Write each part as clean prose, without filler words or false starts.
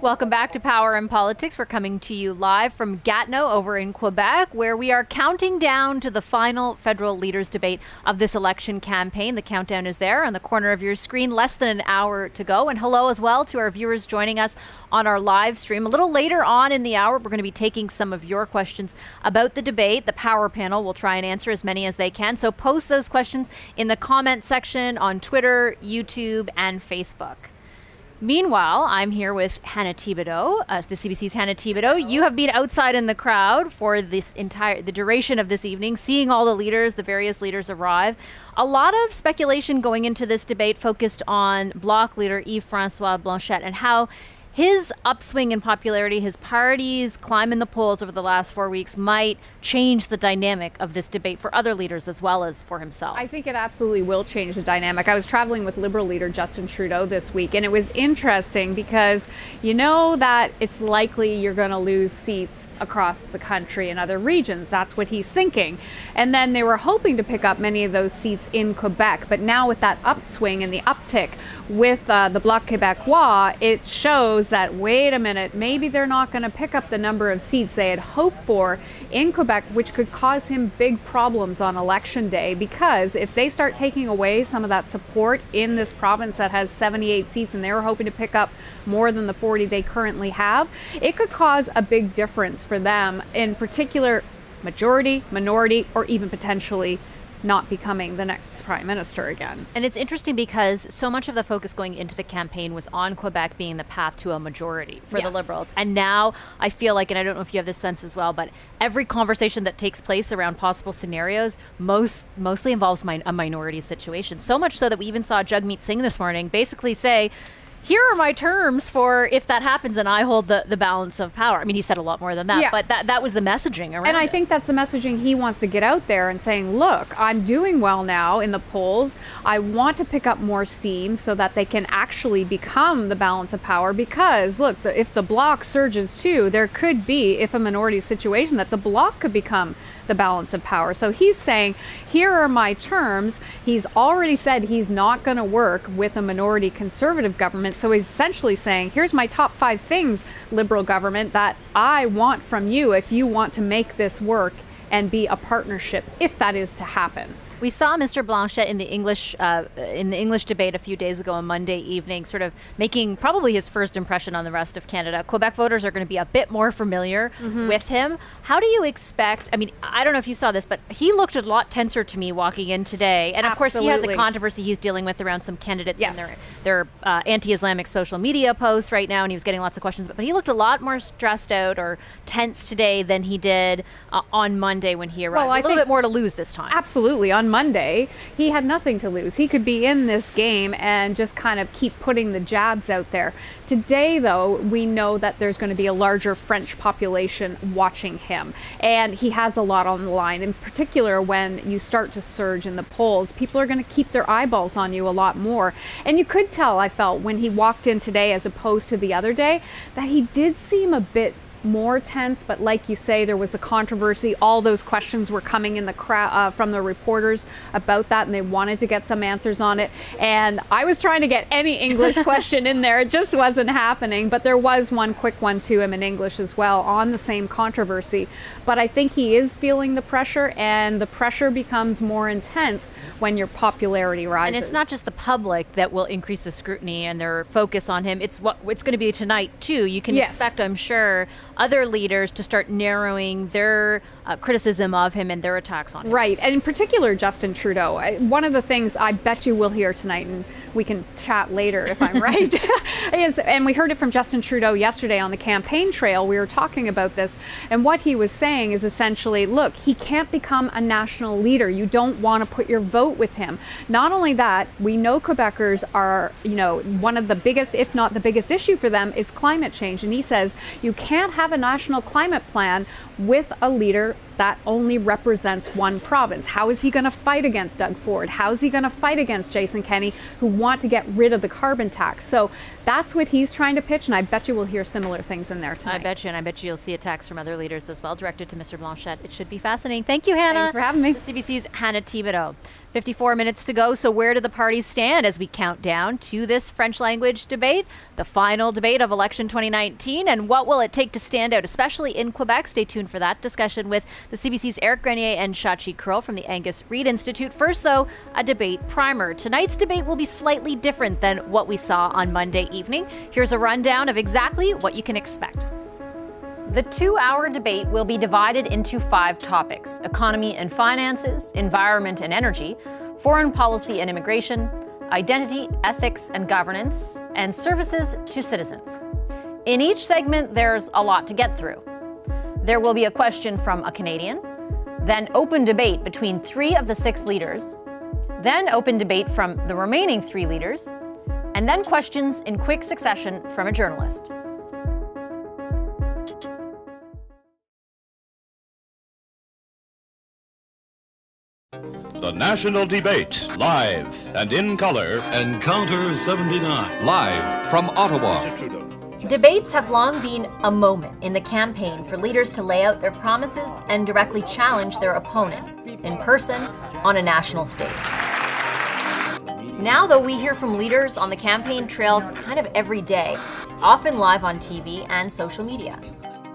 Welcome back to Power and Politics. We're coming to you live from Gatineau over in Quebec, where we are counting down to the final federal leaders debate of this election campaign. The countdown is there on the corner of your screen, less than an hour to go. And hello as well to our viewers joining us on our live stream. A little later on in the hour, we're going to be taking some of your questions about the debate. The Power panel will try and answer as many as they can. So post those questions in the comment section on Twitter, YouTube, and Facebook. Meanwhile, I'm here with Hannah Thibodeau, the CBC's Hannah Thibodeau. You have been outside in the crowd for the duration of this evening, seeing all the various leaders arrive. A lot of speculation going into this debate focused on Bloc leader Yves-François Blanchet and how his upswing in popularity, his party's climb in the polls over the last 4 weeks might change the dynamic of this debate for other leaders as well as for himself. I think it absolutely will change the dynamic. I was traveling with Liberal leader Justin Trudeau this week, and it was interesting because you know that it's likely you're going to lose seats across the country and other regions. That's what he's thinking. And then they were hoping to pick up many of those seats in Quebec. But now with that upswing and the uptick with the Bloc Québécois, it shows that, wait a minute, maybe they're not going to pick up the number of seats they had hoped for in Quebec, which could cause him big problems on election day. Because if they start taking away some of that support in this province that has 78 seats and they were hoping to pick up more than the 40 they currently have, it could cause a big difference for them, in particular majority, minority, or even potentially not becoming the next prime minister again. And it's interesting because so much of the focus going into the campaign was on Quebec being the path to a majority for the Liberals. And now I feel like, and I don't know if you have this sense as well, but every conversation that takes place around possible scenarios mostly involves a minority situation. So much so that we even saw Jagmeet Singh this morning basically say, here are my terms for if that happens and I hold the balance of power. I mean, he said a lot more than that, but that was the messaging around And I think that's the messaging he wants to get out there and saying, look, I'm doing well now in the polls. I want to pick up more steam so that they can actually become the balance of power because, look, if the Bloc surges too, there could be, if a minority situation, that the Bloc could become the balance of power. So he's saying, here are my terms. He's already said he's not going to work with a minority conservative government. So he's essentially saying, here's my top 5 things, Liberal government, that I want from you if you want to make this work and be a partnership, if that is to happen. We saw Mr. Blanchet in the English debate a few days ago on Monday evening, sort of making probably his first impression on the rest of Canada. Quebec voters are going to be a bit more familiar with him. How do you expect, I mean, I don't know if you saw this, but he looked a lot tenser to me walking in today. And of course, he has a controversy he's dealing with around some candidates and their anti-Islamic social media posts right now, and he was getting lots of questions. But he looked a lot more stressed out or tense today than he did on Monday when he arrived. Well, a little bit more to lose this time. Absolutely. On Monday, he had nothing to lose. He could be in this game and just kind of keep putting the jabs out there. Today, though, we know that there's going to be a larger French population watching him. And he has a lot on the line. In particular, when you start to surge in the polls, people are going to keep their eyeballs on you a lot more. And you could tell, I felt, when he walked in today as opposed to the other day, that he did seem a bit more tense, but like you say, there was the controversy. All those questions were coming in the crowd from the reporters about that, and they wanted to get some answers on it. And I was trying to get any English question in there. It just wasn't happening. But there was one quick one to him in English as well on the same controversy. But I think he is feeling the pressure, and the pressure becomes more intense when your popularity rises. And it's not just the public that will increase the scrutiny and their focus on him. It's what it's going to be tonight too. You can expect, I'm sure, other leaders to start narrowing their criticism of him and their attacks on him. Right, and in particular Justin Trudeau. One of the things I bet you will hear tonight, and we can chat later if I'm right, is, and we heard it from Justin Trudeau yesterday on the campaign trail, we were talking about this, and what he was saying is essentially, look, he can't become a national leader. You don't want to put your vote with him. Not only that, we know Quebecers are, one of the biggest, if not the biggest issue for them is climate change. And he says you can't have a national climate plan with a leader that only represents one province. How is he going to fight against Doug Ford? How is he going to fight against Jason Kenney, who want to get rid of the carbon tax? So that's what he's trying to pitch, and I bet you we'll hear similar things in there tonight. I bet you, and I bet you'll see attacks from other leaders as well, directed to Mr. Blanchette. It should be fascinating. Thank you, Hannah. Thanks for having me. CBC's Hannah Thibodeau. 54 minutes to go, so where do the parties stand as we count down to this French language debate, the final debate of election 2019, and what will it take to stand out, especially in Quebec? Stay tuned for that discussion with the CBC's Eric Grenier and Shachi Kurl from the Angus Reid Institute. First, though, a debate primer. Tonight's debate will be slightly different than what we saw on Monday evening. Here's a rundown of exactly what you can expect. The 2-hour debate will be divided into 5 topics: economy and finances, environment and energy, foreign policy and immigration, identity, ethics and governance, and services to citizens. In each segment, there's a lot to get through. There will be a question from a Canadian, then open debate between 3 of the 6 leaders, then open debate from the remaining 3 leaders, and then questions in quick succession from a journalist. The national debate, live and in color. Encounter 79. Live from Ottawa. Debates have long been a moment in the campaign for leaders to lay out their promises and directly challenge their opponents, in person, on a national stage. Now, though, we hear from leaders on the campaign trail kind of every day, often live on TV and social media.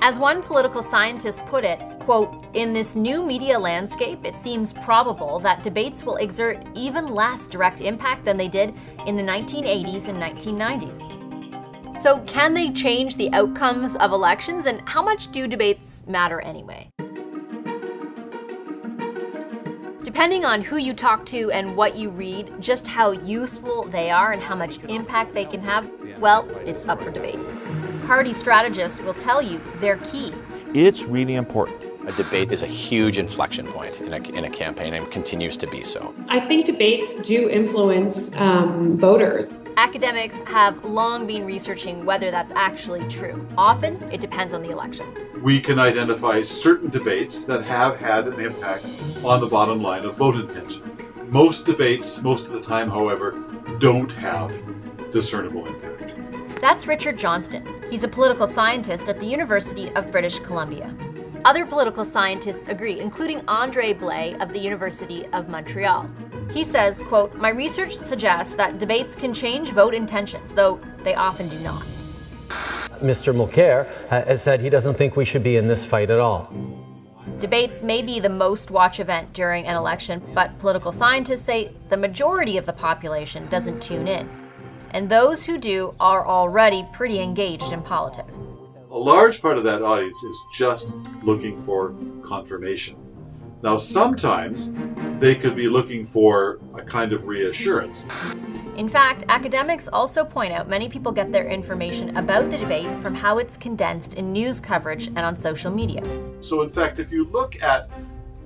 As one political scientist put it, quote, "In this new media landscape, it seems probable that debates will exert even less direct impact than they did in the 1980s and 1990s. So can they change the outcomes of elections, and how much do debates matter anyway? Depending on who you talk to and what you read, just how useful they are and how much impact they can have, well, it's up for debate. Party strategists will tell you they're key. It's really important. A debate is a huge inflection point in a campaign and continues to be so. I think debates do influence voters. Academics have long been researching whether that's actually true. Often, it depends on the election. We can identify certain debates that have had an impact on the bottom line of vote intention. Most debates, most of the time, however, don't have discernible impact. That's Richard Johnston. He's a political scientist at the University of British Columbia. Other political scientists agree, including Andre Blais of the University of Montreal. He says, quote, "My research suggests that debates can change vote intentions, though they often do not." Mr. Mulcair has said he doesn't think we should be in this fight at all. Debates may be the most watched event during an election, but political scientists say the majority of the population doesn't tune in. And those who do are already pretty engaged in politics. A large part of that audience is just looking for confirmation. Now, sometimes they could be looking for a kind of reassurance. In fact, academics also point out many people get their information about the debate from how it's condensed in news coverage and on social media. So, in fact, if you look at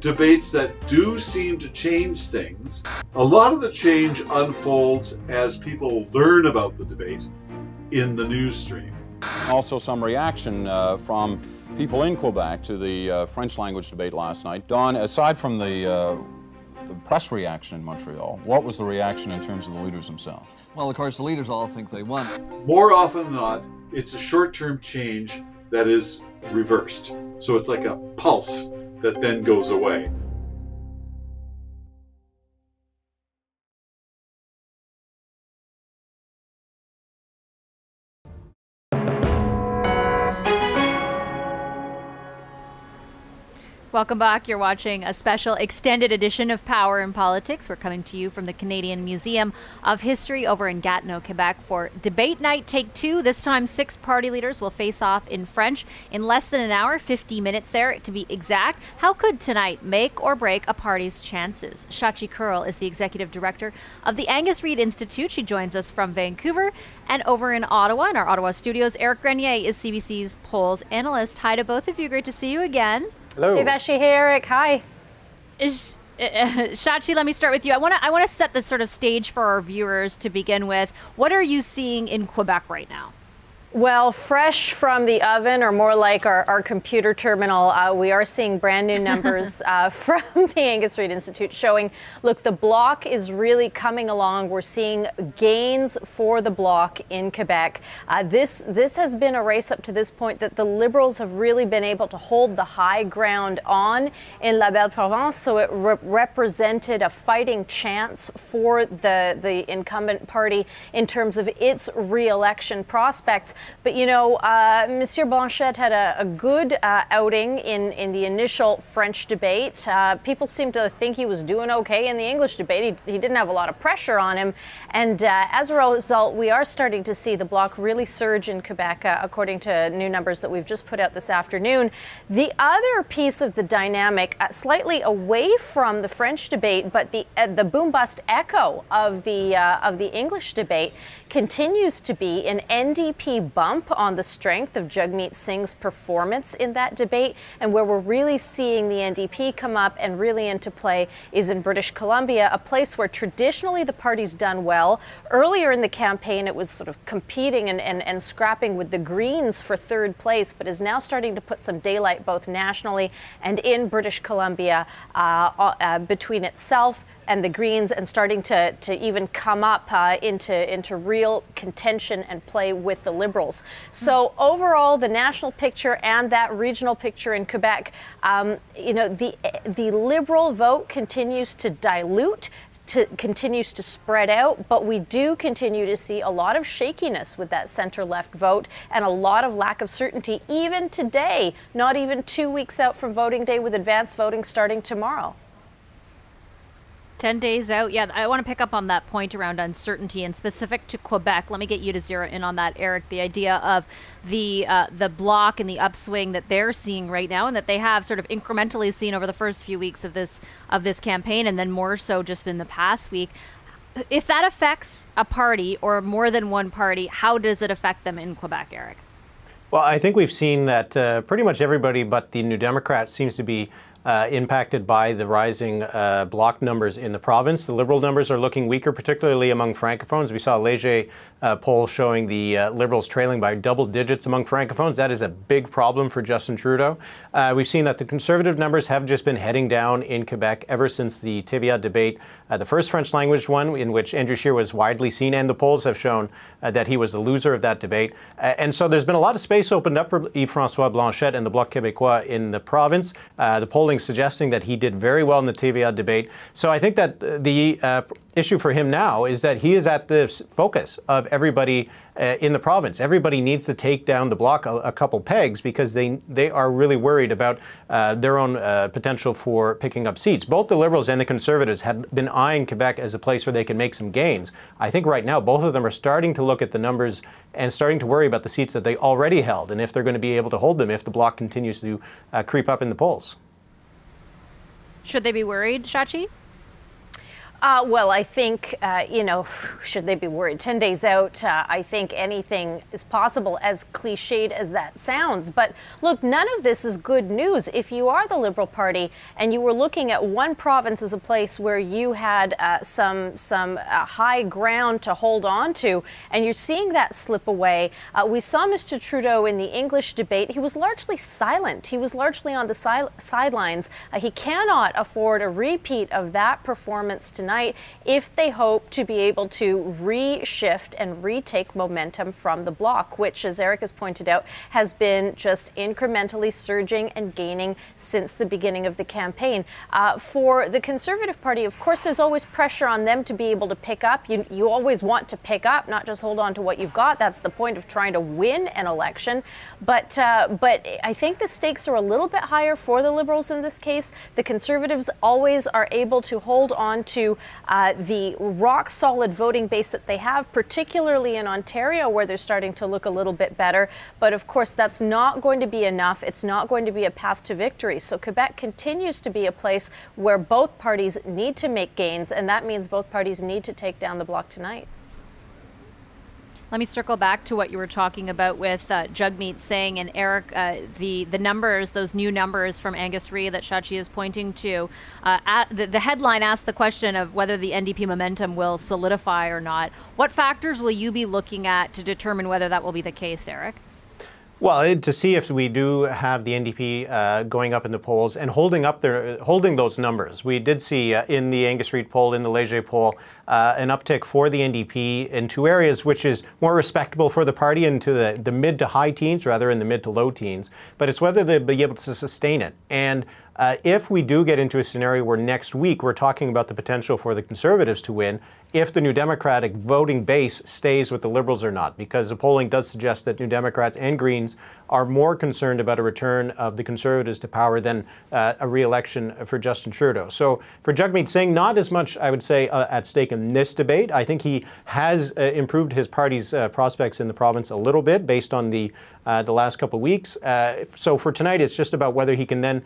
debates that do seem to change things, a lot of the change unfolds as people learn about the debate in the news stream. Also some reaction from people in Quebec to the French language debate last night. Don, aside from the press reaction in Montreal, what was the reaction in terms of the leaders themselves? Well, of course, the leaders all think they won. More often than not, it's a short-term change that is reversed. So it's like a pulse that then goes away. Welcome back. You're watching a special extended edition of Power in Politics. We're coming to you from the Canadian Museum of History over in Gatineau, Quebec for Debate Night Take 2. This time, 6 party leaders will face off in French in less than an hour, 50 minutes there to be exact. How could tonight make or break a party's chances? Shachi Kurl is the executive director of the Angus Reid Institute. She joins us from Vancouver. And over in Ottawa, in our Ottawa studios, Eric Grenier is CBC's polls analyst. Hi to both of you. Great to see you again. Hello. Hey, Eric. Hi. Shachi, let me start with you. I want to set this sort of stage for our viewers to begin with. What are you seeing in Quebec right now? Well, fresh from the oven, or more like our computer terminal, we are seeing brand new numbers from the Angus Reid Institute showing, look, the Bloc is really coming along. We're seeing gains for the Bloc in Quebec. This has been a race up to this point that the Liberals have really been able to hold the high ground on in La Belle Province, so it represented a fighting chance for the incumbent party in terms of its re-election prospects. But, you know, Monsieur Blanchet had a good outing in the initial French debate. People seem to think he was doing okay in the English debate. He didn't have a lot of pressure on him. And as a result, we are starting to see the Bloc really surge in Quebec, according to new numbers that we've just put out this afternoon. The other piece of the dynamic, slightly away from the French debate, but the boom-bust echo of the English debate continues to be an NDP bump on the strength of Jagmeet Singh's performance in that debate. And where we're really seeing the NDP come up and really into play is in British Columbia, a place where traditionally the party's done well. Earlier in the campaign, it was sort of competing and scrapping with the Greens for third place, but is now starting to put some daylight both nationally and in British Columbia between itself and the Greens, and starting to even come up into real contention and play with the Liberals. So overall, the national picture and that regional picture in Quebec, you know, the Liberal vote continues to dilute, continues to spread out, but we do continue to see a lot of shakiness with that center-left vote and a lot of lack of certainty, even today, not even 2 weeks out from voting day, with advanced voting starting tomorrow. 10 days out. Yeah, I want to pick up on that point around uncertainty and specific to Quebec. Let me get you to zero in on that, Eric. The idea of the Bloc and the upswing that they're seeing right now, and that they have sort of incrementally seen over the first few weeks of this campaign, and then more so just in the past week. If that affects a party or more than one party, how does it affect them in Quebec, Eric? Well, I think we've seen that pretty much everybody but the New Democrats seems to be impacted by the rising Bloc numbers in the province. The Liberal numbers are looking weaker, particularly among Francophones. We saw a Léger poll showing the Liberals trailing by double digits among Francophones. That is a big problem for Justin Trudeau. We've seen that the Conservative numbers have just been heading down in Quebec ever since the TVA debate, the first French language one, in which Andrew Scheer was widely seen, and the polls have shown that he was the loser of that debate. And so there's been a lot of space opened up for Yves-François Blanchet and the Bloc Québécois in the province. The polling suggesting that he did very well in the TVA debate. So I think that the issue for him now is that he is at the focus of everybody in the province. Everybody needs to take down the Bloc a couple pegs, because they are really worried about their own potential for picking up seats. Both the Liberals and the Conservatives had been eyeing Quebec as a place where they can make some gains. I think right now both of them are starting to look at the numbers and starting to worry about the seats that they already held, and if they're going to be able to hold them if the Bloc continues to creep up in the polls. Should they be worried, Shachi? Well, I think, you know, should they be worried? 10 days out, I think anything is possible, as cliched as that sounds. But look, none of this is good news. If you are the Liberal Party and you were looking at one province as a place where you had some high ground to hold on to, and you're seeing that slip away, we saw Mr. Trudeau in the English debate. He was largely silent. He was largely on the sidelines. He cannot afford a repeat of that performance tonight if they hope to be able to reshift and retake momentum from the Bloc, which, as Eric has pointed out, has been just incrementally surging and gaining since the beginning of the campaign. For the Conservative Party, of course, there's always pressure on them to be able to pick up. You always want to pick up, not just hold on to what you've got. That's the point of trying to win an election. But I think the stakes are a little bit higher for the Liberals in this case. The Conservatives always are able to hold on to the rock-solid voting base that they have, particularly in Ontario, where they're starting to look a little bit better. But of course, that's not going to be enough. It's not going to be a path to victory. So Quebec continues to be a place where both parties need to make gains, and that means both parties need to take down the Bloc tonight. Let me circle back to what you were talking about with Jagmeet Singh and Eric, the numbers, those new numbers from Angus Reid that Shachi is pointing to. The headline asks the question of whether the NDP momentum will solidify or not. What factors will you be looking at to determine whether that will be the case, Eric? Well, to see if we do have the NDP going up in the polls and holding those numbers. We did see in the Angus Reid poll, in the Leger poll, an uptick for the NDP in two areas, which is more respectable for the party, into the mid to high teens, rather in the mid to low teens. But it's whether they'll be able to sustain it. And if we do get into a scenario where next week we're talking about the potential for the Conservatives to win, if the New Democratic voting base stays with the Liberals or not, because the polling does suggest that New Democrats and Greens are more concerned about a return of the Conservatives to power than a re-election for Justin Trudeau. So for Jagmeet Singh, not as much, I would say, at stake in this debate. I think he has improved his party's prospects in the province a little bit based on the last couple of weeks. So for tonight, it's just about whether he can then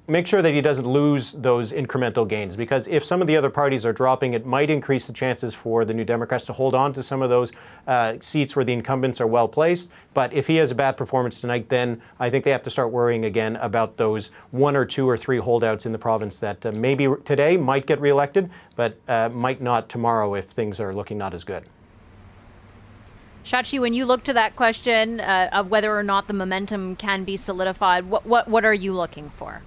make sure that he doesn't lose those incremental gains, because if some of the other parties are dropping, it might increase the chances for the New Democrats to hold on to some of those seats where the incumbents are well placed. But if he has a bad performance tonight, then I think they have to start worrying again about those 1 or 2 or 3 holdouts in the province that maybe today might get reelected, but might not tomorrow if things are looking not as good. Shachi, when you look to that question of whether or not the momentum can be solidified, what are you looking for?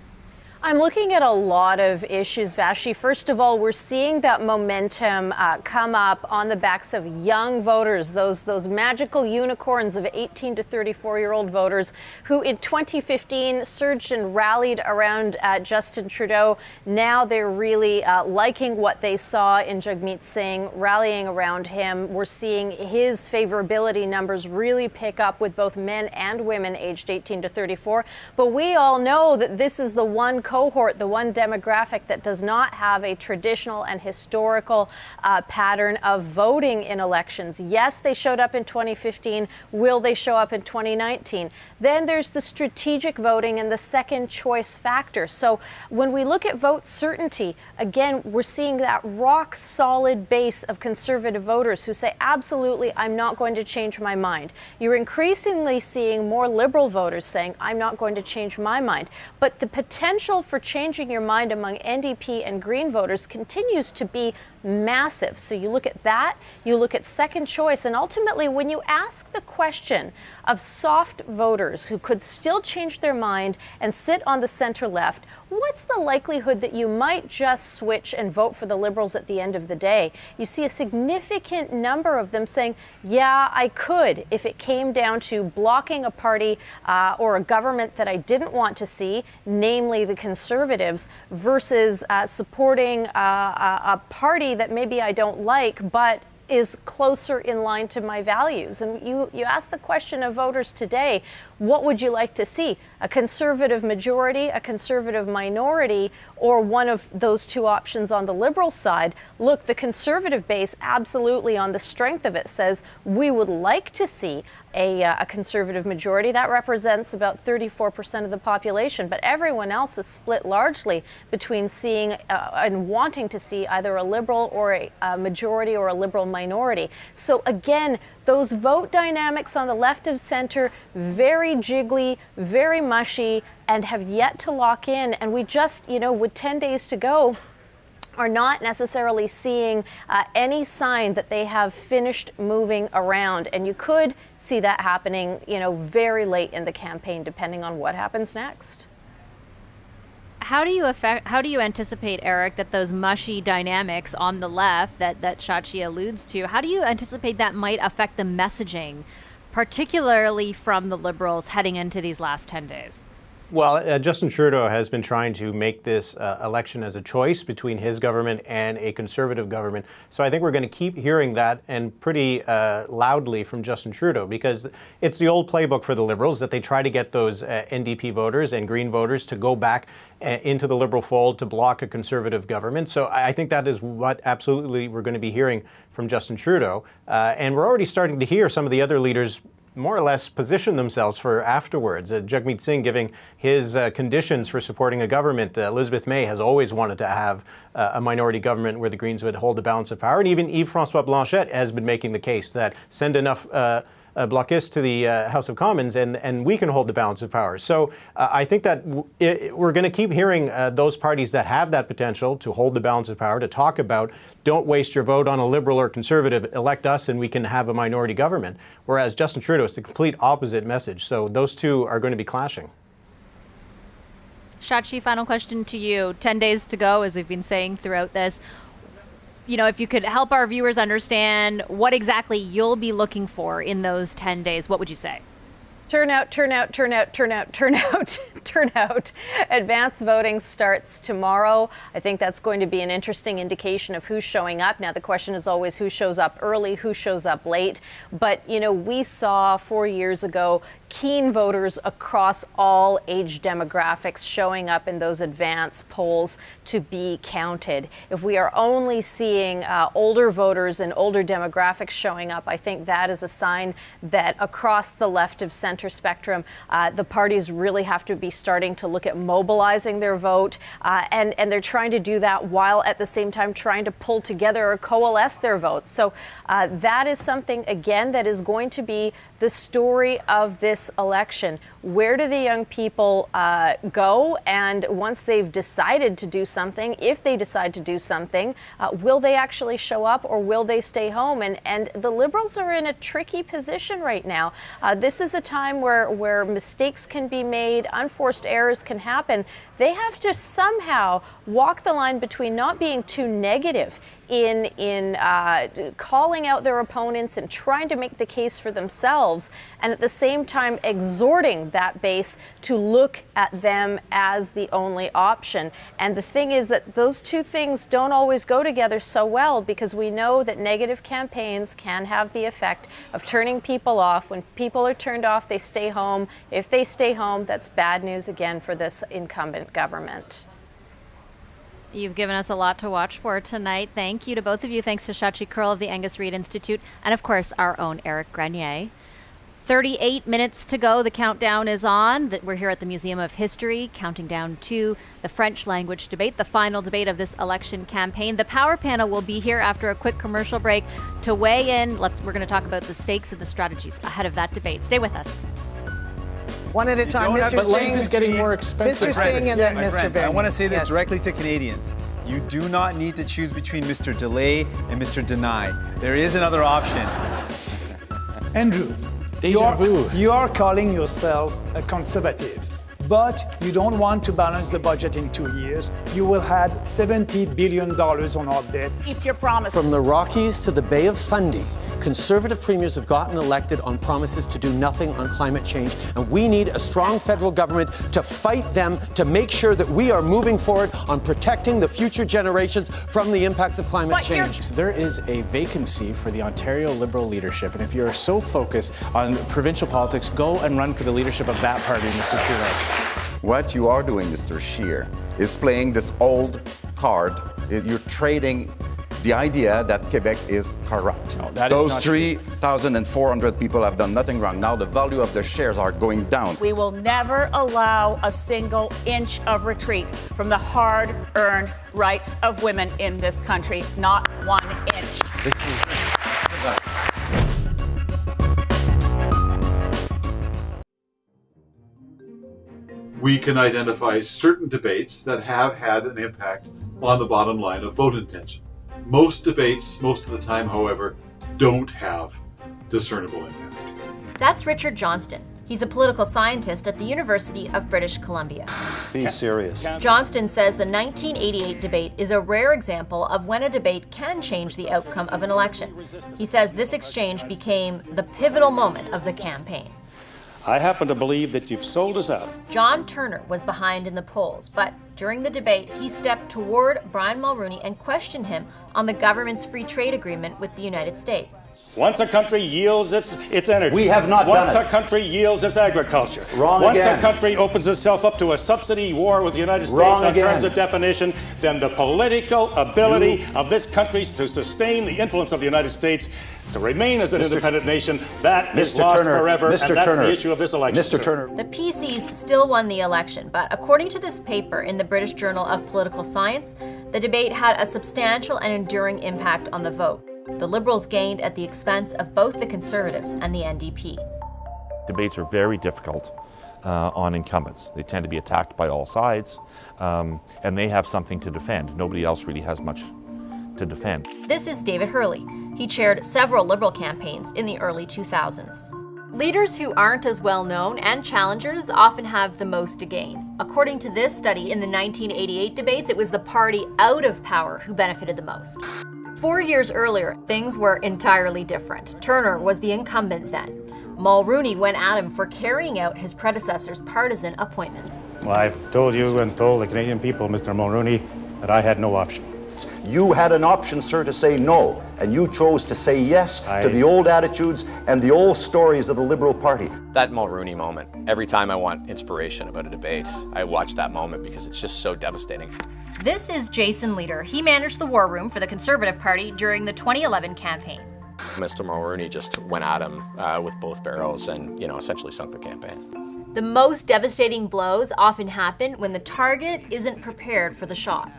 I'm looking at a lot of issues, Vashi. First of all, we're seeing that momentum come up on the backs of young voters, those magical unicorns of 18 to 34-year-old voters who in 2015 surged and rallied around Justin Trudeau. Now they're really liking what they saw in Jagmeet Singh, rallying around him. We're seeing his favorability numbers really pick up with both men and women aged 18 to 34. But we all know that this is the one cohort, the one demographic that does not have a traditional and historical pattern of voting in elections. Yes, they showed up in 2015. Will they show up in 2019? Then there's the strategic voting and the second choice factor. So when we look at vote certainty, again, we're seeing that rock solid base of conservative voters who say, absolutely, I'm not going to change my mind. You're increasingly seeing more liberal voters saying, I'm not going to change my mind. But the potential for changing your mind among NDP and Green voters continues to be massive. So you look at that, you look at second choice, and ultimately when you ask the question of soft voters who could still change their mind and sit on the center left, what's the likelihood that you might just switch and vote for the Liberals at the end of the day? You see a significant number of them saying, yeah, I could if it came down to blocking a party or a government that I didn't want to see, namely the Conservatives, versus supporting a party that maybe I don't like, but is closer in line to my values. And you ask the question of voters today, what would you like to see? A Conservative majority, a Conservative minority, or one of those two options on the Liberal side? Look, the Conservative base absolutely on the strength of it says we would like to see a Conservative majority. That represents about 34% of the population, but everyone else is split largely between seeing and wanting to see either a Liberal or a majority or a Liberal minority. So again, those vote dynamics on the left of center, very jiggly, very mushy, and have yet to lock in. And we just, with 10 days to go, are not necessarily seeing any sign that they have finished moving around. And you could see that happening, very late in the campaign, depending on what happens next. How do you anticipate, Eric, that those mushy dynamics on the left that Shachi alludes to, how do you anticipate that might affect the messaging, particularly from the Liberals heading into these last 10 days? Well, Justin Trudeau has been trying to make this election as a choice between his government and a Conservative government. So I think we're going to keep hearing that, and pretty loudly, from Justin Trudeau, because it's the old playbook for the Liberals that they try to get those NDP voters and Green voters to go back into the Liberal fold to block a Conservative government. So I think that is what absolutely we're going to be hearing from Justin Trudeau. And we're already starting to hear some of the other leaders more or less positioned themselves for afterwards. Jagmeet Singh giving his conditions for supporting a government. Elizabeth May has always wanted to have a minority government where the Greens would hold the balance of power. And even Yves-François Blanchet has been making the case that send enough blocistes to the House of Commons and we can hold the balance of power. So I think that we're going to keep hearing those parties that have that potential to hold the balance of power to talk about, don't waste your vote on a Liberal or Conservative, elect us and we can have a minority government. Whereas Justin Trudeau is the complete opposite message. So those two are going to be clashing. Shachi, final question to you. 10 days to go, as we've been saying throughout this. You know, if you could help our viewers understand what exactly you'll be looking for in those 10 days, what would you say? Turnout, turnout, turnout, turnout, turnout, turnout. Advanced voting starts tomorrow. I think that's going to be an interesting indication of who's showing up. Now, the question is always who shows up early, who shows up late. But, you know, we saw 4 years ago keen voters across all age demographics showing up in those advance polls to be counted. If we are only seeing older voters and older demographics showing up, I think that is a sign that across the left of center spectrum, the parties really have to be starting to look at mobilizing their vote, and they're trying to do that while at the same time trying to pull together or coalesce their votes. So that is something, again, that is going to be the story of this election. Where do the young people go? And once they've decided to do something, if they decide to do something, will they actually show up or will they stay home? And the Liberals are in a tricky position right now. This is a time where mistakes can be made, unforced errors can happen. They have to somehow walk the line between not being too negative in calling out their opponents and trying to make the case for themselves, and at the same time exhorting that base to look at them as the only option. And the thing is that those two things don't always go together so well, because we know that negative campaigns can have the effect of turning people off. When people are turned off, they stay home. If they stay home, that's bad news again for this incumbent government. You've given us a lot to watch for tonight. Thank you to both of you. Thanks to Shachi Kurl of the Angus Reid Institute and, of course, our own Eric Grenier. 38 minutes to go. The countdown is on. We're here at the Museum of History, counting down to the French language debate, the final debate of this election campaign. The Power Panel will be here after a quick commercial break to weigh in. We're going to talk about the stakes and the strategies ahead of that debate. Stay with us. One at a time, Mr. Singh. But life is getting more expensive. Mr. Singh and then Mr. Bain. I want to say this directly to Canadians. You do not need to choose between Mr. Delay and Mr. Deny. There is another option. Andrew, you are calling yourself a conservative, but you don't want to balance the budget in 2 years. You will have $70 billion on our debt. Keep your promises. From the Rockies to the Bay of Fundy, Conservative premiers have gotten elected on promises to do nothing on climate change, and we need a strong federal government to fight them, to make sure that we are moving forward on protecting the future generations from the impacts of climate change. There is a vacancy for the Ontario Liberal leadership, and if you're so focused on provincial politics, go and run for the leadership of that party, Mr. Trudeau. What you are doing, Mr. Scheer, is playing this old card. You're trading the idea that Quebec is corrupt. No, that Those is not 3,400 people have done nothing wrong. Now the value of their shares are going down. We will never allow a single inch of retreat from the hard-earned rights of women in this country. Not 1 inch. This is... We can identify certain debates that have had an impact on the bottom line of vote intention. Most debates, most of the time, however, don't have discernible impact. That's Richard Johnston. He's a political scientist at the University of British Columbia. Be serious. Johnston says the 1988 debate is a rare example of when a debate can change the outcome of an election. He says this exchange became the pivotal moment of the campaign. I happen to believe that you've sold us out. John Turner was behind in the polls, but During the debate, he stepped toward Brian Mulroney and questioned him on the government's free trade agreement with the United States. Once a country yields its energy. We have not done it. Once a country yields its agriculture. Wrong Once again. a country opens itself up to a subsidy war with the United States Wrong on again. terms of definition, then the political ability of this country to sustain the influence of the United States, to remain as an independent nation, that is lost forever, and that's the issue of this election. Mr. Turner. The PCs still won the election, but according to this paper in the British Journal of Political Science, the debate had a substantial and enduring impact on the vote. The Liberals gained at the expense of both the Conservatives and the NDP. Debates are very difficult on incumbents. They tend to be attacked by all sides, and they have something to defend. Nobody else really has much to defend. This is David Hurley. He chaired several Liberal campaigns in the early 2000s. Leaders who aren't as well known and challengers often have the most to gain. According to this study, in the 1988 debates, it was the party out of power who benefited the most. 4 years earlier, things were entirely different. Turner was the incumbent then. Mulroney went at him for carrying out his predecessor's partisan appointments. Well, I've told you and told the Canadian people, Mr. Mulroney, that I had no option. You had an option, sir, to say no, and you chose to say yes to the old attitudes and the old stories of the Liberal Party. That Mulroney moment, every time I want inspiration about a debate, I watch that moment because it's just so devastating. This is Jason Leader. He managed the war room for the Conservative Party during the 2011 campaign. Mr. Mulroney just went at him with both barrels and, essentially sunk the campaign. The most devastating blows often happen when the target isn't prepared for the shot.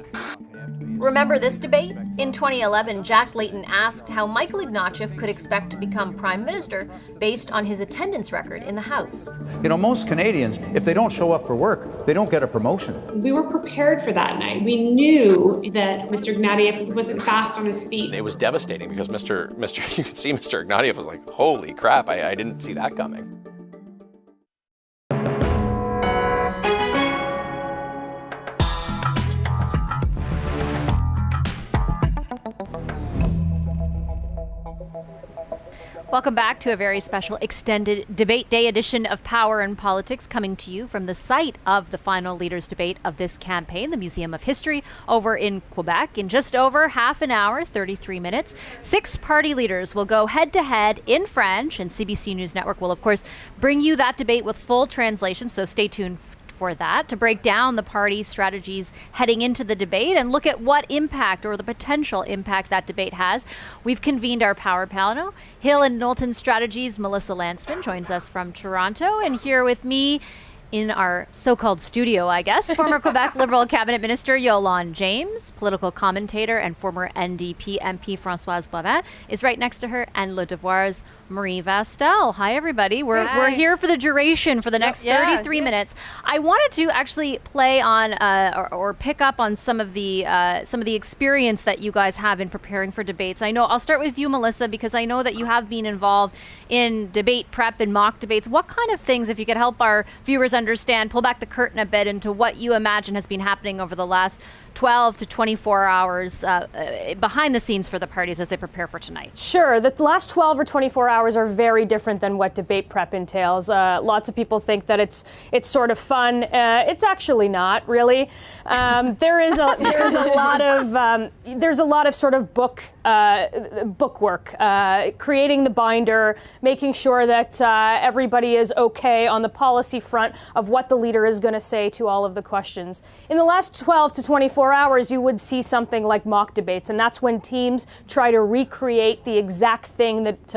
Remember this debate? In 2011, Jack Layton asked how Michael Ignatieff could expect to become Prime Minister based on his attendance record in the House. Most Canadians, if they don't show up for work, they don't get a promotion. We were prepared for that night. We knew that Mr. Ignatieff wasn't fast on his feet. It was devastating because you could see Mr. Ignatieff was like, holy crap, I didn't see that coming. Welcome back to a very special extended debate day edition of Power and Politics, coming to you from the site of the final leaders debate of this campaign, the Museum of History over in Quebec. In just over half an hour, 33 minutes, 6 party leaders will go head to head in French, and CBC News Network will of course bring you that debate with full translation, so stay tuned for that, to break down the party strategies heading into the debate and look at what impact or the potential impact that debate has. We've convened our power panel. Hill and Knowlton Strategies' Melissa Lantzman joins us from Toronto, and here with me in our so-called studio, I guess, former Quebec Liberal Cabinet Minister Yolande James, political commentator and former NDP MP Françoise Boivin is right next to her, and Le Devoir's Marie Vastel. Hi, everybody. We're here for the duration for the next 33 minutes. I wanted to actually play on or pick up on some of the experience that you guys have in preparing for debates. I know I'll start with you, Melissa, because I know that you have been involved in debate prep and mock debates. What kind of things, if you could help our viewers understand, pull back the curtain a bit into what you imagine has been happening over the last 12 to 24 hours behind the scenes for the parties as they prepare for tonight? Sure. The last 12 or 24 hours are very different than what debate prep entails. Lots of people think that it's sort of fun. It's actually not really. There's a lot of sort of book work, creating the binder, making sure that everybody is okay on the policy front of what the leader is going to say to all of the questions. In the last 12 to 24 hours, you would see something like mock debates, and that's when teams try to recreate the exact thing that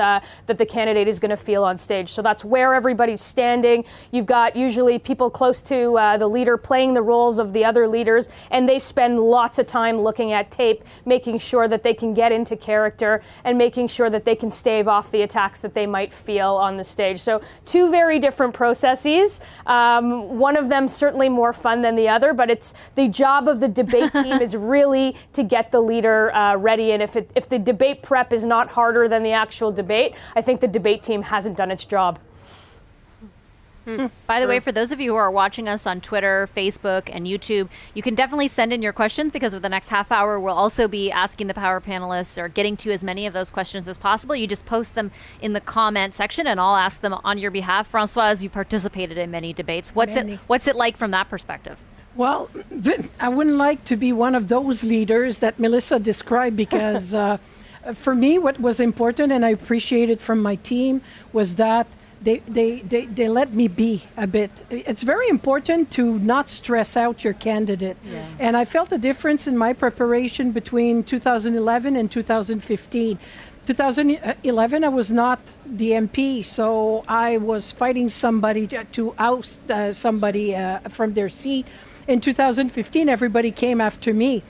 the candidate is going to feel on stage. So that's where everybody's standing. You've got usually people close to the leader playing the roles of the other leaders, and they spend lots of time looking at tape, making sure that they can get into character and making sure that they can stave off the attacks that they might feel on the stage. So 2 very different processes. One of them certainly more fun than the other, but it's the job of the debate team is really to get the leader ready. And if the debate prep is not harder than the actual debate, I think the debate team hasn't done its job. By the way, for those of you who are watching us on Twitter, Facebook, and YouTube, you can definitely send in your questions, because over the next half hour, we'll also be asking the power panelists or getting to as many of those questions as possible. You just post them in the comment section, and I'll ask them on your behalf. Françoise, you participated in many debates. What's it like from that perspective? Well, I wouldn't like to be one of those leaders that Melissa described because for me, what was important, and I appreciate it from my team, was that they let me be a bit. It's very important to not stress out your candidate. Yeah. And I felt a difference in my preparation between 2011 and 2015. 2011, I was not the MP, so I was fighting somebody to oust somebody from their seat. In 2015, everybody came after me.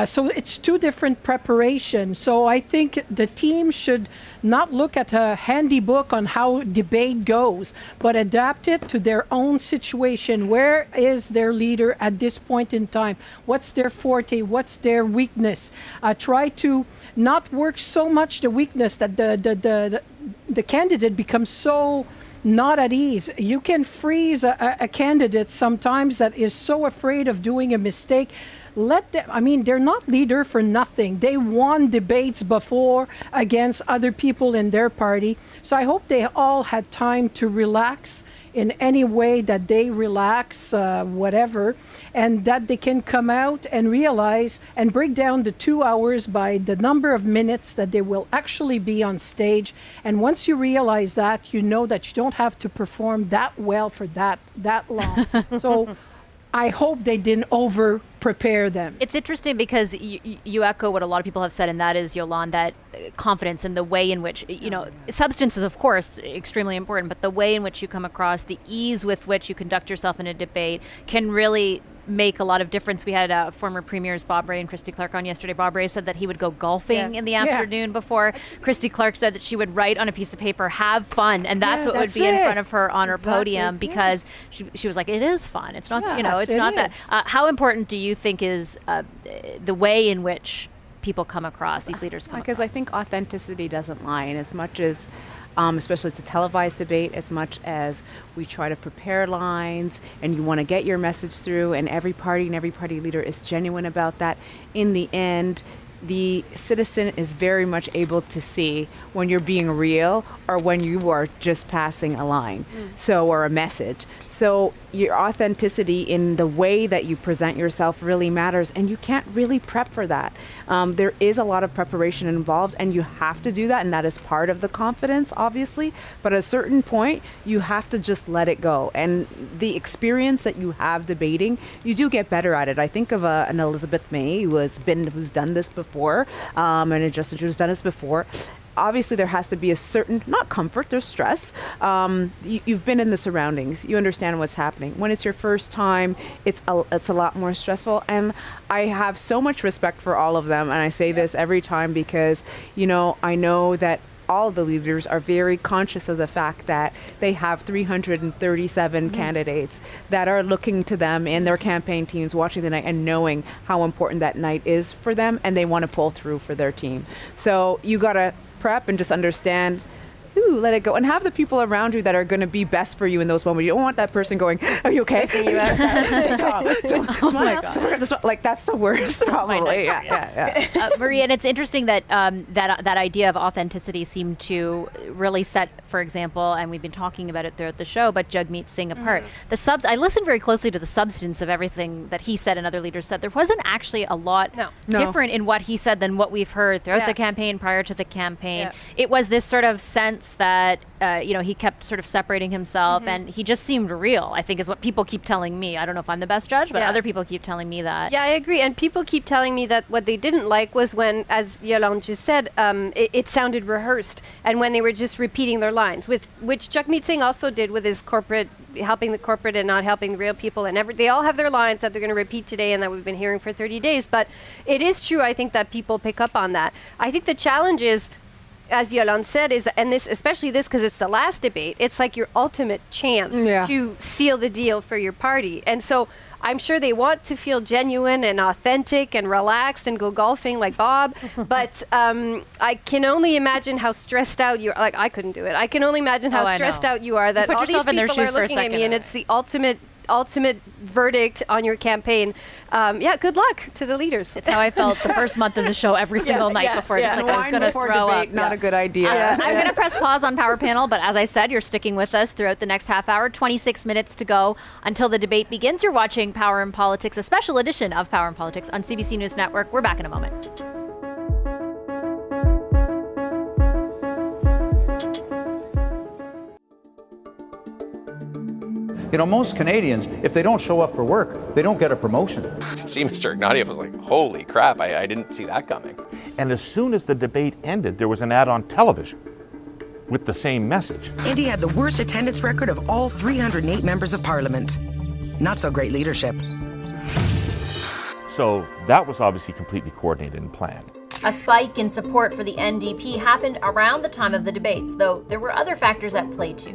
So it's two different preparations. So I think the team should not look at a handy book on how debate goes, but adapt it to their own situation. Where is their leader at this point in time? What's their forte? What's their weakness? Try to not work so much the weakness that the candidate becomes so not at ease. You can freeze a candidate sometimes that is so afraid of doing a mistake. Let them, I mean, they're not leader for nothing. They won debates before against other people in their party. So I hope they all had time to relax in any way that they relax, whatever, and that they can come out and realize and break down the 2 hours by the number of minutes that they will actually be on stage. And once you realize that, you know that you don't have to perform that well for that long. So I hope they didn't over-prepare them. It's interesting because you echo what a lot of people have said, and that is, Yolande, that confidence in the way in which, substance is, of course, extremely important, but the way in which you come across, the ease with which you conduct yourself in a debate can really make a lot of difference. We had former premiers Bob Rae and Christy Clark on yesterday. Bob Rae said that he would go golfing in the afternoon before. Christy Clark said that she would write on a piece of paper, have fun, and that's what would be in front of her on her podium, because she was like, it is fun. It's not, it's not that. How important do you think is the way in which people come across, these leaders come across? Because I think authenticity doesn't lie, and as much as especially it's a televised debate, as much as we try to prepare lines and you want to get your message through, and every party and every party leader is genuine about that, in the end, the citizen is very much able to see when you're being real or when you are just passing a line, or a message. So your authenticity in the way that you present yourself really matters, and you can't really prep for that. There is a lot of preparation involved, and you have to do that, and that is part of the confidence, obviously. But at a certain point, you have to just let it go. And the experience that you have debating, you do get better at it. I think of an Elizabeth May who's done this before, and a Justin Trudeau's done this before. Obviously, there has to be a certain, not comfort, there's stress. You've been in the surroundings. You understand what's happening. When it's your first time, it's a lot more stressful. And I have so much respect for all of them. And I say this every time because, I know that all of the leaders are very conscious of the fact that they have 337 candidates that are looking to them in their campaign teams, watching the night and knowing how important that night is for them, and they want to pull through for their team. So you got to prep and just understand, let it go, and have the people around you that are going to be best for you in those moments. You don't want that person going, "Are you okay?" Oh my God! Like, that's the worst, probably. Yeah. Marie, and it's interesting that that idea of authenticity seemed to really set, for example, and we've been talking about it throughout the show, but Jagmeet Singh apart. I listened very closely to the substance of everything that he said and other leaders said. There wasn't actually a lot different in what he said than what we've heard throughout the campaign, prior to the campaign. It was this sort of sense that he kept sort of separating himself, and he just seemed real, I think, is what people keep telling me. I don't know if I'm the best judge, but other people keep telling me that. Yeah, I agree. And people keep telling me that what they didn't like was when, as Yolande just said, it sounded rehearsed, and when they were just repeating their lines, which Jagmeet Singh also did with his corporate, helping the corporate and not helping the real people, and they all have their lines that they're going to repeat today and that we've been hearing for 30 days. But it is true, I think, that people pick up on that. I think the challenge is, as Yolande said, and this, especially this, because it's the last debate, it's like your ultimate chance to seal the deal for your party. And so I'm sure they want to feel genuine and authentic and relaxed and go golfing like Bob, but I can only imagine how stressed out you are. Like, I couldn't do it. I can only imagine how stressed out you are, that all these people are looking at me, and it's the ultimate ultimate verdict on your campaign. Yeah, good luck to the leaders. It's how I felt the first month of the show every single night before. Just like I was going to throw debate, up. Not a good idea. I'm going to press pause on Power Panel, but as I said, you're sticking with us throughout the next half hour. 26 minutes to go until the debate begins. You're watching Power in Politics, a special edition of Power in Politics on CBC News Network. We're back in a moment. You know, most Canadians, if they don't show up for work, they don't get a promotion. You could see Mr. Ignatieff was like, holy crap, I didn't see that coming. And as soon as the debate ended, there was an ad on television with the same message. Indy had the worst attendance record of all 308 members of parliament. Not so great leadership. So that was obviously completely coordinated and planned. A spike in support for the NDP happened around the time of the debates, though there were other factors at play too.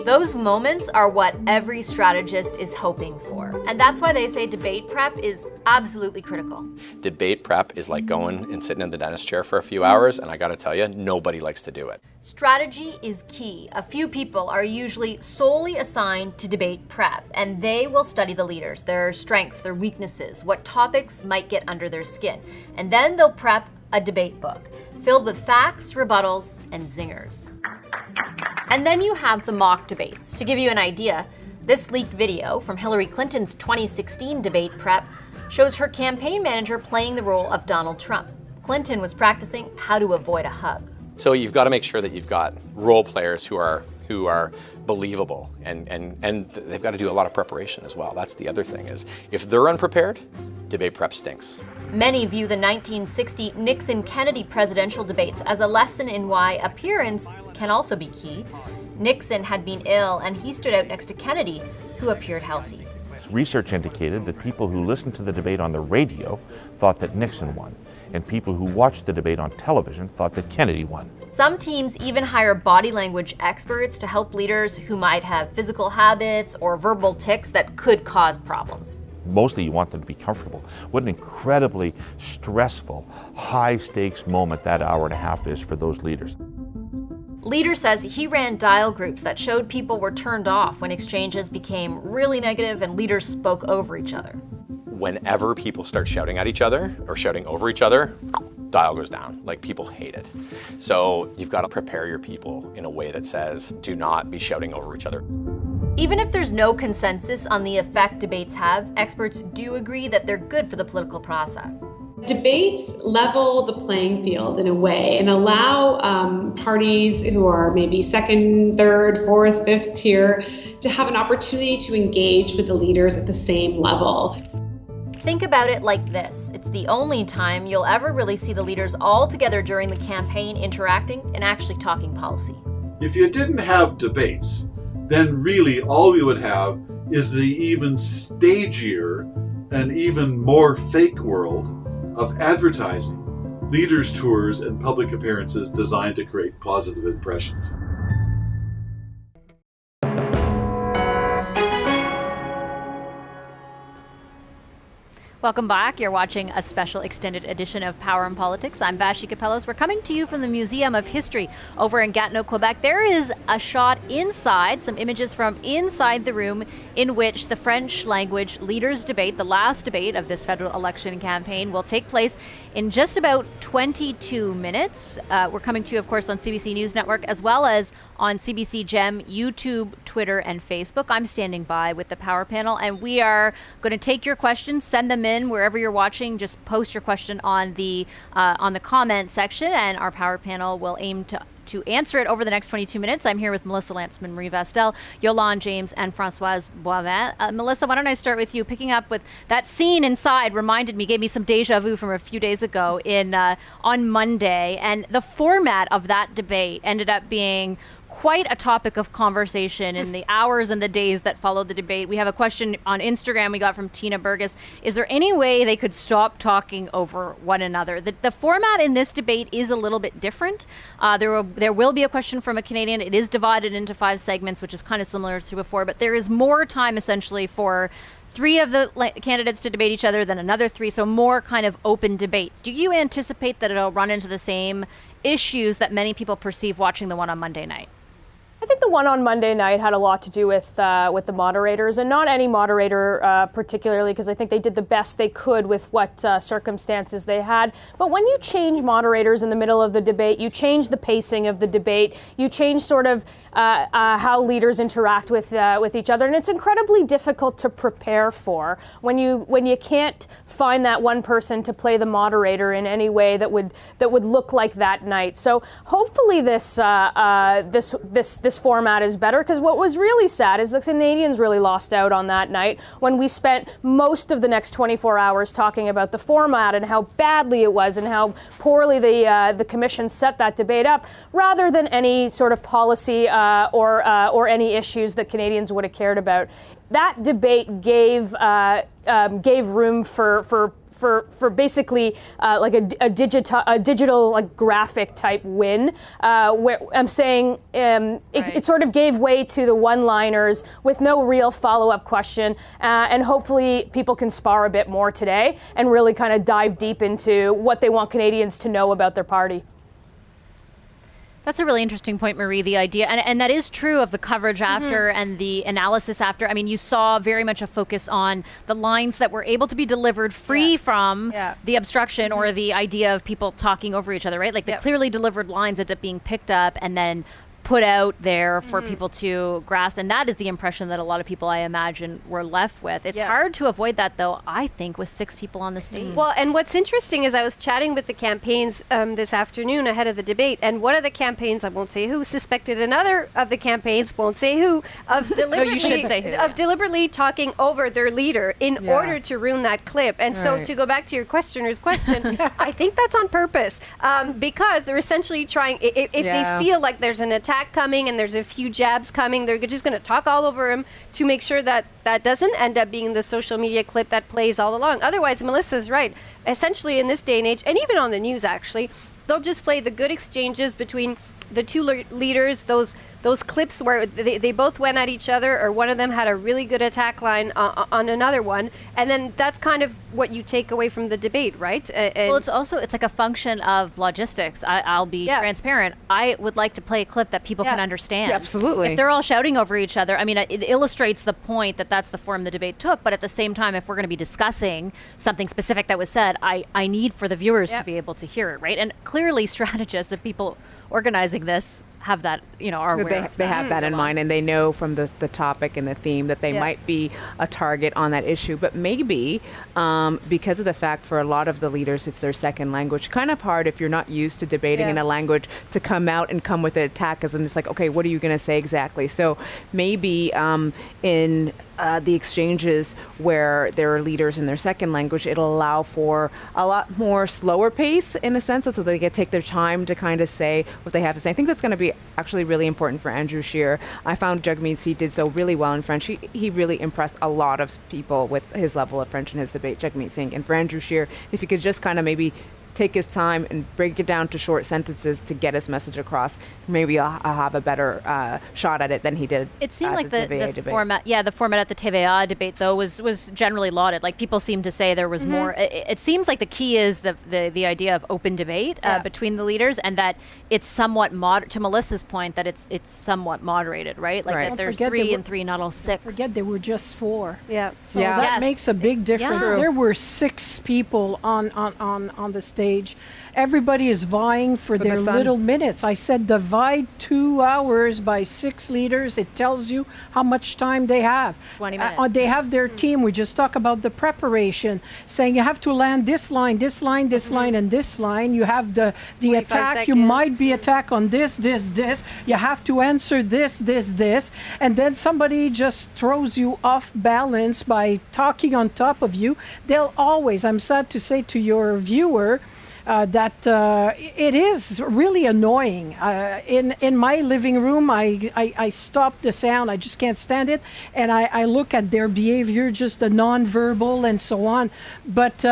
Those moments are what every strategist is hoping for. And that's why they say debate prep is absolutely critical. Debate prep is like going and sitting in the dentist chair for a few hours, and I gotta tell you, nobody likes to do it. Strategy is key. A few people are usually solely assigned to debate prep, and they will study the leaders, their strengths, their weaknesses, what topics might get under their skin. And then they'll prep a debate book filled with facts, rebuttals, and zingers. And then you have the mock debates. To give you an idea, this leaked video from Hillary Clinton's 2016 debate prep shows her campaign manager playing the role of Donald Trump. Clinton was practicing how to avoid a hug. So you've got to make sure that you've got role players who are believable, and they've got to do a lot of preparation as well. That's the other thing, is if they're unprepared, debate prep stinks. Many view the 1960 Nixon-Kennedy presidential debates as a lesson in why appearance can also be key. Nixon had been ill, and he stood out next to Kennedy, who appeared healthy. Research indicated that people who listened to the debate on the radio thought that Nixon won, and people who watched the debate on television thought that Kennedy won. Some teams even hire body language experts to help leaders who might have physical habits or verbal tics that could cause problems. Mostly you want them to be comfortable. What an incredibly stressful, high-stakes moment that hour and a half is for those leaders. Leader says he ran dial groups that showed people were turned off when exchanges became really negative and leaders spoke over each other. Whenever people start shouting at each other or shouting over each other, dial goes down. Like, people hate it. So you've got to prepare your people in a way that says, do not be shouting over each other. Even if there's no consensus on the effect debates have, experts do agree that they're good for the political process. Debates level the playing field in a way and allow parties who are maybe second, third, fourth, fifth tier to have an opportunity to engage with the leaders at the same level. Think about it like this. It's the only time you'll ever really see the leaders all together during the campaign interacting and actually talking policy. If you didn't have debates, then really all we would have is the even stagier and even more fake world of advertising, leaders' tours, and public appearances designed to create positive impressions. Welcome back. You're watching a special extended edition of Power in Politics. I'm Vashi Capellos. We're coming to you from the Museum of History over in Gatineau, Quebec. There is a shot inside, some images from inside the room in which the French language leaders debate, the last debate of this federal election campaign, will take place in just about 22 minutes. We're coming to you, of course, on CBC News Network, as well as on CBC Gem, YouTube, Twitter, and Facebook. I'm standing by with the Power Panel, and we are going to take your questions, send them in wherever you're watching. Just post your question on the comment section, and our Power Panel will aim to answer it over the next 22 minutes. I'm here with Melissa Lantzman, Marie Vestel, Yolande James, and Françoise Boivin. Melissa, why don't I start with you? Picking up with that scene inside gave me some deja vu from a few days ago on Monday, and the format of that debate ended up being quite a topic of conversation in the hours and the days that followed the debate. We have a question on Instagram we got from Tina Burgess. Is there any way they could stop talking over one another? The format in this debate is a little bit different. There will be a question from a Canadian. It is divided into 5 segments, which is kind of similar to before, but there is more time essentially for 3 of the candidates to debate each other, then another 3, so more kind of open debate. Do you anticipate that it'll run into the same issues that many people perceive watching the one on Monday night? I think the one on Monday night had a lot to do with the moderators, and not any moderator particularly, because I think they did the best they could with what circumstances they had. But when you change moderators in the middle of the debate, you change the pacing of the debate, you change sort of how leaders interact with each other, and it's incredibly difficult to prepare for when you can't find that one person to play the moderator in any way that would look like that night. So hopefully this format is better, because what was really sad is the Canadians really lost out on that night when we spent most of the next 24 hours talking about the format and how badly it was and how poorly the commission set that debate up, rather than any sort of policy or any issues that Canadians would have cared about. That debate gave room for basically like a digital like graphic type win, where I'm saying it sort of gave way to the one-liners with no real follow-up question, and hopefully people can spar a bit more today and really kind of dive deep into what they want Canadians to know about their party. That's a really interesting point, Marie, the idea, and that is true of the coverage after and the analysis after. I mean, you saw very much a focus on the lines that were able to be delivered free from the obstruction or the idea of people talking over each other, right? Like the clearly delivered lines end up being picked up and then put out there for people to grasp. And that is the impression that a lot of people, I imagine, were left with. It's hard to avoid that, though, I think, with 6 people on the stage. Well, and what's interesting is I was chatting with the campaigns this afternoon ahead of the debate, and one of the campaigns, I won't say who, suspected another of the campaigns, won't say who, of deliberately, you should say who, deliberately talking over their leader in order to ruin that clip. And so to go back to your questioner's question, I think that's on purpose, because they're essentially trying, if they feel like there's an attack coming and there's a few jabs coming, they're just going to talk all over him to make sure that that doesn't end up being the social media clip that plays all along. Otherwise, Melissa's right. Essentially, in this day and age, and even on the news, actually, they'll just play the good exchanges between the two leaders, those clips where they both went at each other, or one of them had a really good attack line on another one, and then that's kind of what you take away from the debate, right? Well, it's like a function of logistics. I'll be transparent. I would like to play a clip that people can understand. Yeah, absolutely. If they're all shouting over each other, I mean, it illustrates the point that that's the form the debate took, but at the same time, if we're going to be discussing something specific that was said, I need for the viewers to be able to hear it, right? And clearly strategists of people organizing this have that, are aware. They have that in mind, and they know from the topic and the theme that they might be a target on that issue. But maybe because of the fact for a lot of the leaders, it's their second language, kind of hard if you're not used to debating in a language to come out and come with an attack, as in it's like, okay, what are you going to say exactly? So maybe in the exchanges where there are leaders in their second language, it'll allow for a lot more slower pace in a sense, so they can take their time to kind of say what they have to say. I think that's going to be actually really important for Andrew Scheer. I found Jagmeet Singh did so really well in French. He really impressed a lot of people with his level of French in his debate, Jagmeet Singh. And for Andrew Scheer, if he could just kind of maybe take his time and break it down to short sentences to get his message across, maybe I'll have a better shot at it than he did. It seemed like the debate. format, the format at the TVA debate, though, was generally lauded. Like, people seem to say there was more. It seems like the key is the idea of open debate between the leaders, and that it's somewhat to Melissa's point, that it's somewhat moderated, right? Like that there's 3 and 3, not all 6. Forget there were just 4. Yeah. So that makes a big difference. Yeah. There were 6 people on the stage. Everybody is vying for their little minutes. I said divide 2 hours by 6 leaders. It tells you how much time they have. 20 minutes. They have their team. We just talk about the preparation, saying you have to land this line, this line, this line, and this line. You have the attack. Seconds. You might be attacked on this. You have to answer this. And then somebody just throws you off balance by talking on top of you. They'll always, I'm sad to say to your viewer, that it is really annoying. In my living room, I stop the sound. I just can't stand it. And I look at their behavior, just the nonverbal and so on. But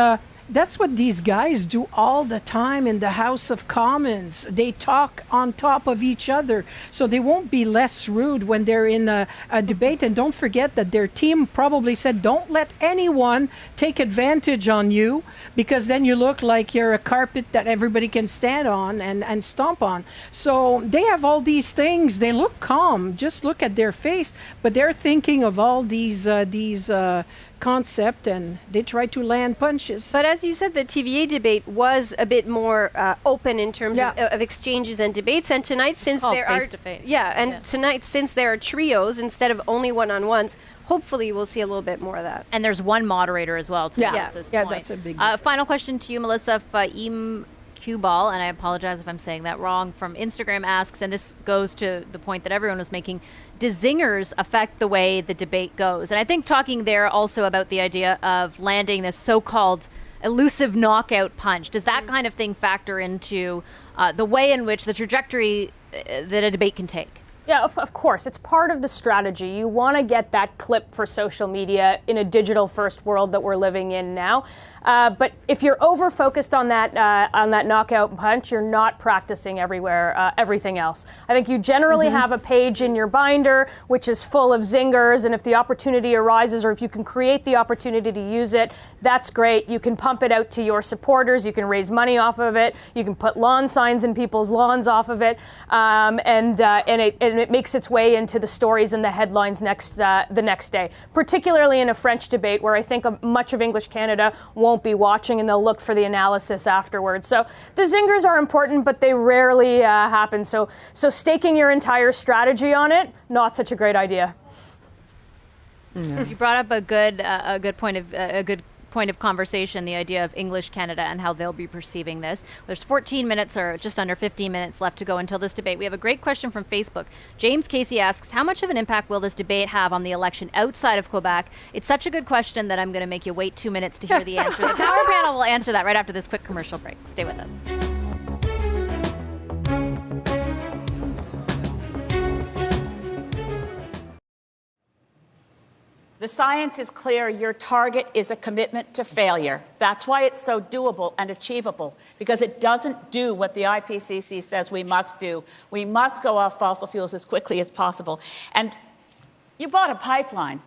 that's what these guys do all the time in the House of Commons. They talk on top of each other, so they won't be less rude when they're in a debate. And don't forget that their team probably said, don't let anyone take advantage on you, because then you look like you're a carpet that everybody can stand on and stomp on. So they have all these things. They look calm. Just look at their face, but they're thinking of all these concept, and they try to land punches. But as you said, the TVA debate was a bit more open in terms of exchanges and debates. And tonight, since there are tonight, since there are trios instead of only one-on-ones, hopefully we'll see a little bit more of that. And there's one moderator as well to Melissa's point. That's a big final question to you, Melissa. Faim Qbal, and I apologize if I'm saying that wrong, from Instagram asks, and this goes to the point that everyone was making, do zingers affect the way the debate goes? And I think talking there also about the idea of landing this so-called elusive knockout punch, does that kind of thing factor into the way in which the trajectory that a debate can take? Yeah, of course. It's part of the strategy. You want to get that clip for social media in a digital-first world that we're living in now. But if you're over-focused on that knockout punch, you're not practicing everything else. I think you generally have a page in your binder which is full of zingers, and if the opportunity arises, or if you can create the opportunity to use it, that's great. You can pump it out to your supporters. You can raise money off of it. You can put lawn signs in people's lawns off of it, and it makes its way into the stories and the headlines the next day, particularly in a French debate where I think much of English Canada won't be watching, and they'll look for the analysis afterwards. So the zingers are important, but they rarely happen. So staking your entire strategy on it, not such a great idea. You brought up a good point of conversation, the idea of English Canada and how they'll be perceiving this. There's 14 minutes or just under 15 minutes left to go until this debate. We have a great question from Facebook. James Casey asks, how much of an impact will this debate have on the election outside of Quebec? It's such a good question that I'm going to make you wait 2 minutes to hear the answer. The Power Panel will answer that right after this quick commercial break. Stay with us. The science is clear. Your target is a commitment to failure. That's why it's so doable and achievable, because it doesn't do what the IPCC says we must do. We must go off fossil fuels as quickly as possible. And you bought a pipeline.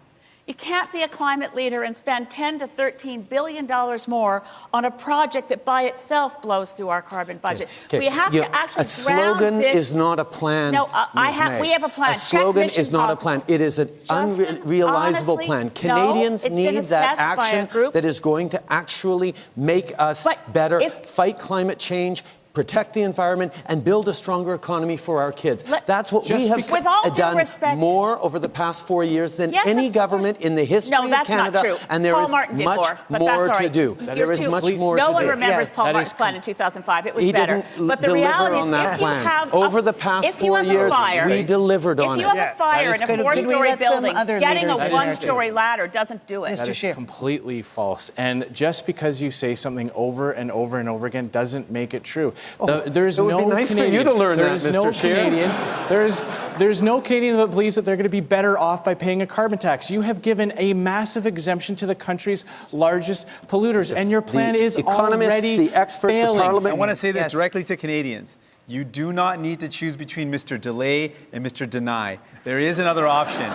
You can't be a climate leader and spend $10 to $13 billion more on a project that by itself blows through our carbon budget. We have to actually a slogan is not a plan. No, we have a plan. A slogan is not a plan. It is an unrealizable plan. Canadians need that action that is going to actually make us better, fight climate change, protect the environment, and build a stronger economy for our kids. That's what we have done more over the past 4 years than any government in the history of Canada. And there is much more to do. There is much more to do. No one remembers Paul Martin's plan in 2005. It was better. But the reality is, if you have over the past 4 years, we delivered on it. If you have a fire in a 4-story building, getting a 1-story ladder doesn't do it. That is completely false. And just because you say something over and over and over again doesn't make it true. There's no Canadian. There's no Canadian that believes that they're going to be better off by paying a carbon tax. You have given a massive exemption to the country's largest polluters, and your plan is already the experts, failing. the Parliament. I want to say this directly to Canadians. You do not need to choose between Mr. Delay and Mr. Deny. There is another option.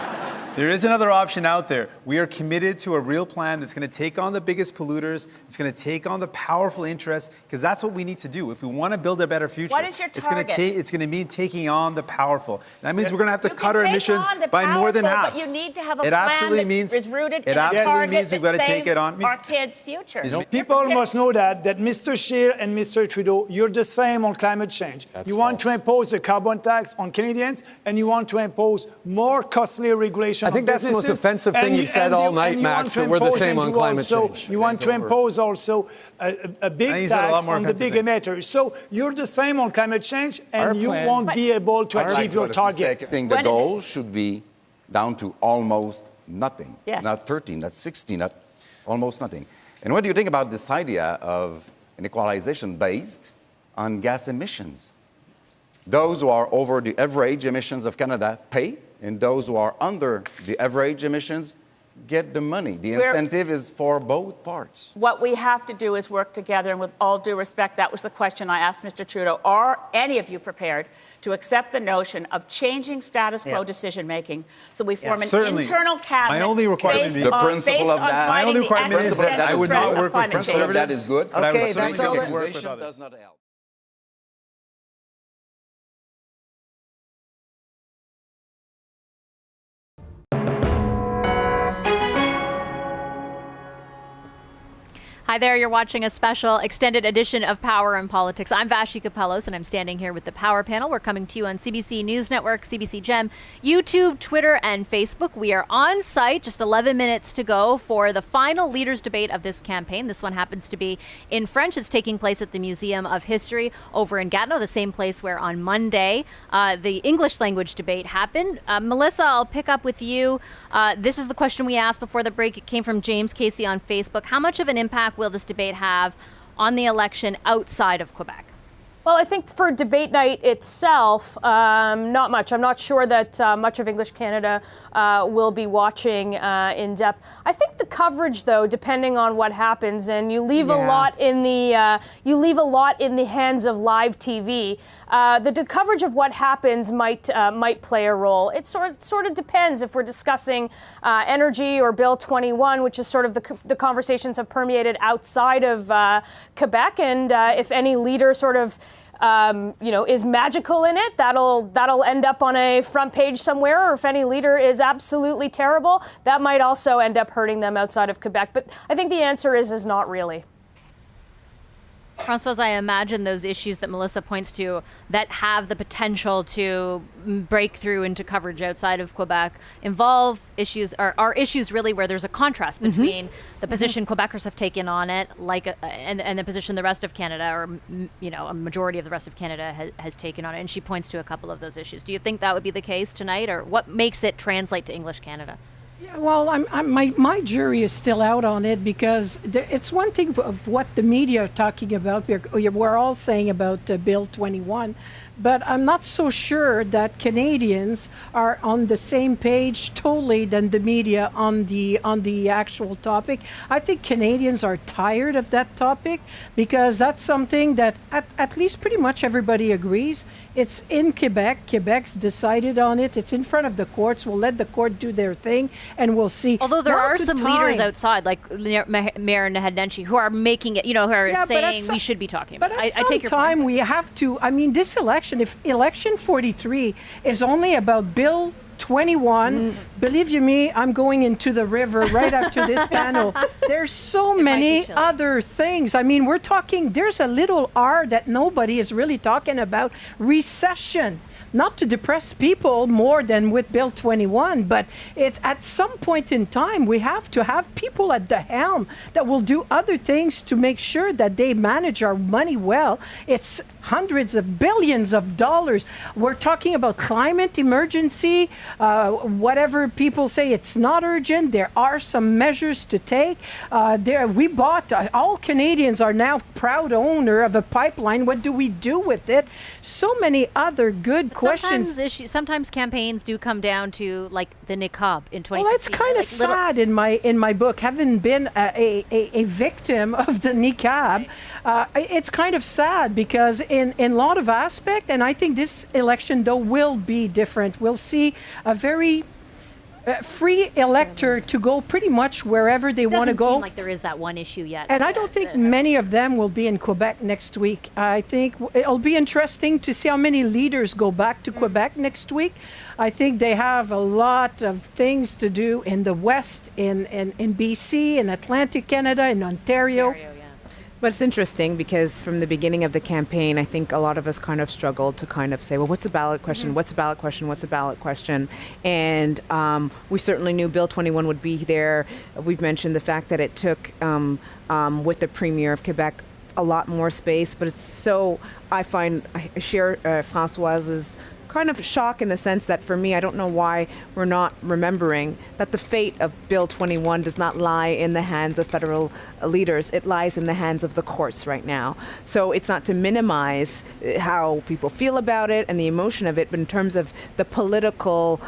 There is another option out there. We are committed to a real plan that's going to take on the biggest polluters. It's going to take on the powerful interests, because that's what we need to do. If we want to build a better future, what is your target? It's going to mean taking on the powerful. That means we're going to have to cut our emissions by more than half. But you need to have a plan that is rooted in a target that saves our kids' futures. People must know that Mr. Scheer and Mr. Trudeau, you're the same on climate change. You want to impose a carbon tax on Canadians, and you want to impose more costly regulation. I think that's the most offensive thing you've said all night, Max, that we're the same on climate change. You want to impose also a big tax on the big emitters. So you're the same on climate change, and you won't be able to achieve your target. I think the goal should be down to almost nothing. Yes. Not 13, not 16, not almost nothing. And what do you think about this idea of an equalization based on gas emissions? Those who are over the average emissions of Canada pay, and those who are under the average emissions get the money. The incentive is for both parts. What we have to do is work together, and with all due respect, that was the question I asked Mr. Trudeau. Are any of you prepared to accept the notion of changing status quo decision-making so we form an internal cabinet? My only requirement the principle of that. My only requirement is that I would not work with conservatives. That is good. Okay, that's all. Does not help. Hi there, you're watching a special extended edition of Power and Politics. I'm Vashi Kapelos, and I'm standing here with the Power Panel. We're coming to you on CBC News Network, CBC Gem, YouTube, Twitter, and Facebook. We are on site, just 11 minutes to go for the final leaders debate of this campaign. This one happens to be in French. It's taking place at the Museum of History over in Gatineau, the same place where on Monday the English language debate happened. Melissa, I'll pick up with you. This is the question we asked before the break. It came from James Casey on Facebook. How much of an impact will this debate have on the election outside of Quebec? Well, I think for debate night itself, not much. I'm not sure that much of English Canada will be watching in depth. I think the coverage, though, depending on what happens, and you leave a lot in the hands of live TV. The coverage of what happens might play a role. It sort of depends if we're discussing energy or Bill 21, which is sort of the conversations have permeated outside of Quebec, and if any leader sort of is magical in it, that'll end up on a front page somewhere. Or if any leader is absolutely terrible, that might also end up hurting them outside of Quebec. But I think the answer is not really. Françoise, I imagine those issues that Melissa points to that have the potential to break through into coverage outside of Quebec involve issues, are issues really where there's a contrast between the position Quebecers have taken on it, and the position the rest of Canada, or a majority of the rest of Canada has taken on it. And she points to a couple of those issues. Do you think that would be the case tonight, or what makes it translate to English Canada? Yeah, well, my jury is still out on it, because it's one thing of what the media are talking about. We're all saying about Bill 21, but I'm not so sure that Canadians are on the same page totally than the media on the actual topic. I think Canadians are tired of that topic, because that's something that at least pretty much everybody agrees. It's in Quebec. Quebec's decided on it. It's in front of the courts. We'll let the court do their thing, and we'll see. Although there are some leaders outside, like Mayor Naheed, who are making it, who are saying we should be talking about it. I take your point. We have to, this election, if election 43 is only about Bill 21, believe you me, I'm going into the river right after this panel. There's so many other things. We're talking, there's a little R that nobody is really talking about, recession. Not to depress people more than with Bill 21, but at some point in time, we have to have people at the helm that will do other things to make sure that they manage our money well. It's hundreds of billions of dollars. We're talking about climate emergency. Whatever people say, it's not urgent. There are some measures to take. We bought, all Canadians are now proud owner of a pipeline. What do we do with it? So many other good questions. Sometimes campaigns do come down to like the niqab in 2015. Well, it's kind of sad in my book, having been a victim of the niqab. It's kind of sad, because in a lot of aspects, and I think this election, though, will be different. We'll see a very free elector to go pretty much wherever they want to go. Doesn't seem like there is that one issue yet. And I don't think many of them will be in Quebec next week. I think it'll be interesting to see how many leaders go back to Quebec next week. I think they have a lot of things to do in the West, in BC, in Atlantic Canada, in Ontario. But it's interesting, because from the beginning of the campaign, I think a lot of us kind of struggled to kind of say, well, what's a ballot question? What's a ballot question? What's a ballot question? And we certainly knew Bill 21 would be there. We've mentioned the fact that it took, with the Premier of Quebec, a lot more space. But it's so, I share Françoise's kind of shock in the sense that for me, I don't know why we're not remembering that the fate of Bill 21 does not lie in the hands of federal leaders. It lies in the hands of the courts right now. So it's not to minimize how people feel about it and the emotion of it, but in terms of the political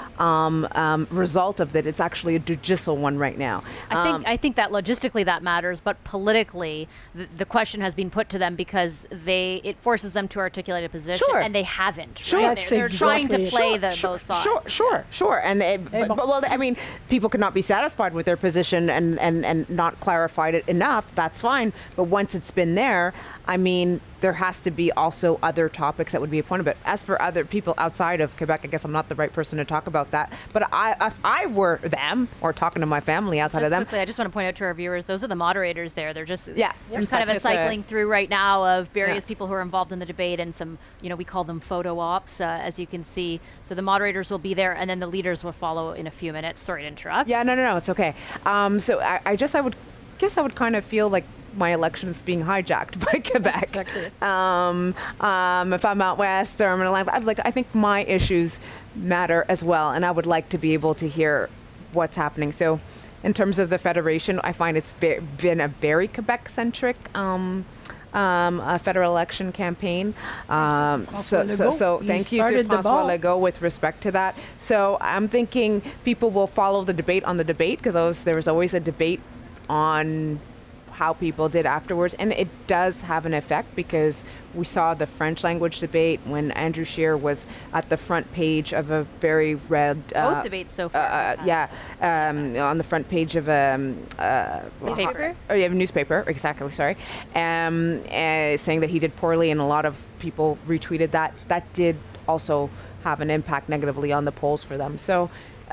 result of it, it's actually a judicial one right now. I think that logistically that matters, but politically the question has been put to them because it forces them to articulate a position, and they haven't. Sure, right? They're trying to play both sides. Sure. And well, I mean, people cannot be satisfied with their position and not clarified it enough. That's fine. But once it's been there, I mean, there has to be also other topics that would be a point of it. As for other people outside of Quebec, I guess I'm not the right person to talk about that. But if I were them, or talking to my family outside of them. Quickly, I just want to point out to our viewers, those are the moderators there. They're just, yeah, there's kind of a cycling through right now of various people who are involved in the debate and some, we call them photo ops, as you can see. So the moderators will be there and then the leaders will follow in a few minutes. Sorry to interrupt. Yeah, no, it's okay. So I would kind of feel like my election is being hijacked by Quebec. Exactly. If I'm out west or I'm in Atlantic, I think my issues matter as well, and I would like to be able to hear what's happening. So, in terms of the federation, I find it's been a very Quebec-centric federal election campaign. So thank you to François Legault with respect to that. So I'm thinking people will follow the debate on the debate, because there was always a debate on how people did afterwards, and it does have an effect, because we saw the French language debate when Andrew Scheer was at the front page of a very red both debates so far. On the front page of a newspaper, exactly, sorry, saying that he did poorly, and a lot of people retweeted that. That did also have an impact negatively on the polls for them. So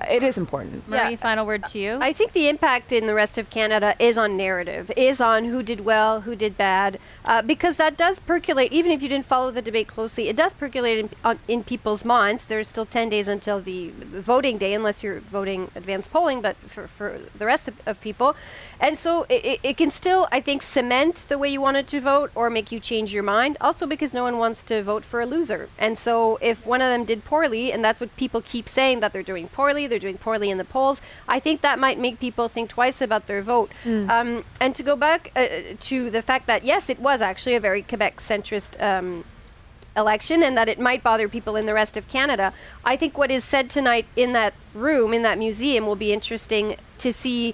it is important. Marie, final word to you. I think the impact in the rest of Canada is on narrative, is on who did well, who did bad, because that does percolate, even if you didn't follow the debate closely, it does percolate in people's minds. There's still 10 days until the voting day, unless you're voting advanced polling, but for the rest of people. And so it can still, I think, cement the way you wanted to vote or make you change your mind, also because no one wants to vote for a loser. And so if one of them did poorly, and that's what people keep saying, that they're doing poorly in the polls, I think that might make people think twice about their vote. And to go back to the fact that, yes, it was actually a very Quebec-centrist election, and that it might bother people in the rest of Canada, I think what is said tonight in that room, in that museum, will be interesting to see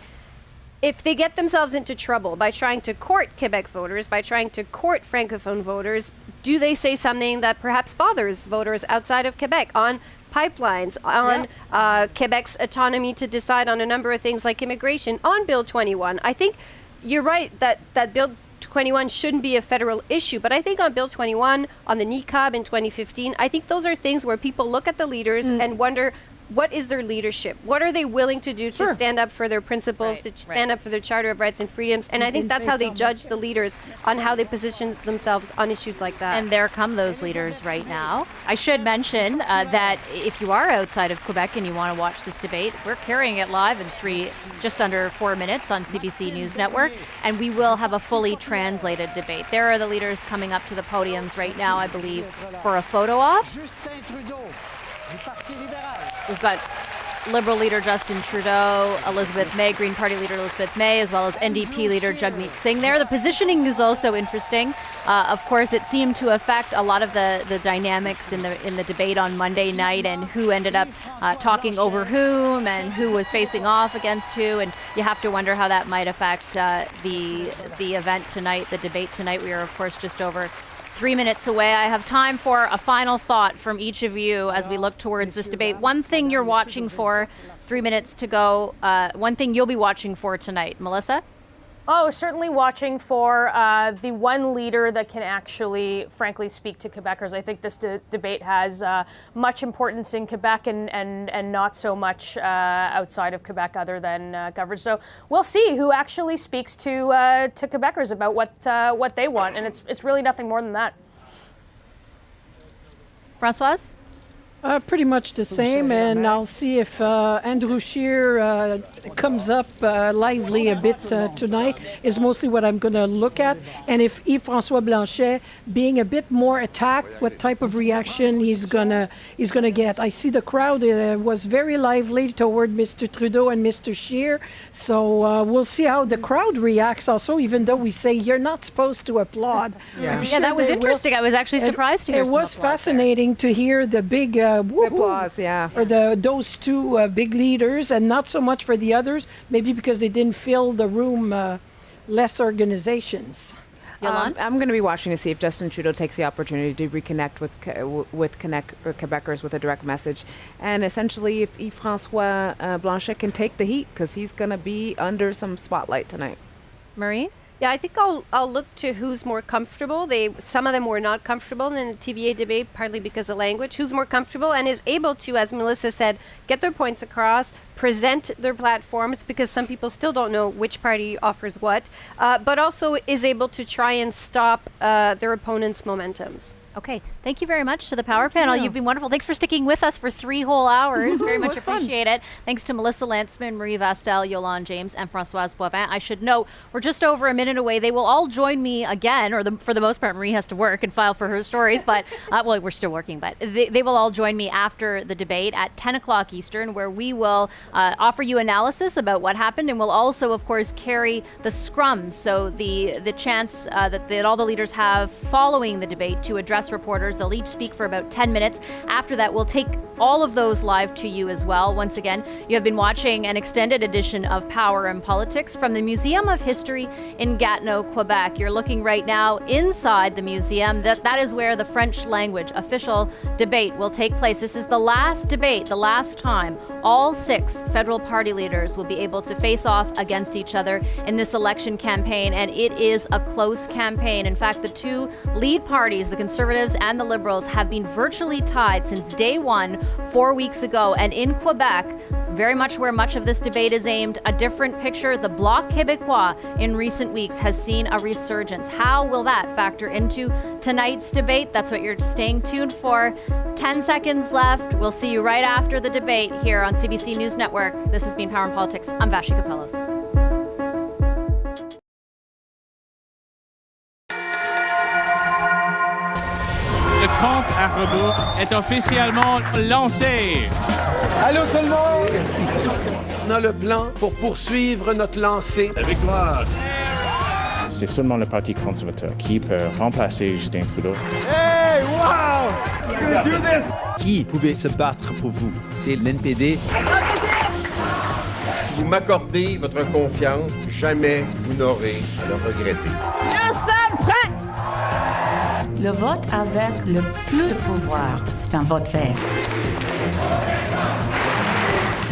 if they get themselves into trouble by trying to court Quebec voters, by trying to court Francophone voters. Do they say something that perhaps bothers voters outside of Quebec on pipelines, on Quebec's autonomy to decide on a number of things like immigration, on Bill 21? I think you're right that Bill 21 shouldn't be a federal issue, but I think on Bill 21, on the niqab in 2015, I think those are things where people look at the leaders and wonder, what is their leadership? What are they willing to do to stand up for their principles, to stand up for their Charter of Rights and Freedoms? And I think that's how they judge the leaders, on how they position themselves on issues like that. And there come those leaders right now. I should mention that if you are outside of Quebec and you want to watch this debate, we're carrying it live in just under 4 minutes on CBC News Network, and we will have a fully translated debate. There are the leaders coming up to the podiums right now, I believe, for a photo op. We've got Liberal leader Justin Trudeau, Elizabeth May, Green Party leader Elizabeth May, as well as NDP leader Jagmeet Singh there. The positioning is also interesting. Of course, it seemed to affect a lot of the dynamics in the debate on Monday night, and who ended up talking over whom and who was facing off against who. And you have to wonder how that might affect the event tonight, the debate tonight. We are, of course, just over 3 minutes away. I have time for a final thought from each of you as we look towards this debate. One thing you're watching for, 3 minutes to go, one thing you'll be watching for tonight. Melissa? Oh, certainly watching for the one leader that can actually, frankly, speak to Quebecers. I think this debate has much importance in Quebec and not so much outside of Quebec, other than coverage. So we'll see who actually speaks to Quebecers about what they want, and it's really nothing more than that. Françoise? Pretty much the same, and I'll see if Andrew Scheer comes up lively a bit tonight, is mostly what I'm going to look at. And if Yves-François Blanchet being a bit more attacked, what type of reaction he's gonna get. I see the crowd was very lively toward Mr. Trudeau and Mr. Scheer, so we'll see how the crowd reacts also, even though we say you're not supposed to applaud. Yeah, that was interesting. I was actually surprised to hear it was fascinating to hear the big applause, for those two big leaders, and not so much for the others, maybe because they didn't fill the room, less organizations. I'm going to be watching to see if Justin Trudeau takes the opportunity to reconnect with Quebecers with a direct message, and essentially if Yves-François Blanchet can take the heat, because he's going to be under some spotlight tonight. Marie? Yeah, I think I'll look to who's more comfortable. Some of them were not comfortable in the TVA debate, partly because of language. Who's more comfortable and is able to, as Melissa said, get their points across, present their platforms, because some people still don't know which party offers what, but also is able to try and stop their opponent's momentums. Okay, thank you very much to the Power Panel. You've been wonderful. Thanks for sticking with us for 3 whole hours. Very much appreciate it. Thanks to Melissa Lantzman, Marie Vastel, Yolande James, and Françoise Boivin. I should note, we're just over a minute away. They will all join me again, or for the most part, Marie has to work and file for her stories, but, well, we're still working, but they will all join me after the debate at 10 o'clock Eastern, where we will offer you analysis about what happened, and we'll also, of course, carry the scrums, so the chance that all the leaders have following the debate to address reporters. They'll each speak for about 10 minutes. After that, we'll take all of those live to you as well. Once again, you have been watching an extended edition of Power and Politics from the Museum of History in Gatineau, Quebec. You're looking right now inside the museum. That is where the French language official debate will take place. This is the last debate, the last time all 6 federal party leaders will be able to face off against each other in this election campaign, and it is a close campaign. In fact, the 2 lead parties, the Conservatives and the Liberals, have been virtually tied since day one 4 weeks ago. And in Quebec, very much where much of this debate is aimed, a different picture. The Bloc Québécois in recent weeks has seen a resurgence. How will that factor into tonight's debate? That's what you're staying tuned for. 10 seconds left. We'll see you right after the debate here on CBC News Network. This has been Power and Politics. I'm Vashi Kapelos. Le compte à rebours est officiellement lancé. Allô tout le monde! On a le plan pour poursuivre notre lancée. La victoire! C'est seulement le Parti conservateur qui peut remplacer Justin Trudeau. Hey, wow! We're gonna do this! Qui pouvait se battre pour vous? C'est l'NPD. Si vous m'accordez votre confiance, jamais vous n'aurez à le regretter. Nous sommes prêts! Le vote avec le plus de pouvoir, c'est un vote vert.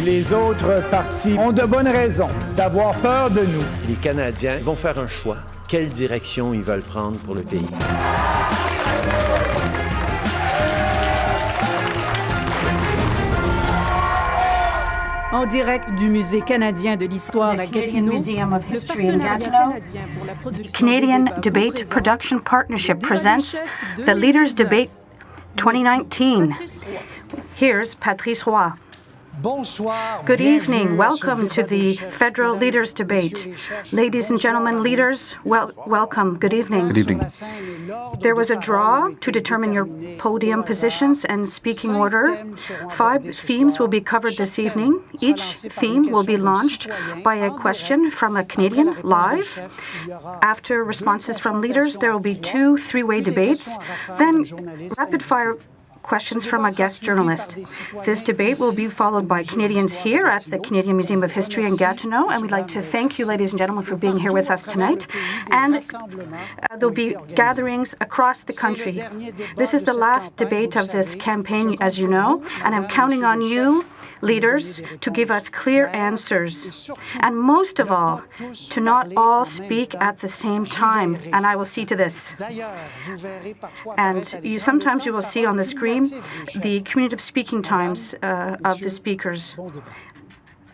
Les autres partis ont de bonnes raisons d'avoir peur de nous. Les Canadiens vont faire un choix. Quelle direction ils veulent prendre pour le pays? En direct du Musée canadien de l'histoire à Gatineau, le partenariat canadien pour la production Canadian Debate Production Partnership presents the Leaders Debate 2019. Here's Patrice Roy. Good evening. Welcome to the Federal Leaders Debate. Ladies and gentlemen, leaders, welcome. Good evening. Good evening. There was a draw to determine your podium positions and speaking order. 5 themes will be covered this evening. Each theme will be launched by a question from a Canadian live. After responses from leaders, there will be 2 three-way debates, then rapid-fire questions from a guest journalist. This debate will be followed by Canadians here at the Canadian Museum of History in Gatineau, and we'd like to thank you, ladies and gentlemen, for being here with us tonight. And there'll be gatherings across the country. This is the last debate of this campaign, as you know, and I'm counting on you, leaders, to give us clear answers. And most of all, to not all speak at the same time, and I will see to this. And sometimes you will see on the screen the cumulative speaking times of the speakers.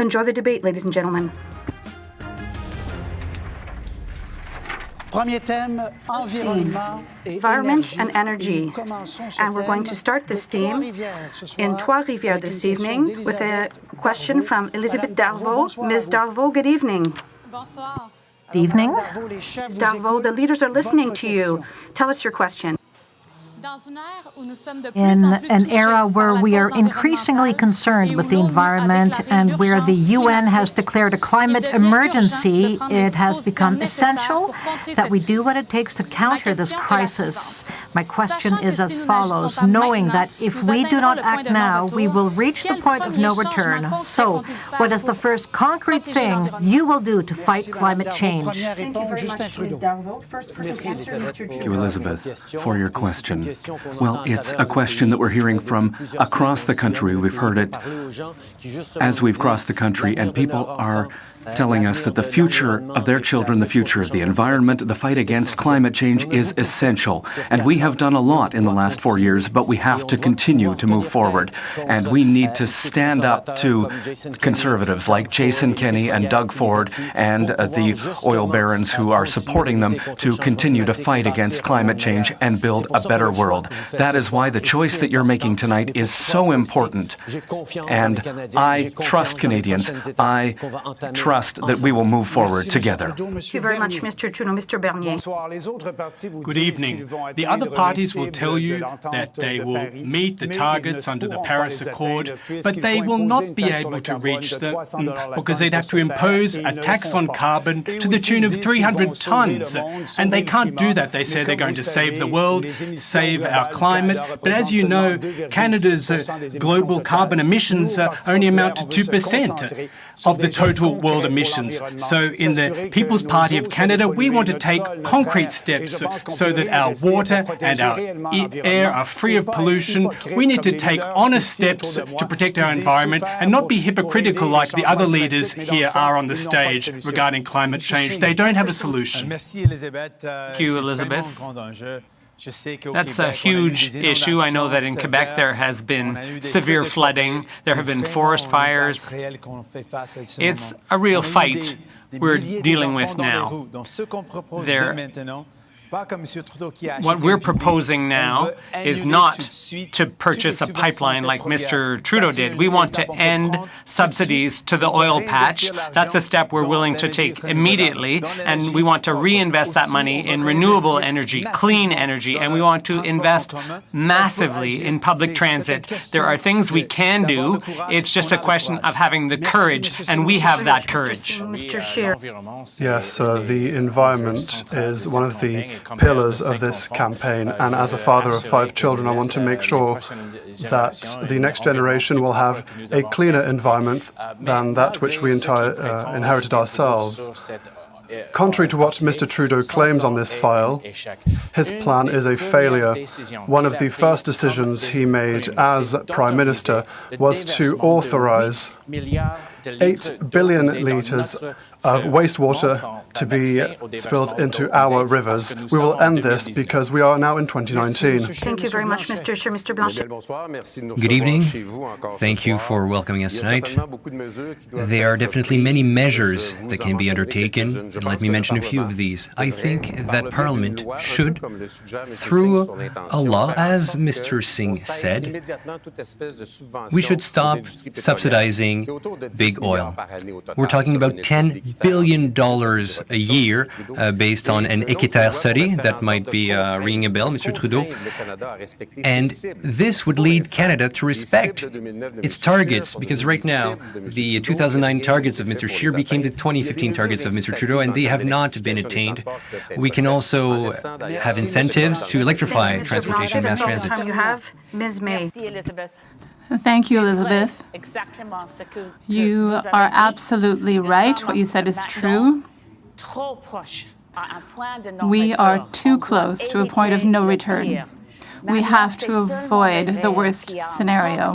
Enjoy the debate, ladies and gentlemen. Environment and energy. And we're going to start this theme in Trois-Rivières this evening with a question from Elizabeth Darvaux. Ms. Darvaux, good evening. Good evening. Darvaux, the leaders are listening to you. Tell us your question. In an era where we are increasingly concerned with the environment and where the UN has declared a climate emergency, it has become essential that we do what it takes to counter this crisis. My question is as follows, knowing that if we do not act now, we will reach the point of no return. So, what is the first concrete thing you will do to fight climate change? Thank you very much, Ms. Darvaux. First person to answer, Mr. Trudeau. Thank you, Elizabeth, for your question. Well, it's a question that we're hearing from across the country. We've heard it as we've crossed the country, and people are telling us that the future of their children, the future of the environment, the fight against climate change is essential. And we have done a lot in the last 4 years, but we have to continue to move forward. And we need to stand up to conservatives like Jason Kenney and Doug Ford and the oil barons who are supporting them to continue to fight against climate change and build a better world. That is why the choice that you're making tonight is so important. And I trust Canadians. I trust that we will move forward together. Thank you very much, Mr. Trudeau. Mr. Bernier. Good evening. The other parties will tell you that they will meet the targets under the Paris Accord, but they will not be able to reach them because they'd have to impose a tax on carbon to the tune of 300 tons. And they can't do that. They say they're going to save the world, save our climate. But as you know, Canada's global carbon emissions only amount to 2% of the total world emissions. So in the People's Party of Canada, we want to take concrete steps so that our water and our air are free of pollution. We need to take honest steps to protect our environment and not be hypocritical like the other leaders here are on the stage regarding climate change. They don't have a solution. Thank you, Elizabeth. That's a huge issue. I know that in Quebec there has been severe flooding. There have been forest fires. It's a real fight we're dealing with now. What we're proposing now is not to purchase a pipeline like Mr. Trudeau did. We want to end subsidies to the oil patch. That's a step we're willing to take immediately, and we want to reinvest that money in renewable energy, clean energy, and we want to invest massively in public transit. There are things we can do. It's just a question of having the courage, and we have that courage. Mr. Scheer. Yes, the environment is one of the pillars of this campaign, and as a father of 5 children, I want to make sure that the next generation will have a cleaner environment than that which we inherited ourselves. Contrary to what Mr. Trudeau claims on this file, his plan is a failure. One of the first decisions he made as Prime Minister was to authorize 8 billion litres of wastewater to be spilled into our rivers. We will end this because we are now in 2019. Thank you very much, Mr. Scheer. Mr. Blanchet. Good evening. Thank you for welcoming us tonight. There are definitely many measures that can be undertaken, and let me mention a few of these. I think that Parliament should, through a law, as Mr. Singh said, we should stop subsidizing big oil. We're talking about $10 billion a year based on an Équiterre study. That might be ringing a bell, Mr. Trudeau. And this would lead Canada to respect its targets, because right now the 2009 targets of Mr. Scheer became the 2015 targets of Mr. Trudeau, and they have not been attained. We can also have incentives to electrify transportation, mass transit. You have Ms. May. Thank you, Elizabeth. You are absolutely right. What you said is true. We are too close to a point of no return. We have to avoid the worst scenario.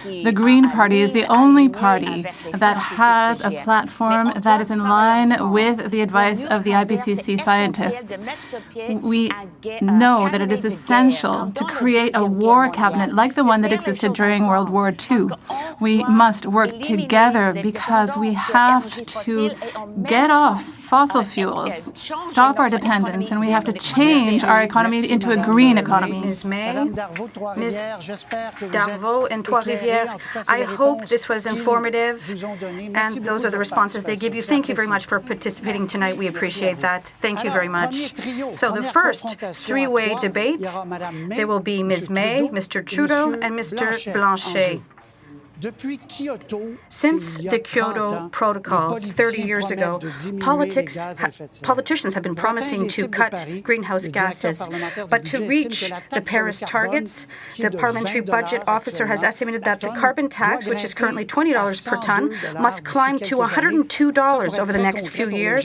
The Green Party is the only party that has a platform that is in line with the advice of the IPCC scientists. We know that it is essential to create a war cabinet like the one that existed during World War II. We must work together because we have to get off fossil fuels, stop our dependence, and we have to change our economy into a green economy. Ms. May, Ms. Darvaux and Trois-Rivières, I hope this was informative, and those are the responses they give you. Thank you very much for participating tonight. We appreciate that. Thank you very much. So the first three-way debate, there will be Ms. May, Mr. Trudeau, and Mr. Blanchet. Since the Kyoto Protocol 30 years ago, politicians have been promising to cut greenhouse gases. But to reach the Paris targets, the Parliamentary Budget Officer has estimated that the carbon tax, which is currently $20 per ton, must climb to $102 over the next few years.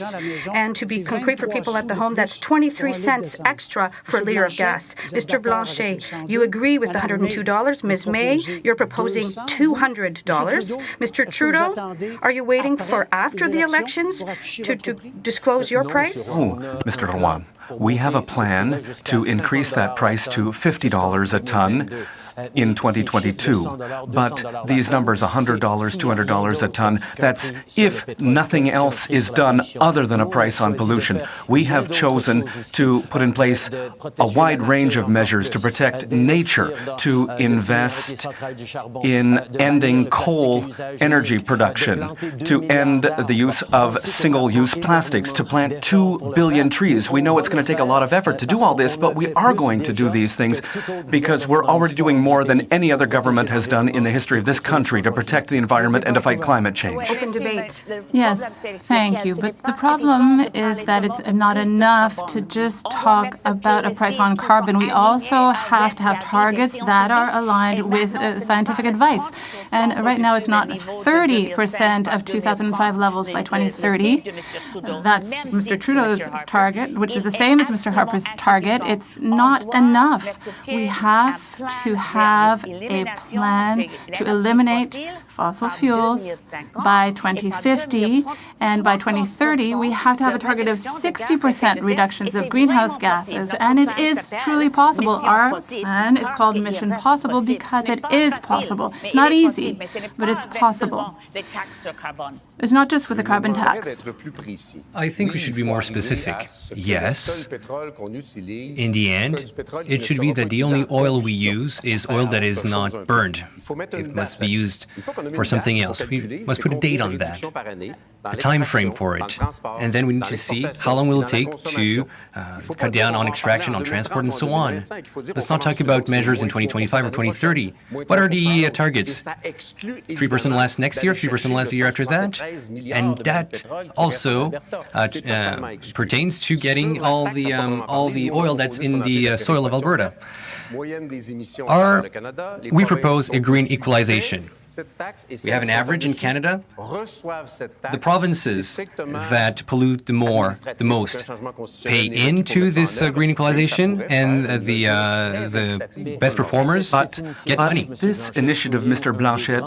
And to be concrete for people at the home, that's 23 cents extra for a liter of gas. Mr. Blanchet, you agree with the $102. Ms. May, you're proposing $200. Mr. Trudeau, are you waiting for after the elections to disclose your price? Oh, Mr. Leroy, we have a plan to increase that price to $50 a ton in 2022. But these numbers, $100, $200 a ton, that's if nothing else is done other than a price on pollution. We have chosen to put in place a wide range of measures to protect nature, to invest in ending coal energy production, to end the use of single-use plastics, to plant 2 billion trees. We know it's going to take a lot of effort to do all this, but we are going to do these things because we're already doing more than any other government has done in the history of this country to protect the environment and to fight climate change. Open debate. Yes, thank you. But the problem is that it's not enough to just talk about a price on carbon. We also have to have targets that are aligned with scientific advice. And right now it's not 30% of 2005 levels by 2030. That's Mr. Trudeau's target, which is the same as Mr. Harper's target. It's not enough. We have to have a plan to eliminate fossil fuels by 2050, and by 2030 we have to have a target of 60% reductions of greenhouse gases, and it is truly possible. Our plan is called Mission Possible because it is possible. It's not easy, but it's possible. It's not just with the carbon tax. I think we should be more specific. Yes, in the end, it should be that the only oil we use is oil that is not burned. It must be used for something else. We must put a date on that, a time frame for it, and then we need to see how long will it take to cut down on extraction, on transport, and so on. Let's not talk about measures in 2025 or 2030. What are the targets? 3% less next year, 3% less the year after that, and that also pertains to getting all the oil that's in the soil of Alberta. We propose a green equalization. We have an average in Canada. The provinces that pollute the most pay into this green equalization, and the best performers get money. This initiative, Mr. Blanchet,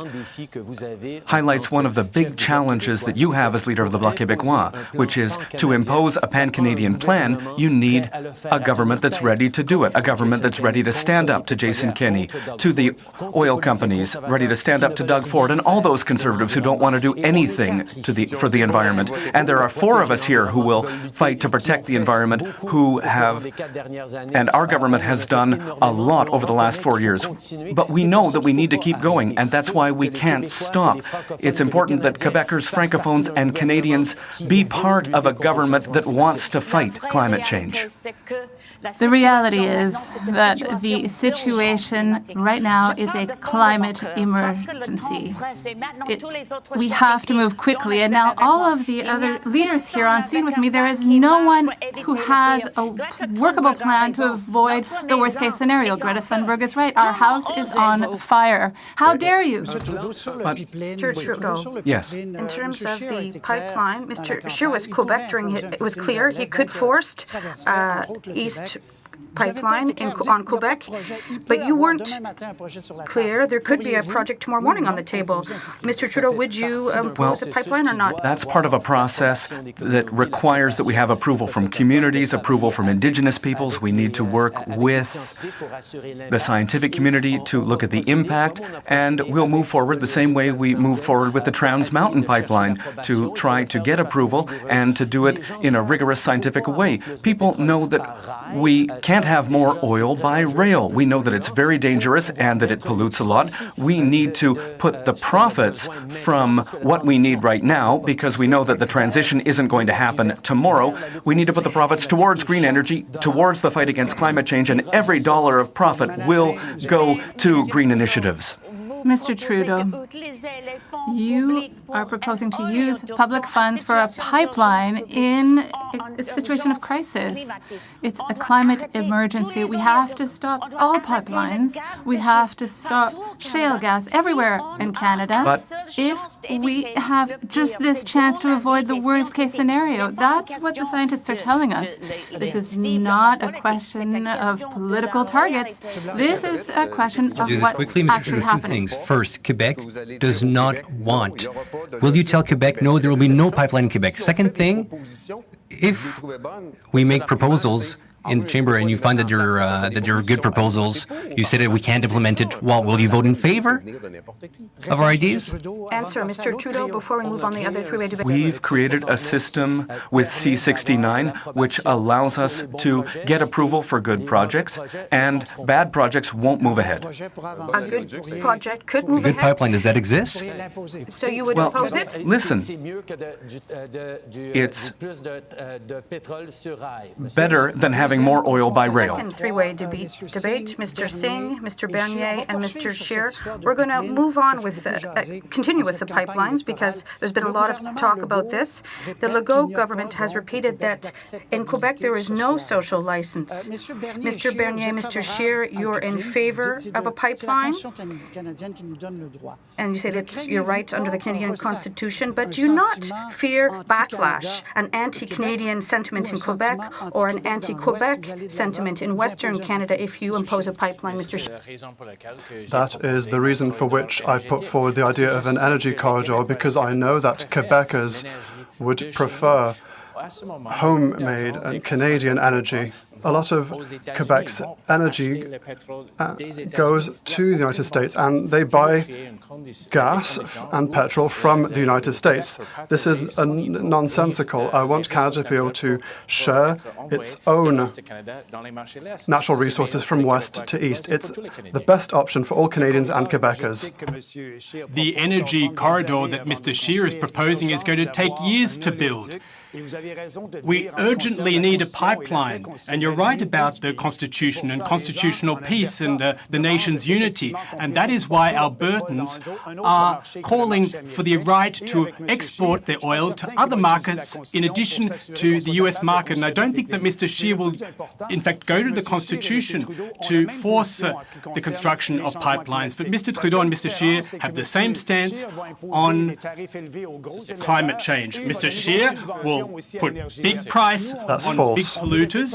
highlights one of the big challenges that you have as leader of the Bloc Québécois, which is to impose a pan-Canadian plan. You need a government that's ready to do it, a government that's ready to stand up to Jason Kenney, to the oil companies, ready to stand up to Doug Ford, and all those conservatives who don't want to do anything for the environment. And there are 4 of us here who will fight to protect the environment, and our government has done a lot over the last 4 years. But we know that we need to keep going, and that's why we can't stop. It's important that Quebecers, Francophones, and Canadians be part of a government that wants to fight climate change. The reality is that the situation right now is a climate emergency. We have to move quickly. And now all of the other leaders here on scene with me, there is no one who has a workable plan to avoid the worst case scenario. Greta Thunberg is right. Our house is on fire. How dare you? Mr. Trudeau. Yes. In terms of the pipeline, Mr. Scheer was Quebec during it was clear he could force East pipeline on Quebec, but you weren't clear. There could be a project tomorrow morning on the table. Mr. Trudeau, would you oppose a pipeline or not? That's part of a process that requires that we have approval from communities, approval from Indigenous peoples. We need to work with the scientific community to look at the impact, and we'll move forward the same way we moved forward with the Trans Mountain pipeline to try to get approval and to do it in a rigorous scientific way. People know that we can't have more oil by rail. We know that it's very dangerous and that it pollutes a lot. We need to put the profits from what we need right now, because we know that the transition isn't going to happen tomorrow. We need to put the profits towards green energy, towards the fight against climate change, and every dollar of profit will go to green initiatives. Mr. Trudeau, you are proposing to use public funds for a pipeline in a situation of crisis. It's a climate emergency. We have to stop all pipelines. We have to stop shale gas everywhere in Canada. But if we have just this chance to avoid the worst-case scenario, that's what the scientists are telling us. This is not a question of political targets. This is a question of what's actually happening. First, Quebec does not want. Will you tell Quebec, no, there will be no pipeline in Quebec? Second thing, if we make proposals in the chamber and you find that you're good proposals, you say that we can't implement it, well, will you vote in favor of our ideas? Answer, Mr. Trudeau, before we move on the other three-way debate. We've created a system with C69 which allows us to get approval for good projects, and bad projects won't move ahead. A good project could move a good ahead. pipeline, does that exist? So you would oppose it? Listen, it's better than having more oil by rail. In three-way debate, Mr. Singh, Mr. Bernier, and Mr. Scheer. We're going to move on with continue with the pipelines, because there's been a lot of talk about this. The Legault government has repeated that in Quebec there is no social license. Mr. Bernier, Mr. Scheer, you're in favor of a pipeline, and you say that's your right under the Canadian Constitution, but do you not fear backlash, an anti-Canadian sentiment in Quebec or an anti-Quebec sentiment in Western Canada if you impose a pipeline, Mr. Scheer? That is the reason for which I put forward the idea of an energy corridor, because I know that Quebecers would prefer homemade and Canadian energy. A lot of Quebec's energy goes to the United States, and they buy gas and petrol from the United States. This is nonsensical. I want Canada to be able to share its own natural resources from west to east. It's the best option for all Canadians and Quebecers. The energy corridor that Mr. Scheer is proposing is going to take years to build. We urgently need a pipeline, and you're right about the Constitution and constitutional peace and the nation's unity, and that is why Albertans are calling for the right to export their oil to other markets in addition to the US market. And I don't think that Mr. Scheer will, in fact, go to the Constitution to force the construction of pipelines. But Mr. Trudeau and Mr. Scheer have the same stance on climate change. Mr. Scheer will put big price on big polluters,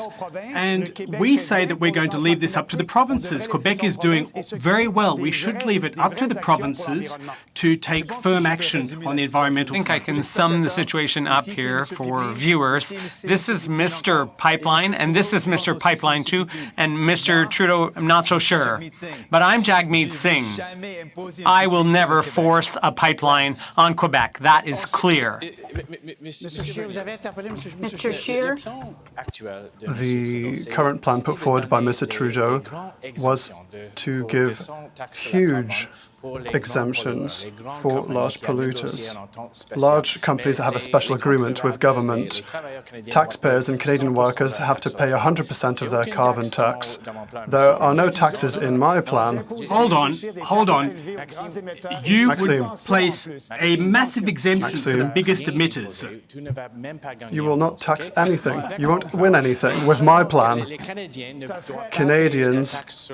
and we say that we're going to leave this up to the provinces. Quebec is doing very well. We should leave it up to the provinces to take firm action on the environmental. I think I can sum the situation up here for viewers. This is Mr. Pipeline, and this is Mr. Pipeline 2, and Mr. Trudeau, I'm not so sure. But I'm Jagmeet Singh. I will never force a pipeline on Quebec. That is clear. Mr. Scheer? The current plan put forward by Mr. Trudeau was to give huge exemptions for large polluters. Large companies that have a special agreement with government, taxpayers and Canadian workers have to pay 100% of their carbon tax. There are no taxes in my plan. Hold on. You would place a massive exemption for the biggest emitters. You will not tax anything. You won't win anything with my plan. Canadians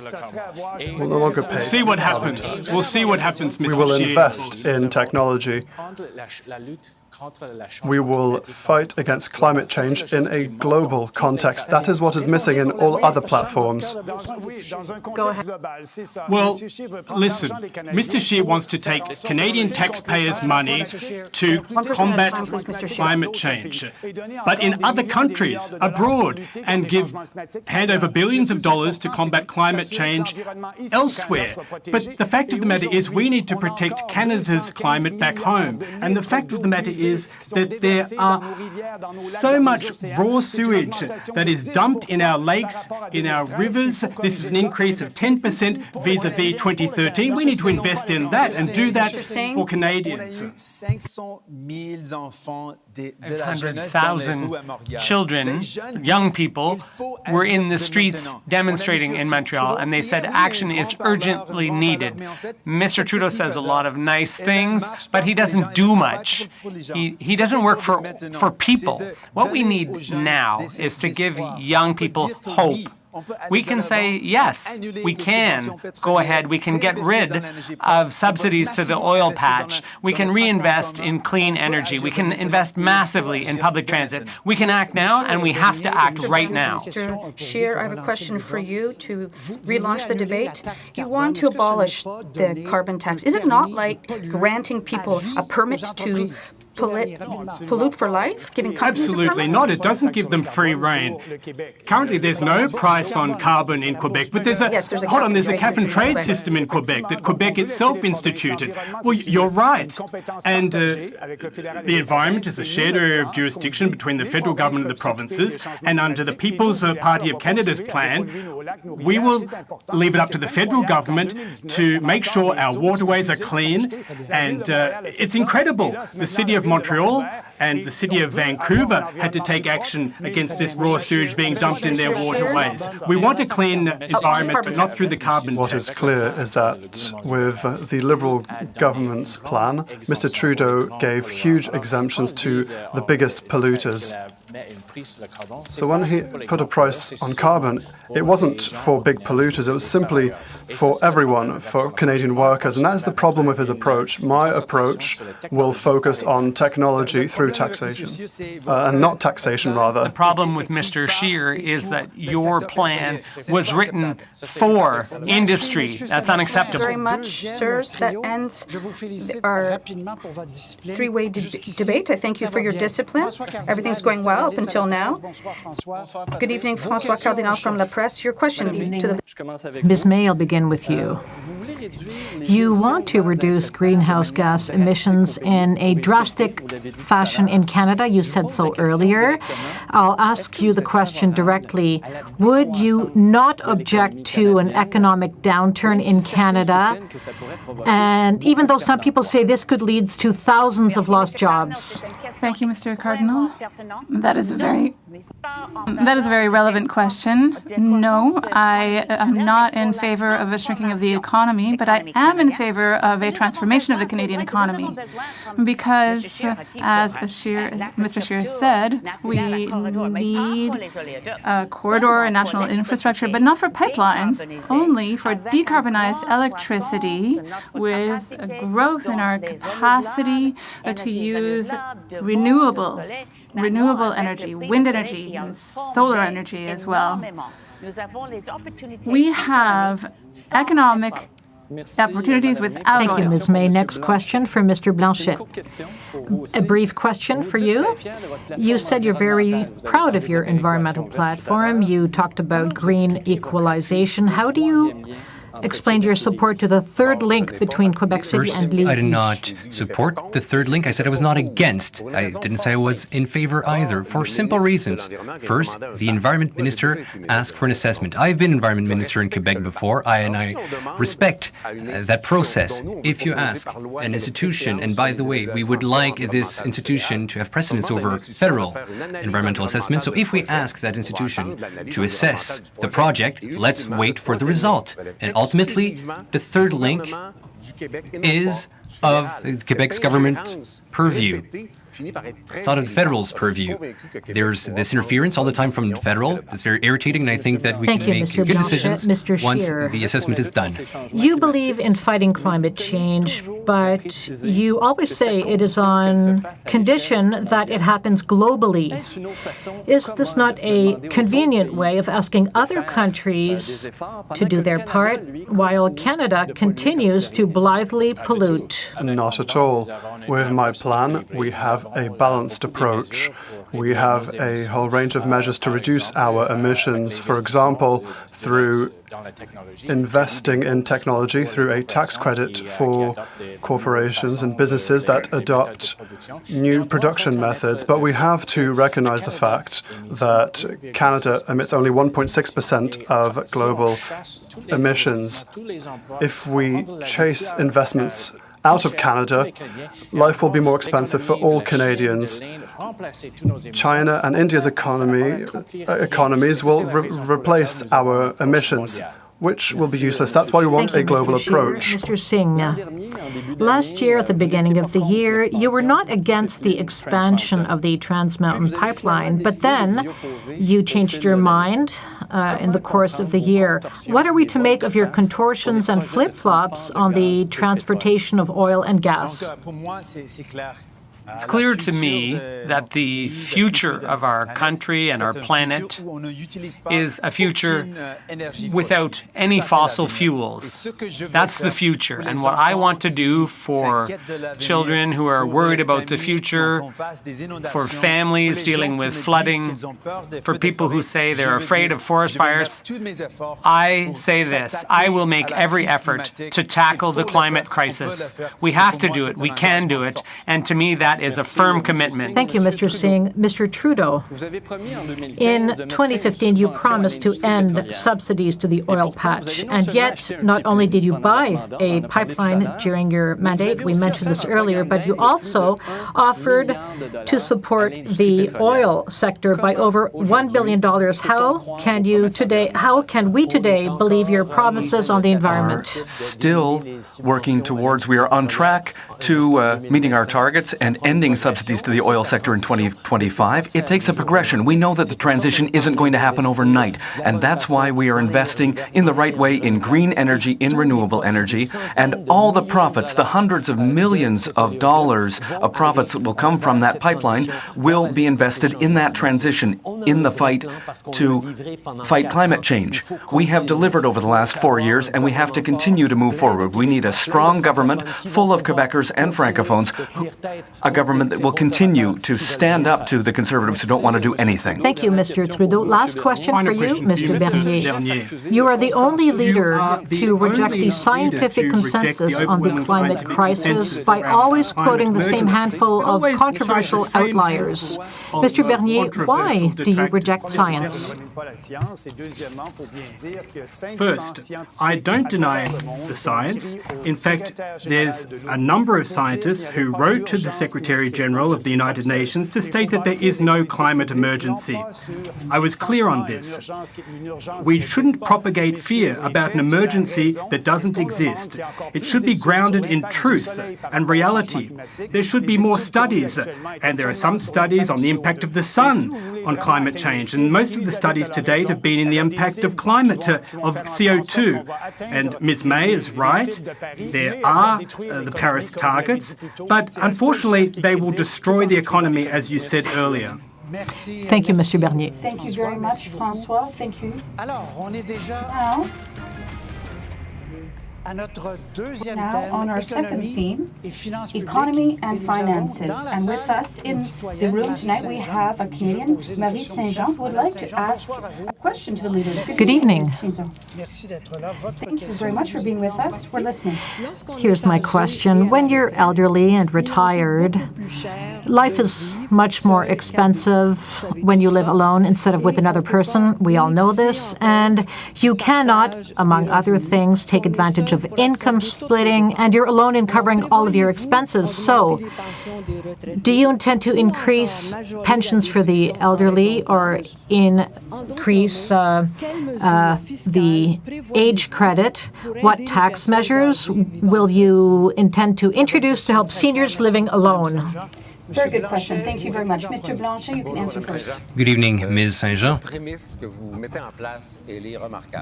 will no longer pay. We'll see what happens. We'll see what happens, Mr. We will Scheer. invest in technology. We will fight against climate change in a global context. That is what is missing in all other platforms. Go ahead. Well, listen, Mr. Scheer wants to take Canadian taxpayers' money to combat climate change, but in other countries abroad, and hand over billions of dollars to combat climate change elsewhere. But the fact of the matter is we need to protect Canada's climate back home. And the fact of the matter is that there are so much raw sewage that is dumped in our lakes, in our rivers. This is an increase of 10% vis-à-vis 2013. We need to invest in that and do that for Canadians. 500,000 children, young people, were in the streets demonstrating in Montreal, and they said action is urgently needed. Mr. Trudeau says a lot of nice things, but he doesn't do much. He doesn't work for people. What we need now is to give young people hope. We can say, yes, we can go ahead. We can get rid of subsidies to the oil patch. We can reinvest in clean energy. We can invest massively in public transit. We can act now, and we have to act right now. Mr. Scheer, I have a question for you to relaunch the debate. You want to abolish the carbon tax. Is it not like granting people a permit to pollute for life? Absolutely not. It doesn't give them free rein. Currently, there's no price on carbon in Quebec, but there's a cap and trade system in Quebec that Quebec itself instituted. Well, you're right. And the environment is a shared area of jurisdiction between the federal government and the provinces, and under the People's Party of Canada's plan, we will leave it up to the federal government to make sure our waterways are clean, and it's incredible. The City of Montreal and the City of Vancouver had to take action against this raw sewage being dumped in their waterways. We want a clean environment, but not through the carbon tax. What is clear is that with the Liberal government's plan, Mr. Trudeau gave huge exemptions to the biggest polluters. So when he put a price on carbon, it wasn't for big polluters, it was simply for everyone, for Canadian workers. And that is the problem with his approach. My approach will focus on technology through taxation, and not taxation, rather. The problem with Mr. Scheer is that your plan was written for industry. That's unacceptable. Very much, sirs. That ends our three-way debate. I thank you for your discipline. Everything's going well up until now. Good evening, François Cardinal from La Presse. Your question to the... Ms. May, I'll begin with you. You want to reduce greenhouse gas emissions in a drastic fashion in Canada. You said so earlier. I'll ask you the question directly. Would you not object to an economic downturn in Canada? And even though some people say this could lead to thousands of lost jobs. Thank you, Mr. Cardinal. That is a very relevant question. No, I am not in favor of a shrinking of the economy, but I am in favor of a transformation of the Canadian economy because, as Mr. Scheer said, we need a corridor and national infrastructure, but not for pipelines, only for decarbonized electricity with growth in our capacity to use renewable energy, wind energy, and solar energy as well. We have economic opportunities without Thank you, Ms. May. Next question for Mr. Blanchet. A brief question for you. You said you're very proud of your environmental platform. You talked about green equalization. How do you explained your support to the third link between Quebec City and Lévis? I did not support the third link. I said I was not against. I didn't say I was in favor either, for simple reasons. First, the Environment Minister asked for an assessment. I've been Environment Minister in Quebec before, and I respect that process. If you ask an institution, and by the way, we would like this institution to have precedence over federal environmental assessment, so if we ask that institution to assess the project, let's wait for the result. And ultimately, the third link is of Quebec's government purview. It's not in federal's purview. There's this interference all the time from federal. It's very irritating, and I think that we should make good decisions once the assessment is done. You believe in fighting climate change, but you always say it is on condition that it happens globally. Is this not a convenient way of asking other countries to do their part while Canada continues to blithely pollute? Not at all. With my plan, we have a balanced approach. We have a whole range of measures to reduce our emissions, for example, through investing in technology, through a tax credit for corporations and businesses that adopt new production methods. But we have to recognize the fact that Canada emits only 1.6% of global emissions. If we chase investments out of Canada, life will be more expensive for all Canadians. China and India's economies will replace our emissions, which will be useless. That's why we want a global approach. Mr. Singh, last year at the beginning of the year, you were not against the expansion of the Trans Mountain Pipeline, but then you changed your mind in the course of the year. What are we to make of your contortions and flip-flops on the transportation of oil and gas? It's clear to me that the future of our country and our planet is a future without any fossil fuels. That's the future. And what I want to do for children who are worried about the future, for families dealing with flooding, for people who say they're afraid of forest fires, I say this: I will make every effort to tackle the climate crisis. We have to do it. We can do it. And to me, that is a firm commitment. Thank you, Mr. Singh. Mr. Trudeau, in 2015, you promised to end subsidies to the oil patch, and yet not only did you buy a pipeline during your mandate, we mentioned this earlier, but you also offered to support the oil sector by over $1 billion. How can we today believe your promises on the environment? Still working towards, we are on track to meeting our targets and ending subsidies to the oil sector in 2025. It takes a progression. We know that the transition isn't going to happen overnight, and that's why we are investing in the right way in green energy, in renewable energy, and all the profits, the hundreds of millions of dollars of profits that will come from that pipeline will be invested in that transition, in the fight to fight climate change. We have delivered over the last 4 years, and we have to continue to move forward. We need a strong government full of Quebecers and Francophones, a government that will continue to stand up to the Conservatives who don't want to do anything. Thank you, Mr. Trudeau. Last question for you, Mr. Bernier. You are the only leader to reject the scientific consensus on the climate crisis by always quoting the same handful of controversial outliers. Mr. Bernier, why do you reject science? First, I don't deny the science. In fact, there's a number of scientists who wrote to the Secretary General of the United Nations to state that there is no climate emergency. I was clear on this. We shouldn't propagate fear about an emergency that doesn't exist. It should be grounded in truth and reality. There should be more studies, and there are some studies on the impact of the sun on climate change, and most of the studies to date have been in the impact of climate, of CO2. And Ms. May is right, there are the Paris targets, but unfortunately they will destroy the economy, as you said earlier. Thank you, Mr. Bernier. Thank you very much, François. Thank you. Now, on our second theme, economy and finances. And with us in the room tonight, we have a Canadian, Marie Saint-Jean, who would like to ask a question to the leaders. Good evening. Thank you very much for being with us. We're listening. Here's my question. When you're elderly and retired, life is much more expensive when you live alone instead of with another person. We all know this. And you cannot, among other things, take advantage of of income splitting, and you're alone in covering all of your expenses. So, do you intend to increase pensions for the elderly or increase the age credit? What tax measures will you intend to introduce to help seniors living alone? Very good question. Thank you very much. Mr. Blanchet, you can answer first. Good evening, Ms. Saint-Jean.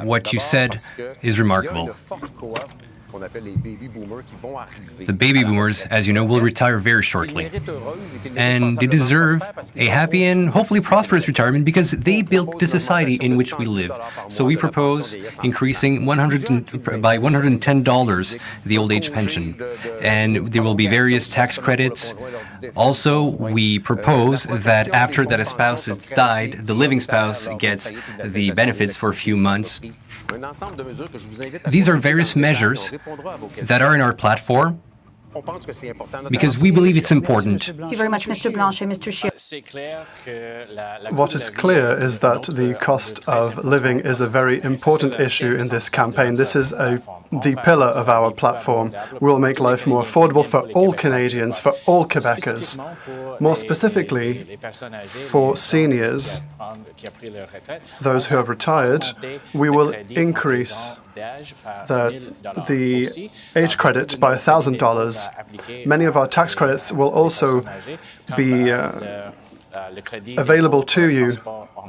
What you said is remarkable. The baby boomers, as you know, will retire very shortly. And they deserve a happy and hopefully prosperous retirement because they built the society in which we live. So we propose increasing by $110 the old age pension. And there will be various tax credits. Also, we propose that after that a spouse has died, the living spouse gets the benefits for a few months. These are various measures that are in our platform because we believe it's important. Thank you very much, Mr. Blanchet. Mr. Scheer. What is clear is that the cost of living is a very important issue in this campaign. This is the pillar of our platform. We'll make life more affordable for all Canadians, for all Quebecers. More specifically, for seniors, those who have retired, we will increase the age credit by $1,000. Many of our tax credits will also be available to you.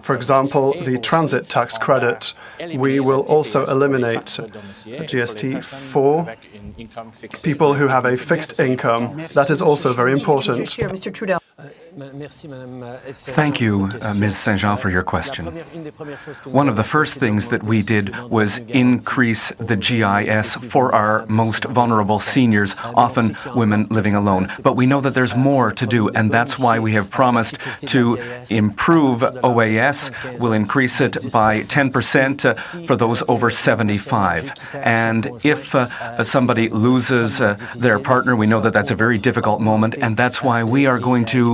For example, the transit tax credit. We will also eliminate GST for people who have a fixed income. That is also very important. Mr. Trudeau. Thank you, Ms. Saint-Jean, for your question. One of the first things that we did was increase the GIS for our most vulnerable seniors, often women living alone. But we know that there's more to do, and that's why we have promised to improve OAS. We'll increase it by 10% for those over 75. And if somebody loses their partner, we know that that's a very difficult moment, and that's why we are going to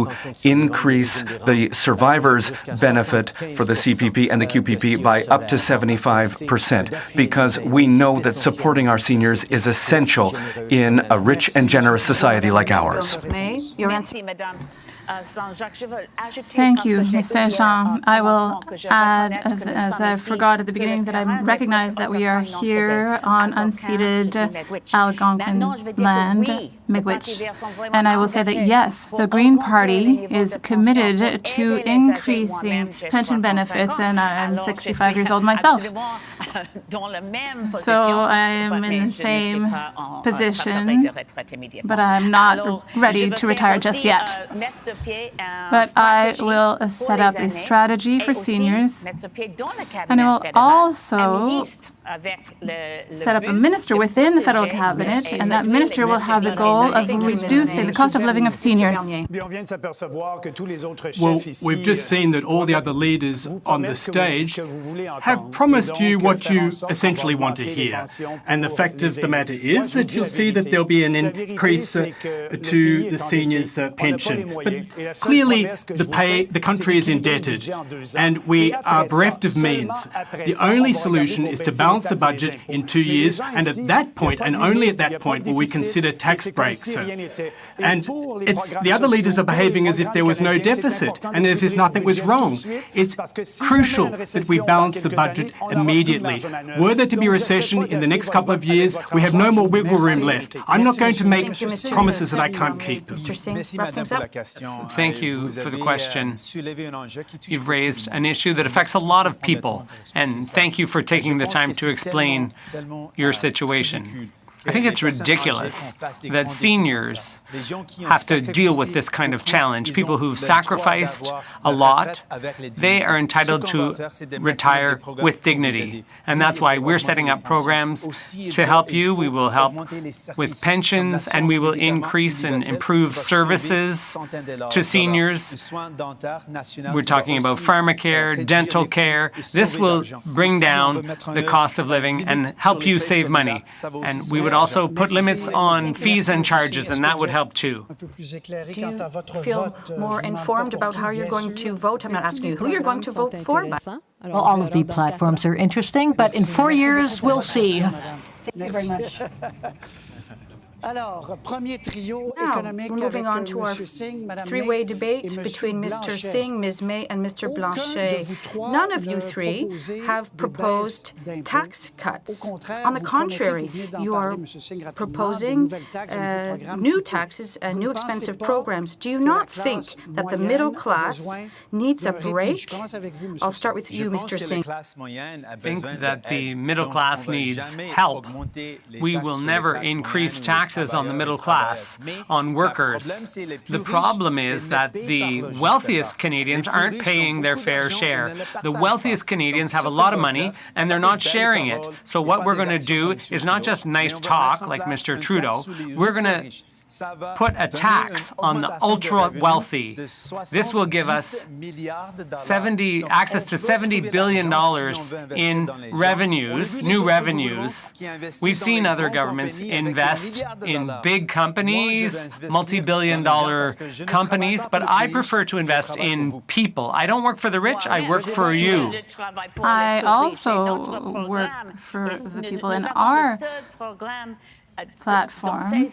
increase the survivors' benefit for the CPP and the QPP by up to 75%, because we know that supporting our seniors is essential in a rich and generous society like ours. Thank you, Ms. Saint-Jean. I will add, as I forgot at the beginning, that I recognize that we are here on unceded Algonquin land, Miigwech. And I will say that, yes, the Green Party is committed to increasing pension benefits, and I'm 65 years old myself. So I am in the same position, but I'm not ready to retire just yet. But I will set up a strategy for seniors, and I will also set up a minister within the federal cabinet, and that minister will have the goal of reducing the cost of living of seniors. Well, we've just seen that all the other leaders on the stage have promised you what you essentially want to hear. And the fact of the matter is that you'll see that there'll be an increase to the seniors' pension. But clearly, the country is indebted, and we are bereft of means. The only solution is to balance the budget in 2 years, and at that point, and only at that point, will we consider tax breaks. And the other leaders are behaving as if there was no deficit, and as if nothing was wrong. It's crucial that we balance the budget immediately. Were there to be a recession in the next couple of years, we have no more wiggle room left. I'm not going to make promises that I can't keep. Thank you for the question. You've raised an issue that affects a lot of people, and thank you for taking the time to explain your situation. I think it's ridiculous that seniors have to deal with this kind of challenge. People who've sacrificed a lot, they are entitled to retire with dignity. And that's why we're setting up programs to help you. We will help with pensions, and we will increase and improve services to seniors. We're talking about pharmacare, dental care. This will bring down the cost of living and help you save money. And we would also put limits on fees and charges, and that would help too. Do you feel more informed about how you're going to vote? I'm not asking you who you're going to vote for, but... Well, all of the platforms are interesting, but in 4 years, we'll see. Thank you very much. Now, moving on to our three-way debate between Mr. Singh, Ms. May, and Mr. Blanchet. None of you three have proposed tax cuts. On the contrary, you are proposing new taxes and new expensive programs. Do you not think that the middle class needs a break? I'll start with you, Mr. Singh. I think that the middle class needs help. We will never increase taxes on the middle class, on workers. The problem is that the wealthiest Canadians aren't paying their fair share. The wealthiest Canadians have a lot of money and they're not sharing it. So what we're going to do is not just nice talk like Mr. Trudeau. We're going to put a tax on the ultra-wealthy. This will give us access to $70 billion in revenues, new revenues. We've seen other governments invest in big companies, multi-billion-dollar companies, but I prefer to invest in people. I don't work for the rich, I work for you. I also work for the people in our platform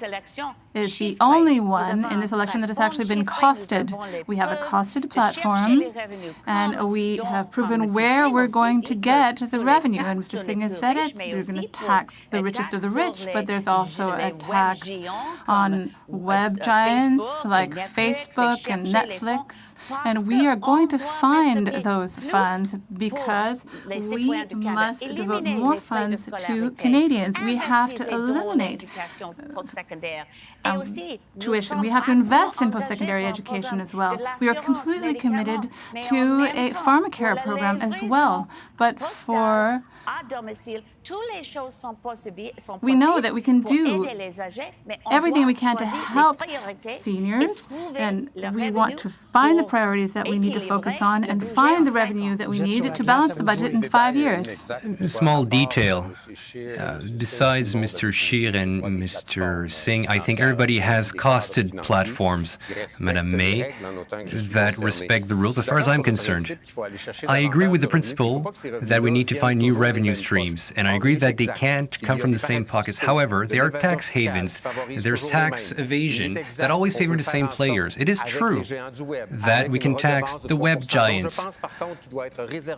is the only one in this election that has actually been costed. We have a costed platform, and we have proven where we're going to get the revenue. And Mr. Singh has said it, we're going to tax the richest of the rich, but there's also a tax on web giants like Facebook and Netflix. And we are going to find those funds because we must devote more funds to Canadians. We have to eliminate tuition. We have to invest in post-secondary education as well. We are completely committed to a pharmacare program as well. But for we know that we can do everything we can to help seniors, and we want to find the priorities that we need to focus on and find the revenue that we need to balance the budget in 5 years. A small detail. Besides Mr. Scheer and Mr. Singh, I think everybody has costed platforms, Madame May, that respect the rules as far as I'm concerned. I agree with the principle that we need to find new revenue streams, and I agree that they can't come from the same pockets. However, there are tax havens, there's tax evasion that always favor the same players. It is true that we can tax the web giants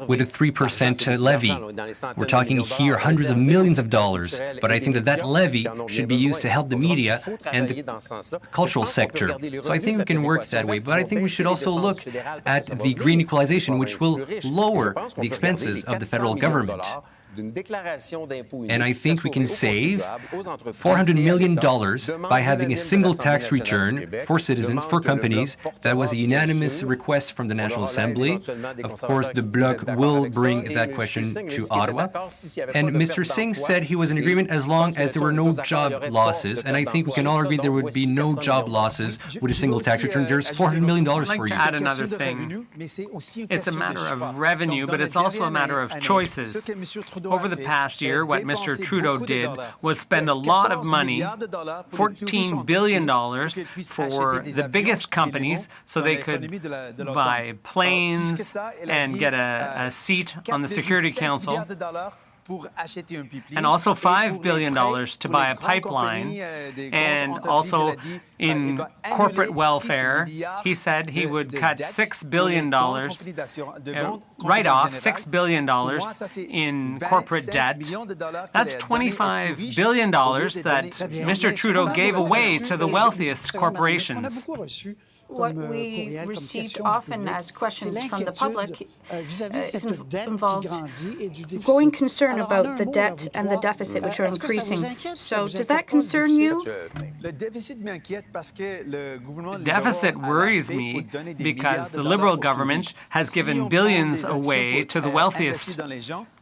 with a 3% levy. We're talking here hundreds of millions of dollars, but I think that that levy should be used to help the media and the cultural sector. So I think we can work that way, but I think we should also look at the green equalization, which will lower the expenses of the federal government. And I think we can save $400 million by having a single tax return for citizens, for companies. That was a unanimous request from the National Assembly. Of course, the Bloc will bring that question to Ottawa. And Mr. Singh said he was in agreement as long as there were no job losses. And I think we can all agree there would be no job losses with a single tax return. There's $400 million for you. I'd like to add another thing. It's a matter of revenue, but it's also a matter of choices. Over the past year, what Mr. Trudeau did was spend a lot of money, $14 billion, for the biggest companies so they could buy planes and get a seat on the Security Council. And also $5 billion to buy a pipeline, and also in corporate welfare, he said he would cut $6 billion, write off $6 billion in corporate debt. That's $25 billion that Mr. Trudeau gave away to the wealthiest corporations. What we received often as questions from the public involves growing concern about the debt and the deficit, which are increasing. So does that concern you? The deficit worries me because the Liberal government has given billions away to the wealthiest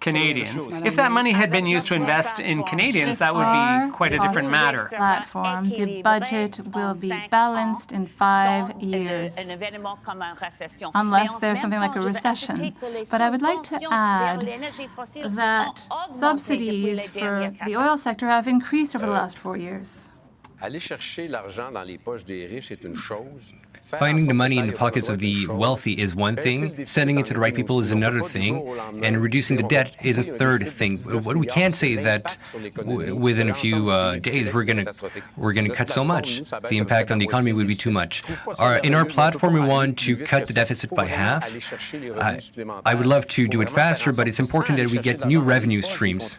Canadians. If that money had been used to invest in Canadians, that would be quite a different matter. Platform, the budget will be balanced in 5 years, unless there's something like a recession. But I would like to add that subsidies for the oil sector have increased over the last 4 years. Finding the money in the pockets of the wealthy is one thing, sending it to the right people is another thing, and reducing the debt is a third thing. What we can't say that within a few days we're going to cut so much. The impact on the economy would be too much. In our platform, we want to cut the deficit by half. I would love to do it faster, but it's important that we get new revenue streams.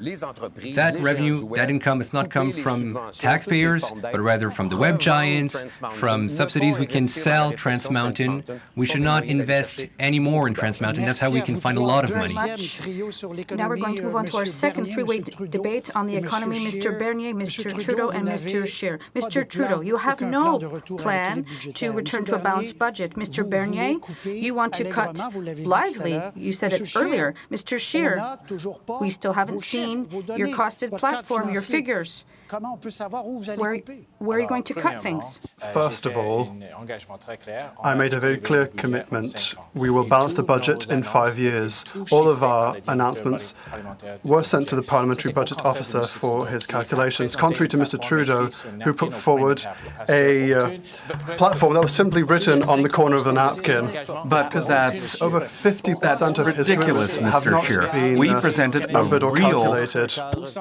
That revenue, that income, has not come from taxpayers, but rather from the web giants, from subsidies we can sell Trans Mountain. We should not invest any more in Trans Mountain. That's how we can find a lot of money. Now we're going to move on to our second three-way debate on the economy. Mr. Bernier, Mr. Trudeau, and Mr. Scheer. Mr. Trudeau, you have no plan to return to a balanced budget. Mr. Bernier, you want to cut lively. You said it earlier. Mr. Scheer, we still haven't seen your costed platform, your figures. Where are you going to cut things? First of all, I made a very clear commitment. We will balance the budget in 5 years. All of our announcements were sent to the parliamentary budget officer for his calculations, contrary to Mr. Trudeau, who put forward a platform that was simply written on the corner of the napkin. But that's over 50% of his ridiculous, Mr. Scheer. We presented a real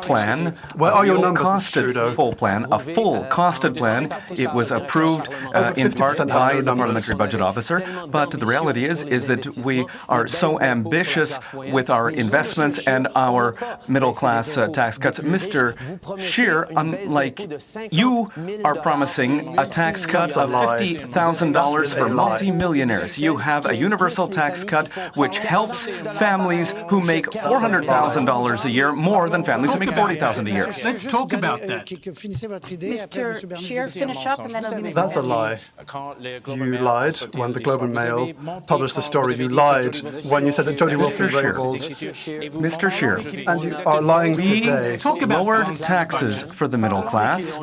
plan. Where are your numbers, full plan, a full costed plan. It was approved in part by the parliamentary budget officer. But the reality is that we are so ambitious with our investments and our middle-class tax cuts. Mr. Scheer, unlike you, are promising a tax cut of $50,000 for multimillionaires. You have a universal tax cut which helps families who make $400,000 a year more than families who make $40,000 a year. Let's talk about that. Mr. Scheer, finish up, and then it'll be Mr. That's a lie. You lied when the Globe and Mail published the story. You lied when you said that Jody Wilson labeled Mr. Scheer, and you are lying today. We lowered taxes for the middle class,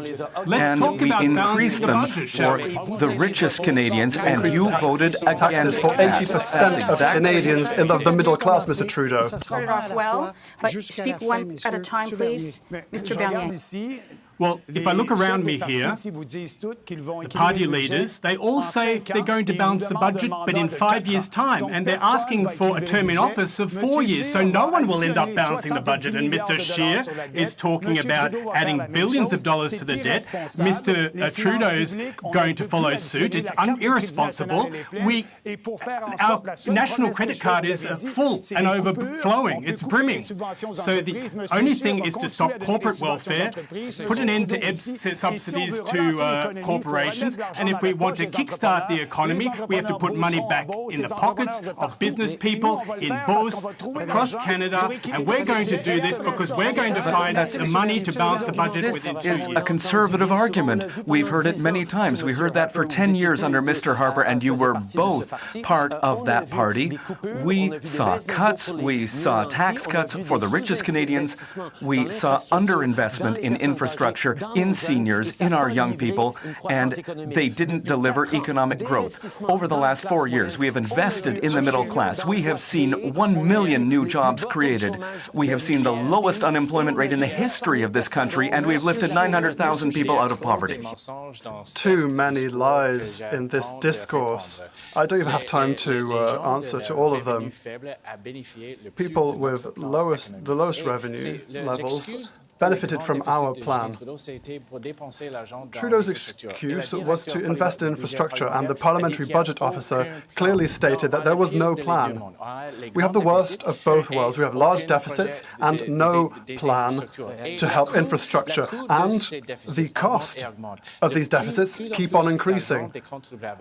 and we increased them for the richest Canadians, and you voted against for 80% of Canadians in the middle class, Mr. Trudeau. Started off well, but speak one at a time, please. Mr. Bernier. Well, if I look around me here, the party leaders, they all say they're going to balance the budget, but in 5 years' time, and they're asking for a term in office of 4 years, so no one will end up balancing the budget. And Mr. Scheer is talking about adding billions of dollars to the debt. Mr. Trudeau's going to follow suit. It's irresponsible. Our national credit card is full and overflowing. It's brimming. So the only thing is to stop corporate welfare, put an end to subsidies to corporations, and if we want to kickstart the economy, we have to put money back in the pockets of business people in Beauce, across Canada, and we're going to do this because we're going to find the money to balance the budget within 2 years. This is a conservative argument. We've heard it many times. We heard that for 10 years under Mr. Harper, and you were both part of that party. We saw cuts. We saw tax cuts for the richest Canadians. We saw underinvestment in infrastructure, in seniors, in our young people, and they didn't deliver economic growth. Over the last 4 years, we have invested in the middle class. We have seen 1 million new jobs created. We have seen the lowest unemployment rate in the history of this country, and we've lifted 900,000 people out of poverty. Too many lies in this discourse. I don't even have time to answer to all of them. People with the lowest revenue levels benefited from our plan. Trudeau's excuse was to invest in infrastructure, and the parliamentary budget officer clearly stated that there was no plan. We have the worst of both worlds. We have large deficits and no plan to help infrastructure, and the cost of these deficits keep on increasing.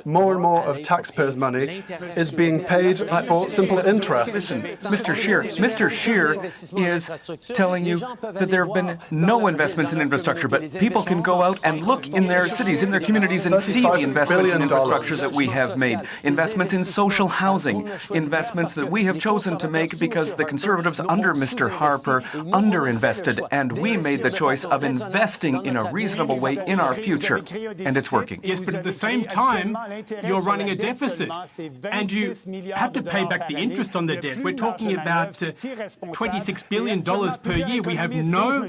More and more of taxpayers' money is being paid for simple interest. Listen, Mr. Scheer is telling you that there have been no investments in infrastructure, but people can go out and look in their cities, in their communities, and see the investments in infrastructure that we have made. Investments in social housing, investments that we have chosen to make because the Conservatives under Mr. Harper underinvested, and we made the choice of investing in a reasonable way in our future, and it's working. Yes, but at the same time, you're running a deficit, and you have to pay back the interest on the debt. We're talking about $26 billion per year. We have no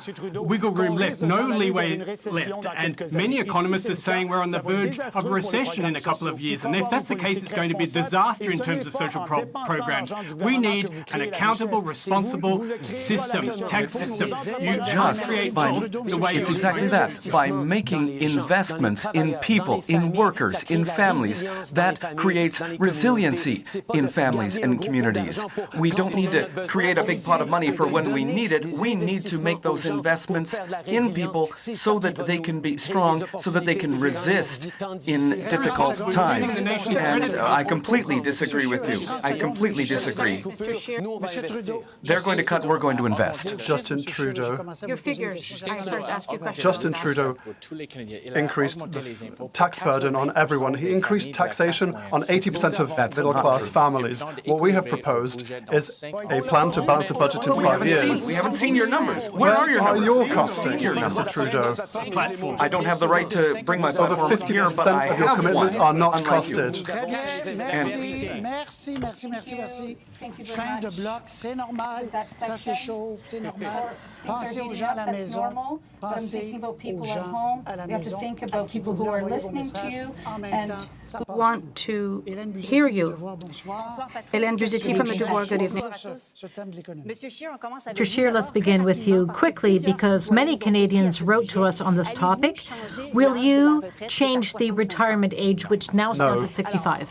wiggle room left, no leeway left. And many economists are saying we're on the verge of a recession in a couple of years. And if that's the case, it's going to be a disaster in terms of social programs. We need an accountable, responsible system, tax system. You just create the way it's exactly that. By making investments in people, in workers, in families, that creates resiliency in families and communities. We don't need to create a big pot of money for when we need it. We need to make those investments in people so that they can be strong, so that they can resist in difficult times. And I completely disagree with you. I completely disagree. They're going to cut, we're going to invest. Justin Trudeau. Your figures. I started to ask you questions. Justin Trudeau increased the tax burden on everyone. He increased taxation on 80% of middle-class families. What we have proposed is a plan to balance the budget in 5 years. We haven't seen your numbers. Where are your numbers? Your costings, Mr. Trudeau? I don't have the right to bring my Over 50% of your commitments are not costed. Merci. Fin de bloc, c'est normal. Ça s'échauffe, c'est normal. Pensez aux gens à la maison. Pensez aux gens à la maison. Think about people who are listening to you and who want to hear you. Hélène Buzetti from the Devoir, good evening. Mr. Scheer, let's begin with you quickly because many Canadians wrote to us on this topic. Will you change the retirement age, which now stands at 65?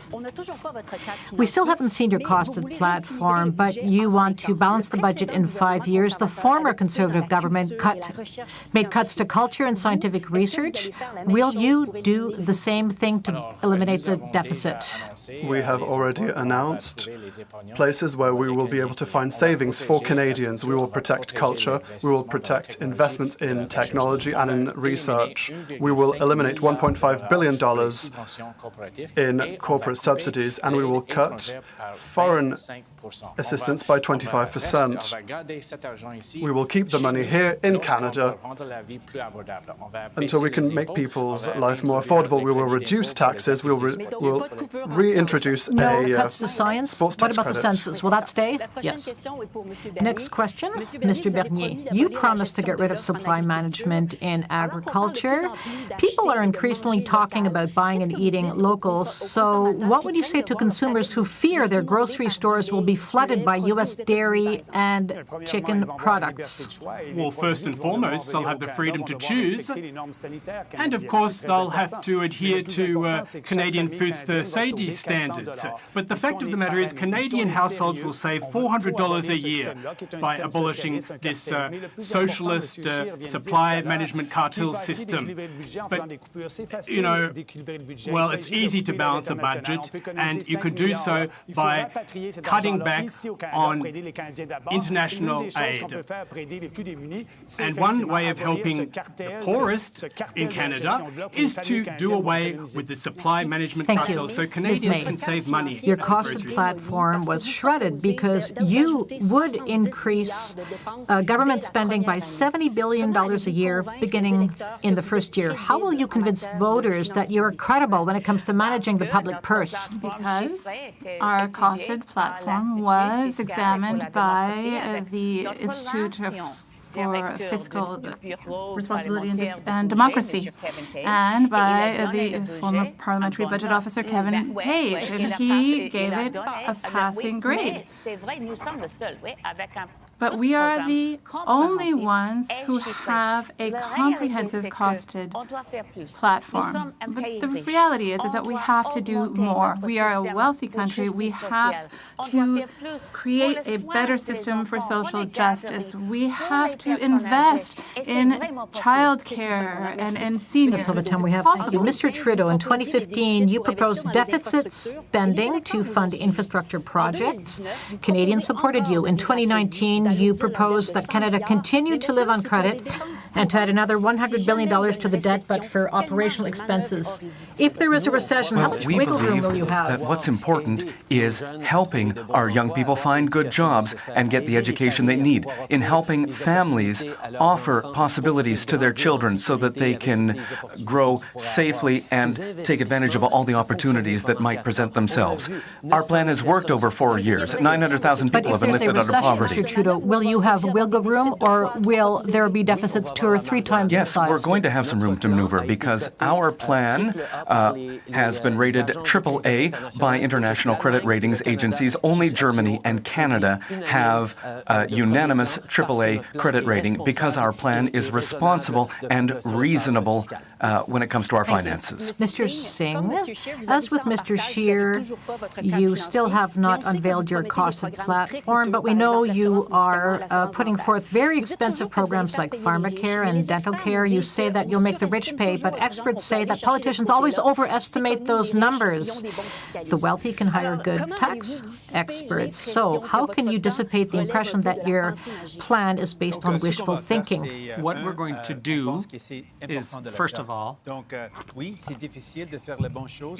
We still haven't seen your costed platform, but you want to balance the budget in 5 years. The former Conservative government made cuts to culture and scientific research. Will you do the same thing to eliminate the deficit? We have already announced places where we will be able to find savings for Canadians. We will protect culture, we will protect investments in technology and in research. We will eliminate $1.5 billion in corporate subsidies, and we will cut foreign assistance by 25%. We will keep the money here in Canada until we can make people's life more affordable. We will reduce taxes. We'll reintroduce a sports tax What about the census? Will that stay? Yes. Next question, Mr. Bernier. You promised to get rid of supply management in agriculture. People are increasingly talking about buying and eating local. So what would you say to consumers who fear their grocery stores will be flooded by U.S. dairy and chicken products? Well, first and foremost, they'll have the freedom to choose. And of course, they'll have to adhere to Canadian food safety standards. But the fact of the matter is, Canadian households will save $400 a year by abolishing this socialist supply management cartel system. But, you know, well, it's easy to balance a budget, and you could do so by cutting back on international aid. And one way of helping the poorest in Canada is to do away with the supply management cartel so Canadians can save money. Your costed platform was shredded because you would increase government spending by $70 billion a year beginning in the first year. How will you convince voters that you're credible when it comes to managing the public purse? Because our costed platform was examined by the Institute for Fiscal Responsibility and Democracy, and by the former Parliamentary Budget Officer Kevin Page, and he gave it a passing grade. But we are the only ones who have a comprehensive costed platform. But the reality is that we have to do more. We are a wealthy country. We have to create a better system for social justice. We have to invest in childcare and in seniors. That's all the time we have. Thank you. Mr. Trudeau, in 2015, you proposed deficit spending to fund infrastructure projects. Canadians supported you. In 2019, you proposed that Canada continue to live on credit and to add another $100 billion to the debt, but for operational expenses. If there is a recession, how much wiggle room will you have? That what's important is helping our young people find good jobs and get the education they need, in helping families offer possibilities to their children so that they can grow safely and take advantage of all the opportunities that might present themselves. Our plan has worked over 4 years. 900,000 people have been lifted out of poverty. Mr. Trudeau, So will you have wiggle room, or will there be deficits 2 or 3 times the size? Yes, we're going to have some room to maneuver because our plan has been rated AAA by international credit ratings agencies. Only Germany and Canada have a unanimous AAA credit rating because our plan is responsible and reasonable when it comes to our finances. Mr. Singh, as with Mr. Scheer, you still have not unveiled your costed platform, but we know you are putting forth very expensive programs like pharmacare and dental care. You say that you'll make the rich pay, but experts say that politicians always overestimate those numbers. The wealthy can hire good tax experts. So how can you dissipate the impression that your plan is based on wishful thinking? What we're going to do is, first of all,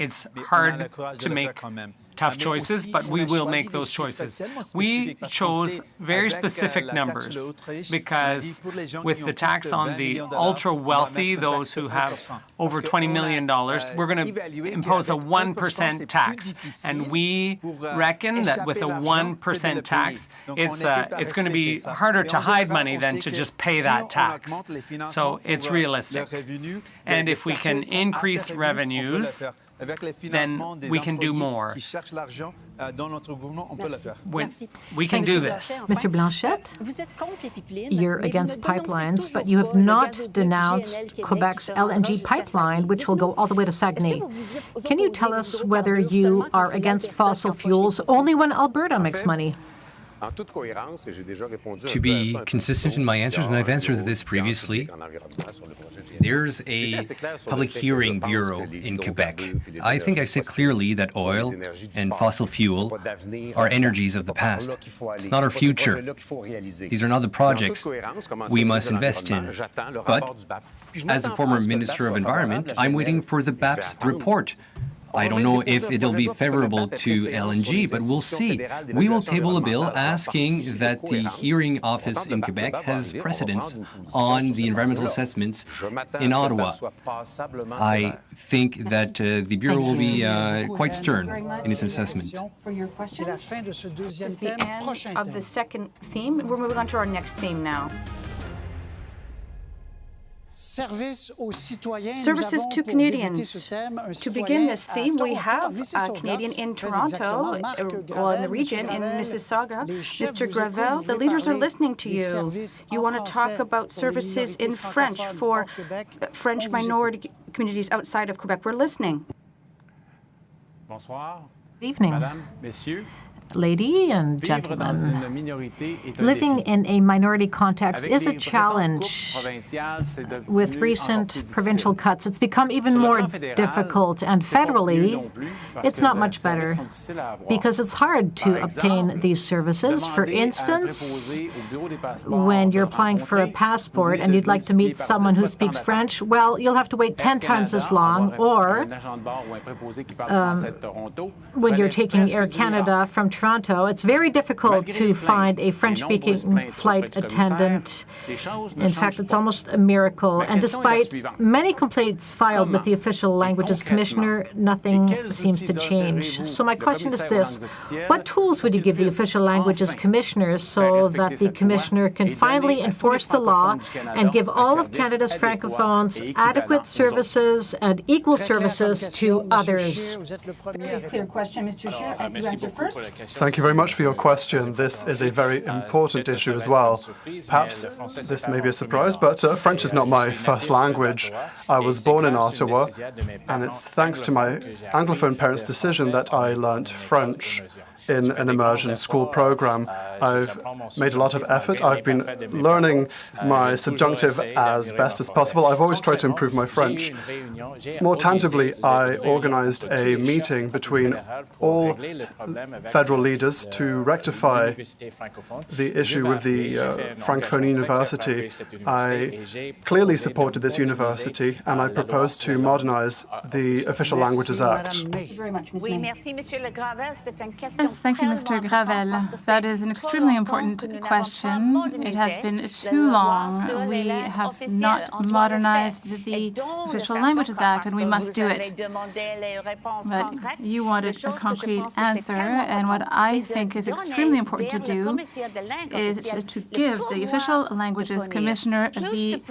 it's hard to make tough choices, but we will make those choices. We chose very specific numbers because with the tax on the ultra-wealthy, those who have over $20 million, we're going to impose a 1% tax. And we reckon that with a 1% tax, it's going to be harder to hide money than to just pay that tax. So it's realistic. And if we can increase revenues, then we can do more. We can do this. Mr. Blanchette, you're against pipelines, but you have not denounced Quebec's LNG pipeline, which will go all the way to Saguenay. Can you tell us whether you are against fossil fuels only when Alberta makes money? To be consistent in my answers, and I've answered this previously, there's a public hearing bureau in Quebec. I think I said clearly that oil and fossil fuel are energies of the past. It's not our future. These are not the projects we must invest in. But as a former Minister of Environment, I'm waiting for the BAP's report. I don't know if it'll be favorable to LNG, but we'll see. We will table a bill asking that the hearing office in Quebec has precedence on the environmental assessments in Ottawa. I think that the Bureau will be quite stern in its assessment. For your questions. This is the end of the second theme. We're moving on to our next theme now. Services to Canadians. To begin this theme, we have a Canadian in Toronto, well, in the region, in Mississauga. Mr. Gravel, the leaders are listening to you. You want to talk about services in French for French minority communities outside of Quebec. We're listening. Bonsoir. Good evening. Madame, messieurs. Lady and gentlemen, living in a minority context is a challenge. With recent provincial cuts, it's become even more difficult, and federally, it's not much better because it's hard to obtain these services. For instance, when you're applying for a passport and you'd like to meet someone who speaks French, well, you'll have to wait 10 times as long, or when you're taking Air Canada from Toronto, it's very difficult to find a French-speaking flight attendant. In fact, it's almost a miracle. And despite many complaints filed with the Official Languages Commissioner, nothing seems to change. So my question is this: what tools would you give the Official Languages Commissioner so that the Commissioner can finally enforce the law and give all of Canada's francophones adequate services and equal services to others? Very clear question, Mr. Scheer. You answer first. Thank you very much for your question. This is a very important issue as well. Perhaps this may be a surprise, but French is not my first language. I was born in Ottawa, and it's thanks to my Anglophone parents' decision that I learnt French in an immersion school program. I've made a lot of effort. I've been learning my subjunctive as best as possible. I've always tried to improve my French. More tangibly, I organized a meeting between all federal leaders to rectify the issue with the Francophone University. I clearly supported this university, and I proposed to modernize the Official Languages Act. Thank you very much, Ms. Thank you, Mr. Gravel. That is an extremely important question. It has been too long. We have not modernized the Official Languages Act, and we must do it. But you wanted a concrete answer, and what I think is extremely important to do is to give the Official Languages Commissioner the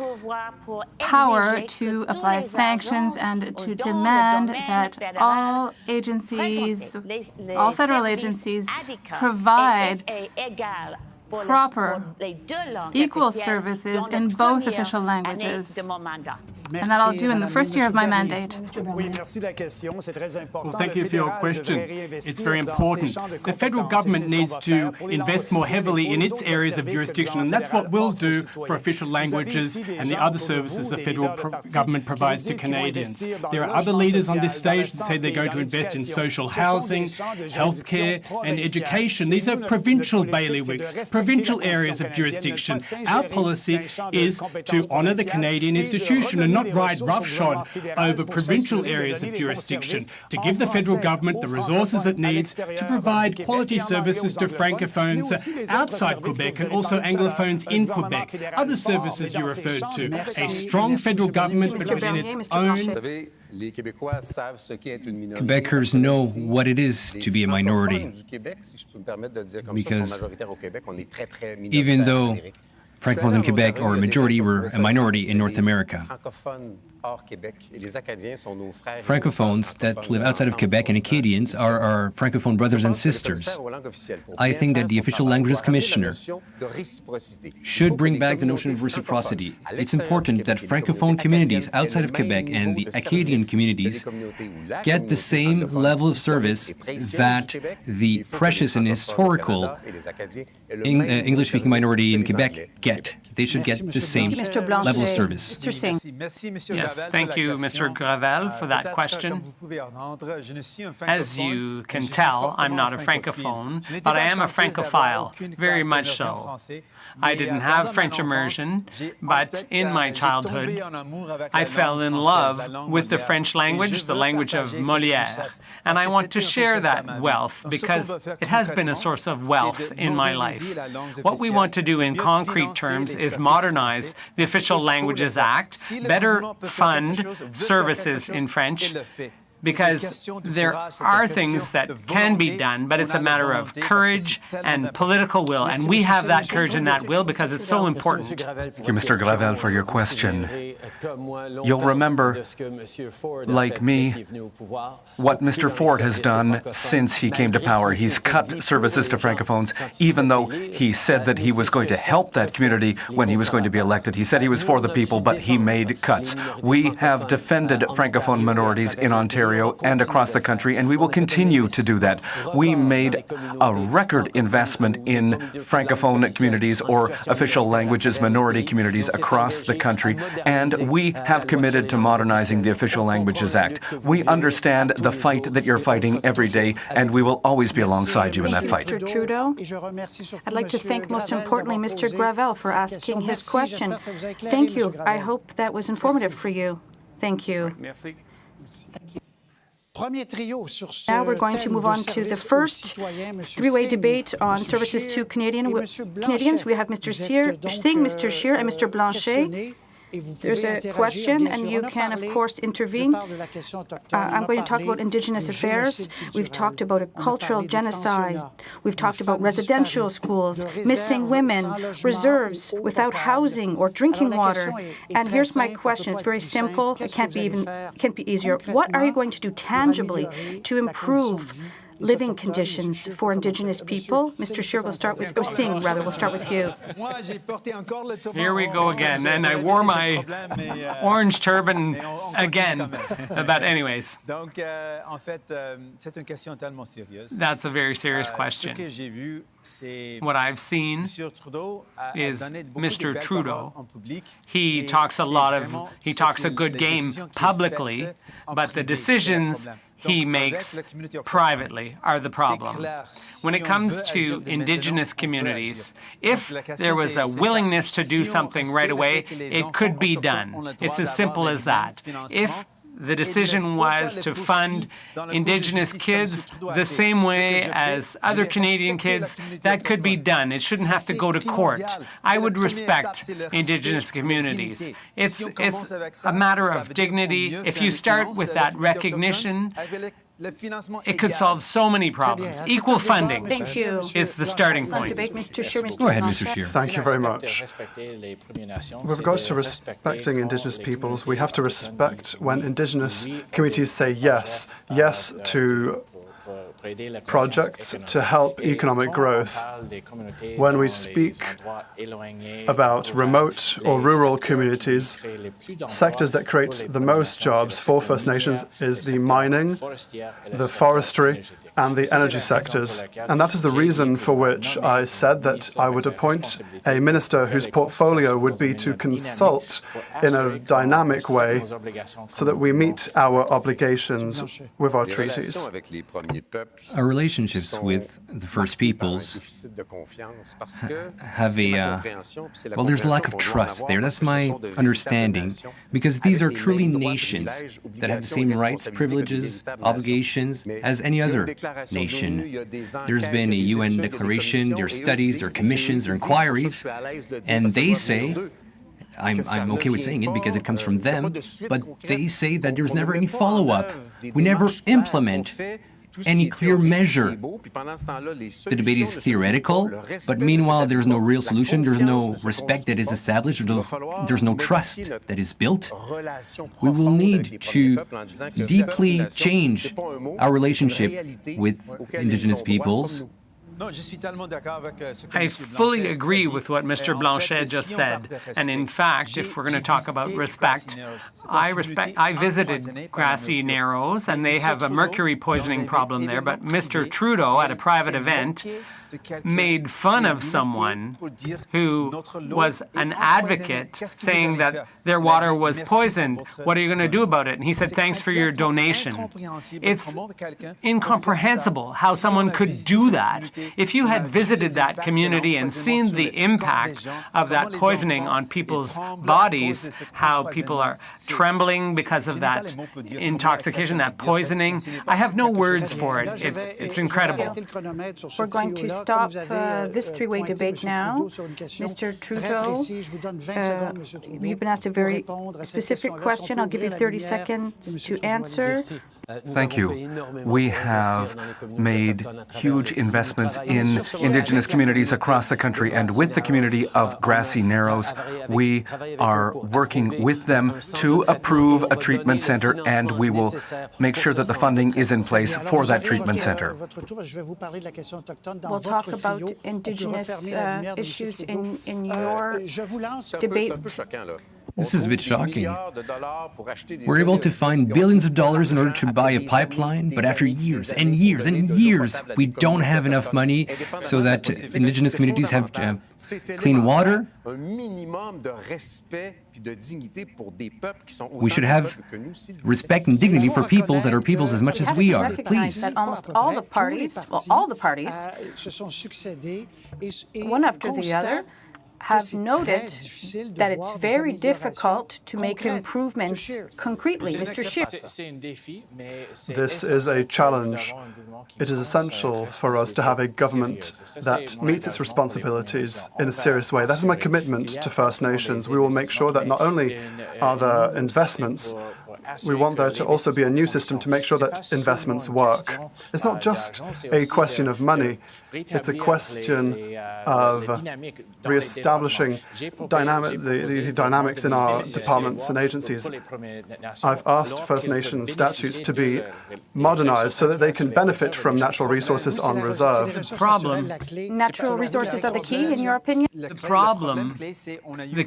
power to apply sanctions and to demand that all agencies, all federal agencies, provide proper, equal services in both official languages. And that I'll do in the first year of my mandate. Well, thank you for your question. It's very important. The federal government needs to invest more heavily in its areas of jurisdiction, and that's what we'll do for official languages and the other services the federal government provides to Canadians. There are other leaders on this stage that say they're going to invest in social housing, healthcare, and education. These are provincial bailiwicks, provincial areas of jurisdiction. Our policy is to honour the Canadian institution and not ride roughshod over provincial areas of jurisdiction, to give the federal government the resources it needs to provide quality services to francophones outside Quebec and also anglophones in Quebec. Other services you referred to. A strong federal government within its own. Quebecers know what it is to be a minority, because even though Francophones in Quebec are a majority, we're a minority in North America. Francophones that live outside of Quebec and Acadians are our Francophone brothers and sisters. I think that the Official Languages Commissioner should bring back the notion of reciprocity. It's important that Francophone communities outside of Quebec and the Acadian communities get the same level of service that the precious and historical English-speaking minority in Quebec get. They should get the same level of service. Yes, thank you, Mr. Gravel, for that question. As you can tell, I'm not a Francophone, but I am a Francophile, very much so. I didn't have French immersion, but in my childhood, I fell in love with the French language, the language of Molière, and I want to share that wealth because it has been a source of wealth in my life. What we want to do in concrete terms is modernize the Official Languages Act, better fund services in French, because there are things that can be done, but it's a matter of courage and political will, and we have that courage and that will because it's so important. Thank you, Mr. Gravel, for your question. You'll remember, like me, what Mr. Ford has done since he came to power. He's cut services to Francophones, even though he said that he was going to help that community when he was going to be elected. He said he was for the people, but he made cuts. We have defended Francophone minorities in Ontario and across the country, and we will continue to do that. We made a record investment in Francophone communities or official languages minority communities across the country, and we have committed to modernizing the Official Languages Act. We understand the fight that you're fighting every day, and we will always be alongside you in that fight. Mr. Trudeau, I'd like to thank most importantly Mr. Gravel for asking his question. Thank you. I hope that was informative for you. Thank you. Now we're going to move on to the first three-way debate on services to Canadians. We have Mr. Singh, Mr. Scheer, and Mr. Blanchet. There's a question, and you can, of course, intervene. I'm going to talk about Indigenous affairs. We've talked about a cultural genocide. We've talked about residential schools, missing women, reserves without housing or drinking water. And here's my question. It's very simple. It can't be easier. What are you going to do tangibly to improve living conditions for Indigenous people? Mr. Scheer, we'll start with Singh, rather. We'll start with you. Here we go again, and I wore my orange turban again. But anyways, that's a very serious question. What I've seen is Mr. Trudeau. He talks a good game publicly, but the decisions he makes privately are the problem. When it comes to Indigenous communities, if there was a willingness to do something right away, it could be done. It's as simple as that. If the decision was to fund Indigenous kids the same way as other Canadian kids, that could be done. It shouldn't have to go to court. I would respect Indigenous communities. It's a matter of dignity. If you start with that recognition, It could solve so many problems. Equal funding is the starting point. Go ahead, Mr. Scheer. Thank you very much. With regards to respecting Indigenous peoples, we have to respect when Indigenous communities say yes to projects to help economic growth. When we speak about remote or rural communities, sectors that create the most jobs for First Nations is the mining, the forestry, and the energy sectors. And that is the reason for which I said that I would appoint a minister whose portfolio would be to consult in a dynamic way so that we meet our obligations with our treaties. Our relationships with the First Peoples have well, there's a lack of trust there. That's my understanding, because these are truly nations that have the same rights, privileges, obligations as any other nation. There's been a UN declaration, there are studies, there are commissions, there are inquiries, and they say, I'm okay with saying it because it comes from them, but they say that there's never any follow-up. We never implement any clear measure. The debate is theoretical, but meanwhile there's no real solution, there's no respect that is established, there's no trust that is built. We will need to deeply change our relationship with Indigenous peoples. I fully agree with what Mr. Blanchet just said. And in fact, if we're going to talk about respect, I visited Grassy Narrows, and they have a mercury poisoning problem there. But Mr. Trudeau, at a private event, made fun of someone who was an advocate, saying that their water was poisoned. What are you going to do about it? And he said, thanks for your donation. It's incomprehensible how someone could do that. If you had visited that community and seen the impact of that poisoning on people's bodies, how people are trembling because of that intoxication, that poisoning, I have no words for it. It's incredible. We're going to stop this three-way debate now. Mr. Trudeau, you've been asked a very specific question. I'll give you 30 seconds to answer. Thank you. We have made huge investments in Indigenous communities across the country, and with the community of Grassy Narrows, we are working with them to approve a treatment center, and we will make sure that the funding is in place for that treatment center. We'll talk about Indigenous issues in your debate. This is a bit shocking. We're able to find billions of dollars in order to buy a pipeline, but after years and years and years, we don't have enough money so that Indigenous communities have clean water. We should have respect and dignity for peoples that are peoples as much as we are. Please. That almost all the parties, one after the other, have noted that it's very difficult to make improvements concretely. Mr. Scheer. This is a challenge. It is essential for us to have a government that meets its responsibilities in a serious way. That is my commitment to First Nations. We will make sure that not only are there investments, we want there to also be a new system to make sure that investments work. It's not just a question of money. It's a question of re-establishing the dynamics in our departments and agencies. I've asked First Nations statutes to be modernized so that they can benefit from natural resources on reserve. The problem, natural resources are the key, in your opinion? The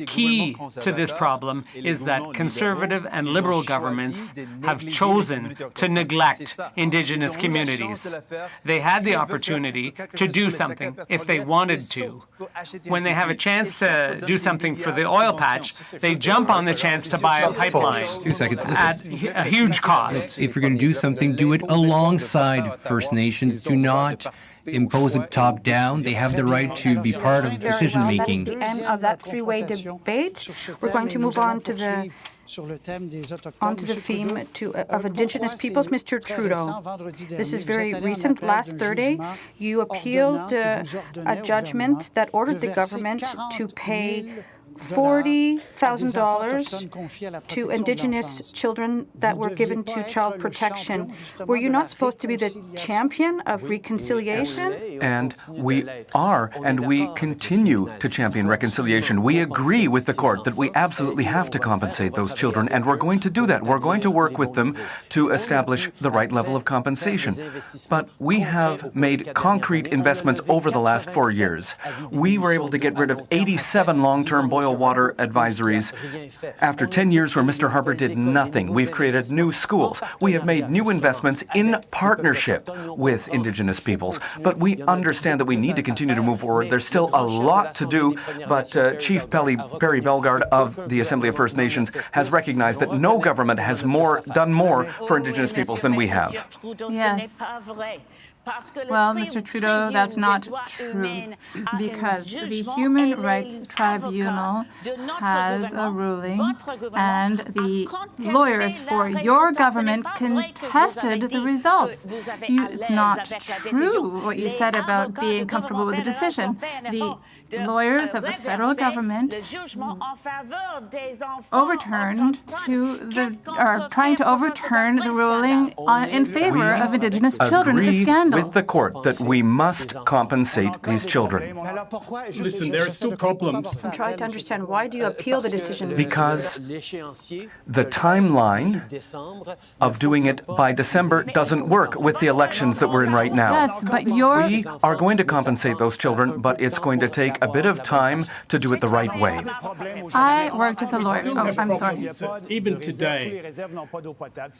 key to this problem is that conservative and liberal governments have chosen to neglect Indigenous communities. They had the opportunity to do something if they wanted to. When they have a chance to do something for the oil patch, they jump on the chance to buy a pipeline 2 seconds. at a huge cost. If you're going to do something, do it alongside First Nations. Do not impose it top-down. They have the right to be part of decision-making. That's the end of that three-way debate. We're going to move on to the theme of Indigenous peoples. Mr. Trudeau, this is very recent. Last Thursday, you appealed a judgment that ordered the government to pay $40,000 to Indigenous children that were given to child protection. Were you not supposed to be the champion of reconciliation? And we are, and we continue to champion reconciliation. We agree with the court that we absolutely have to compensate those children, and we're going to do that. We're going to work with them to establish the right level of compensation. But we have made concrete investments over the last 4 years. We were able to get rid of 87 long-term boil water advisories after 10 years where Mr. Harper did nothing. We've created new schools. We have made new investments in partnership with Indigenous peoples. But we understand that we need to continue to move forward. There's still a lot to do, but Chief Perry Bellegarde of the Assembly of First Nations has recognized that no government has done more for Indigenous peoples than we have. Yes. Well, Mr. Trudeau, that's not true, because the Human Rights Tribunal has a ruling, and the lawyers for your government contested the results. It's not true what you said about being comfortable with the decision. The lawyers of the federal government are trying to overturn the ruling in favor of Indigenous children. It's a scandal. With the court that we must compensate these children. Listen, there are still problems. I'm trying to understand, why do you appeal the decision? Because the timeline of doing it by December doesn't work with the elections that we're in right now. Yes, but we are going to compensate those children, but it's going to take a bit of time to do it the right way. I worked as a lawyer. Oh, I'm sorry. Even today,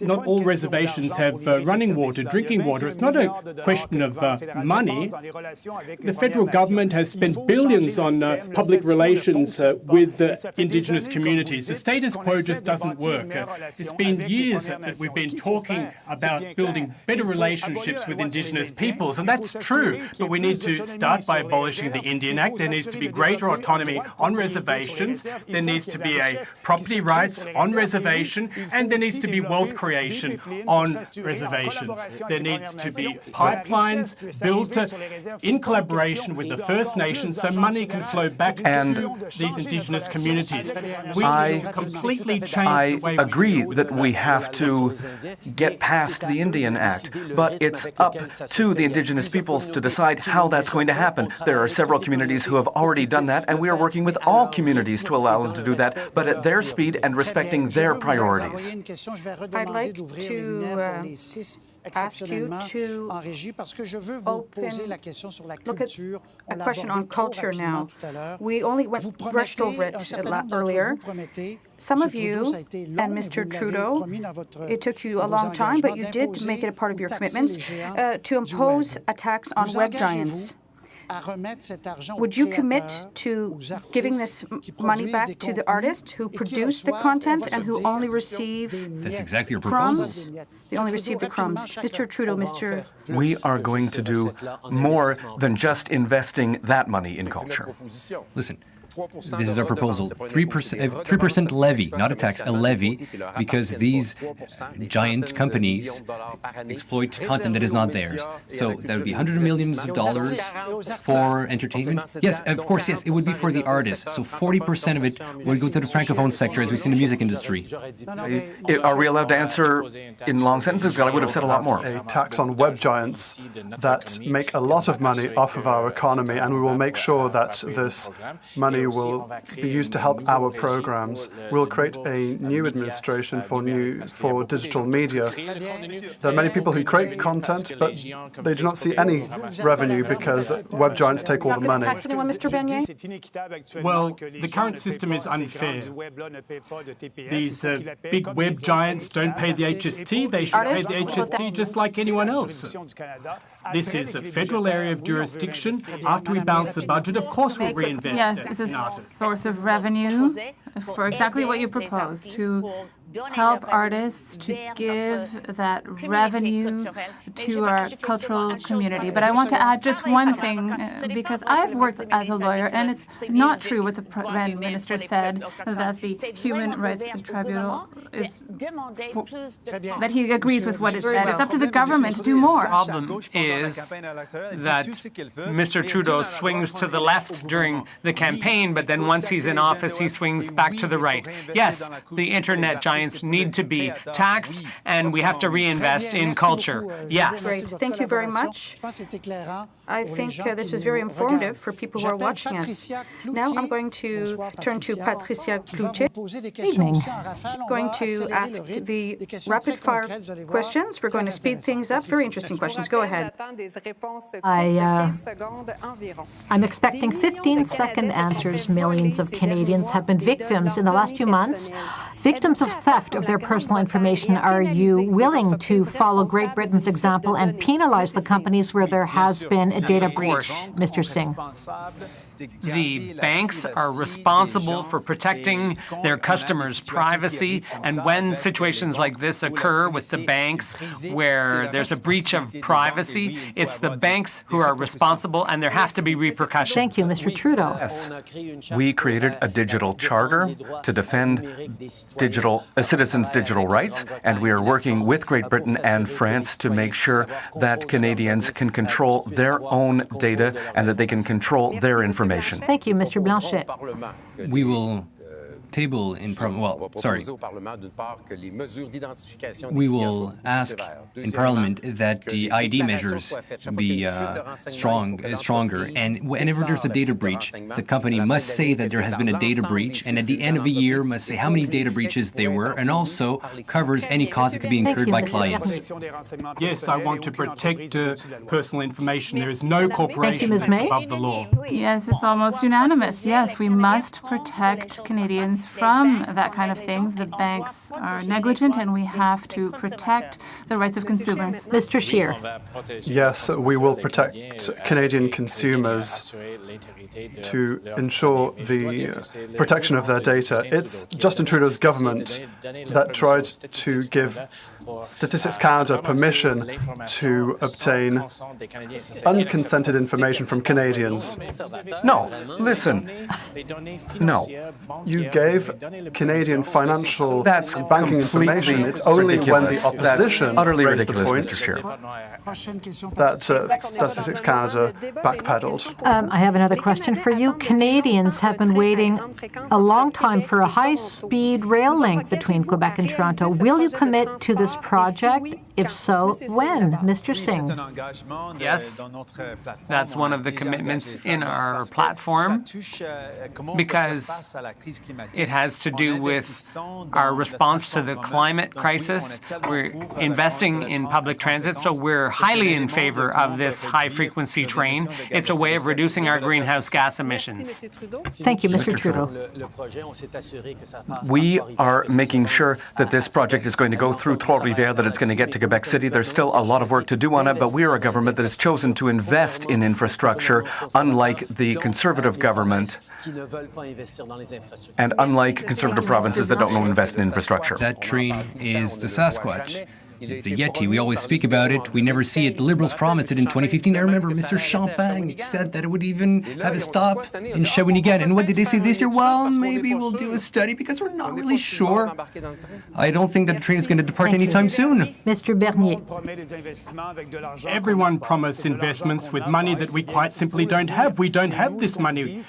not all reservations have running water, drinking water. It's not a question of money. The federal government has spent billions on public relations with Indigenous communities. The status quo just doesn't work. It's been years that we've been talking about building better relationships with Indigenous peoples, and that's true. But we need to start by abolishing the Indian Act. There needs to be greater autonomy on reservations. There needs to be a property rights on reservation, and there needs to be wealth creation on reservations. There needs to be pipelines built in collaboration with the First Nations so money can flow back to these Indigenous communities. I agree that we have to get past the Indian Act, but it's up to the Indigenous peoples to decide how that's going to happen. There are several communities who have already done that, and we are working with all communities to allow them to do that, but at their speed and respecting their priorities. I'd like to ask you to look at a question on culture now. We only brushed over it earlier. Some of you and Mr. Trudeau, it took you a long time, but you did make it a part of your commitments to impose a tax on web giants. Would you commit to giving this money back to the artists who produce the content and who only receive That's exactly your proposal. crumbs? They only receive the crumbs. Mr. Trudeau, We are going to do more than just investing that money in culture. Listen. This is our proposal. 3% levy, not a tax, a levy, because these giant companies exploit content that is not theirs. So that would be hundreds of millions of dollars for entertainment. Yes, of course, yes, it would be for the artists. So 40% of it would go to the francophone sector, as we see in the music industry. Are we allowed to answer in long sentences? I would have said a lot more. A tax on web giants that make a lot of money off of our economy, and we will make sure that this money will be used to help our programs. We'll create a new administration for digital media. There are many people who create content, but they do not see any revenue because web giants take all the money. Well, the current system is unfair. These big web giants don't pay the HST. They should pay the HST just like anyone else. This is a federal area of jurisdiction. After we balance the budget, of course we'll reinvest. Yes, it's a source of revenue. for exactly what you propose, to help artists to give that revenue to our cultural community. But I want to add just one thing, because I've worked as a lawyer, and it's not true what the Prime Minister said, that the Human Rights Tribunal is, that he agrees with what it said. It's up to the government to do more. The problem is that Mr. Trudeau swings to the left during the campaign, but then once he's in office, he swings back to the right. Yes, the internet giants need to be taxed, and we have to reinvest in culture. Yes. Great. Thank you very much. I think this was very informative for people who are watching us. Now I'm going to turn to Patricia Cloutier. Evening. Going to ask the rapid-fire questions. We're going to speed things up. Very interesting questions. Go ahead. I'm expecting 15-second answers. Millions of Canadians have been victims in the last few months. Victims of theft of their personal information. Are you willing to follow Great Britain's example and penalize the companies where there has been a data breach, Mr. Singh? The banks are responsible for protecting their customers' privacy, and when situations like this occur with the banks where there's a breach of privacy, it's the banks who are responsible, and there have to be repercussions. Thank you, Mr. Trudeau. Yes. We created a digital charter to defend citizens' digital rights, and we are working with Great Britain and France to make sure that Canadians can control their own data and that they can control their information. Thank you, Mr. Blanchet. We will table in we will ask in Parliament that the ID measures be stronger, and whenever there's a data breach, the company must say that there has been a data breach, and at the end of a year must say how many data breaches there were, and also covers any cost that could be incurred by clients. Yes, I want to protect personal information. There is no corporation above the law. Yes, it's almost unanimous. Yes, we must protect Canadians from that kind of thing. The banks are negligent, and we have to protect the rights of consumers. Mr. Scheer. Yes, we will protect Canadian consumers to ensure the protection of their data. It's Justin Trudeau's government that tried to give Statistics Canada permission to obtain unconsented information from Canadians. No, listen. No. You gave Canadian financial banking information. It's only when the opposition utterly raised the point Mr. Scheer. that Statistics Canada backpedaled. I have another question for you. Canadians have been waiting a long time for a high-speed rail link between Quebec and Toronto. Will you commit to this project? If so, when? Mr. Singh. Yes, that's one of the commitments in our platform, because it has to do with our response to the climate crisis. We're investing in public transit, so we're highly in favor of this high-frequency train. It's a way of reducing our greenhouse gas emissions. Thank you, Mr. Trudeau. We are making sure that this project is going to go through Trois-Rivières, that it's going to get to Quebec City. There's still a lot of work to do on it, but we are a government that has chosen to invest in infrastructure, unlike the Conservative government and unlike Conservative provinces that don't want to invest in infrastructure. That train is the Sasquatch. It's a Yeti. We always speak about it. We never see it. The Liberals promised it in 2015. I remember Mr. Champagne said that it would even have a stop in Shawinigan. And what did they say this year? Well, maybe we'll do a study because we're not really sure. I don't think that the train is going to depart anytime soon. Mr. Bernier. Everyone promised investments with money that we quite simply don't have. We don't have this money.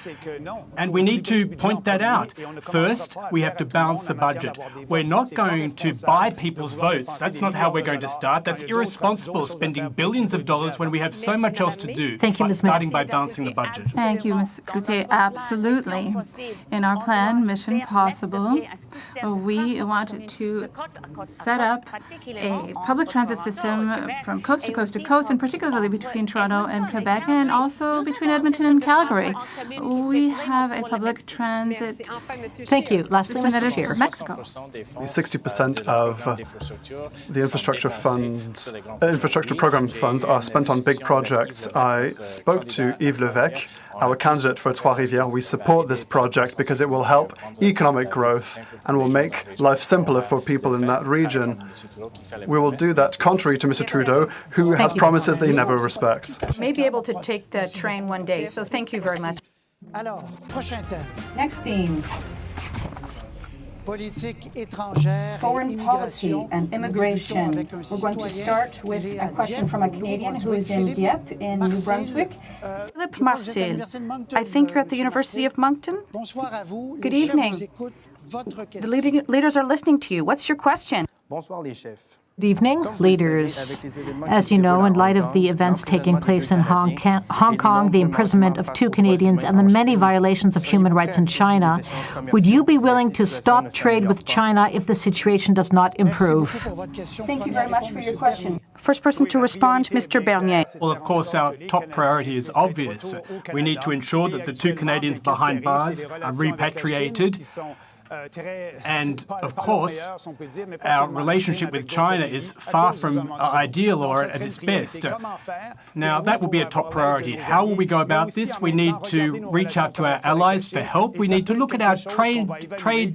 And we need to point that out. First, we have to balance the budget. We're not going to buy people's votes. That's not how we're going to start. That's irresponsible, spending billions of dollars when we have so much else to do. Thank you, Ms. Starting by balancing the budget. Thank you, Ms. Cloutier. Absolutely. In our plan, Mission Possible, we wanted to set up a public transit system from coast to coast to coast, and particularly between Toronto and Quebec, and also between Edmonton and Calgary. We have a public transit Thank you. Lastly, system that is Mr. Mexico. 60% of the infrastructure program funds are spent on big projects. I spoke to Yves Levesque our candidate for Trois-Rivières, we support this project because it will help economic growth and will make life simpler for people in that region. We will do that contrary to Mr. Trudeau, who has promises that he never respects. May be able to take the train one day, so thank you very much. Alors, prochain thème. Next theme. Politique étrangère Foreign et policy immigration. and immigration. We're going to start with a question from a Canadian who is in Dieppe in New Brunswick. Philippe Marcel, I think you're at the University of Moncton. Bonsoir à vous. Good Les chefs evening. vous écoutent. Votre The question. leaders are listening to you. What's your question? Bonsoir les chefs. Good evening, leaders. As you know, in light of the events taking place in Hong Kong, the imprisonment of 2 Canadians, and the many violations of human rights in China, would you be willing to stop trade with China if the situation does not improve? Thank you very much for your question. First person to respond, Mr. Bernier. Well, of course, our top priority is obvious. We need to ensure that the 2 Canadians behind bars are repatriated. And, of course, our relationship with China is far from ideal or at its best. Now, that will be a top priority. How will we go about this? We need to reach out to our allies for help. We need to look at our trade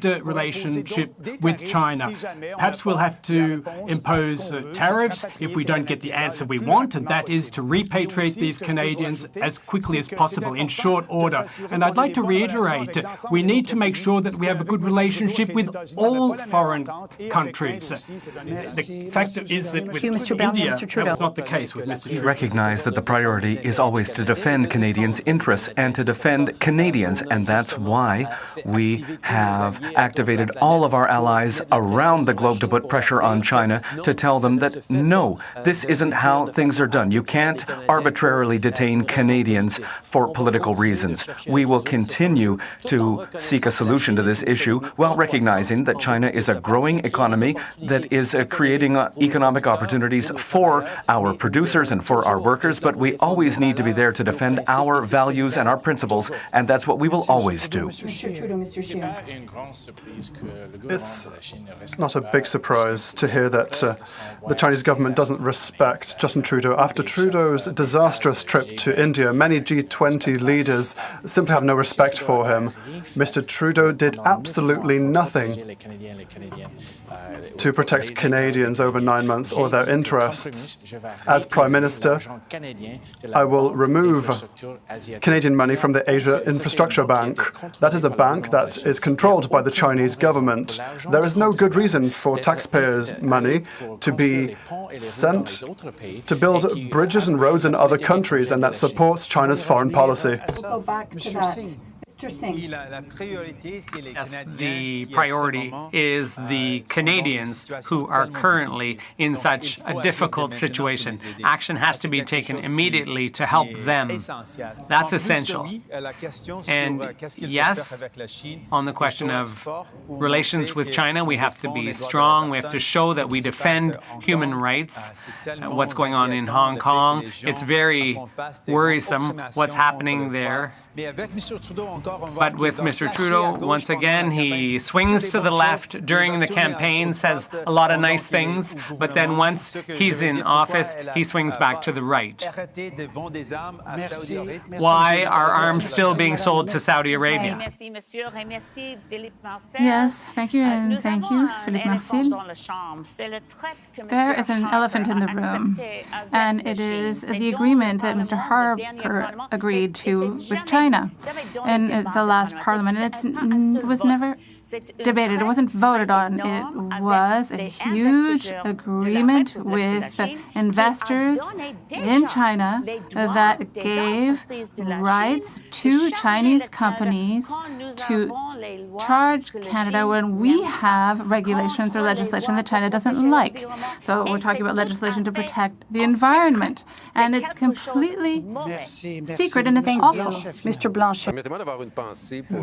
relationship with China. Perhaps we'll have to impose tariffs if we don't get the answer we want, and that is to repatriate these Canadians as quickly as possible, in short order. And I'd like to reiterate, we need to make sure that we have a good relationship with all foreign countries. The fact is that with India, that was not the case with Mr. Trudeau. Recognize that the priority is always to defend Canadians' interests and to defend Canadians, and that's why we have activated all of our allies around the globe to put pressure on China to tell them that, no, this isn't how things are done. You can't arbitrarily detain Canadians for political reasons. We will continue to seek a solution to this issue while recognizing that China is a growing economy that is creating economic opportunities for our producers and for our workers, but we always need to be there to defend our values and our principles, and that's what we will always do. It's not a big surprise to hear that the Chinese government doesn't respect Justin Trudeau. After Trudeau's disastrous trip to India, many G20 leaders simply have no respect for him. Mr. Trudeau did absolutely nothing to protect Canadians over 9 months or their interests. As Prime Minister, I will remove Canadian money from the Asia Infrastructure Bank. That is a bank that is controlled by the Chinese government. There is no good reason for taxpayers' money to be sent to build bridges and roads in other countries, and that supports China's foreign policy. Go back to that. Yes, the priority is the Canadians who are currently in such a difficult situation. Action has to be taken immediately to help them. That's essential. And yes, on the question of relations with China, we have to be strong. We have to show that we defend human rights. What's going on in Hong Kong, it's very worrisome what's happening there. But with Mr. Trudeau, once again, he swings to the left during the campaign, says a lot of nice things, but then once he's in office, he swings back to the right. Why are arms still being sold to Saudi Arabia? Yes, thank you, and thank you, Philippe Marcel. There is an elephant in the room, and it is the agreement that Mr. Harper agreed to with China. And it's the last parliament. It was never debated. It wasn't voted on. It was a huge agreement with investors in China that gave rights to Chinese companies to charge Canada when we have regulations or legislation that China doesn't like. So we're talking about legislation to protect the environment. And it's completely secret and it's awful. Mr. Blanchet.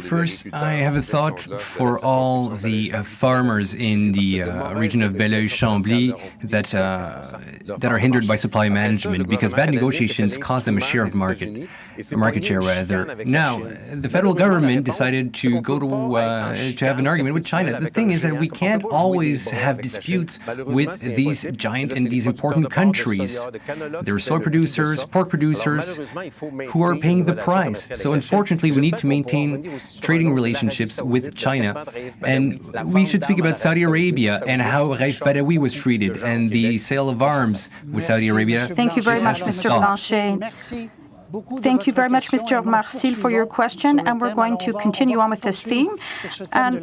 First, I have a thought for all the farmers in the region of Belleuil-Chambly that are hindered by supply management because bad negotiations cost them a share of market share rather. Now, the federal government decided to go to have an argument with China. The thing is that we can't always have disputes with these giant and these important countries. There are soy producers, pork producers who are paying the price. So unfortunately, we need to maintain trading relationships with China. And we should speak about Saudi Arabia and how Raif Badawi was treated and the sale of arms with Saudi Arabia. Thank you very much, Mr. Blanchet. Thank you very much, Mr. Marcil, for your question, and we're going to continue on with this theme, and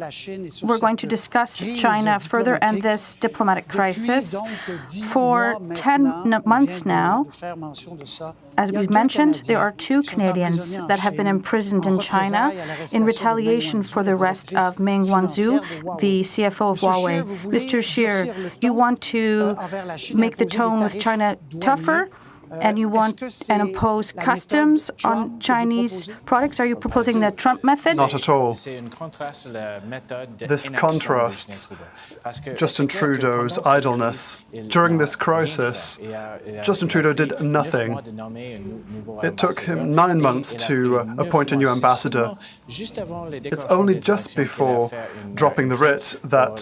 we're going to discuss China further and this diplomatic crisis. For 10 months now, as we've mentioned, there are 2 Canadians that have been imprisoned in China in retaliation for the arrest of Meng Wanzhou, the CFO of Huawei. Mr. Scheer, you want to make the tone with China tougher, and you want and impose customs on Chinese products? Are you proposing the Trump method? Not at all. This contrasts Justin Trudeau's idleness. During this crisis, Justin Trudeau did nothing. It took him 9 months to appoint a new ambassador. It's only just before dropping the writ that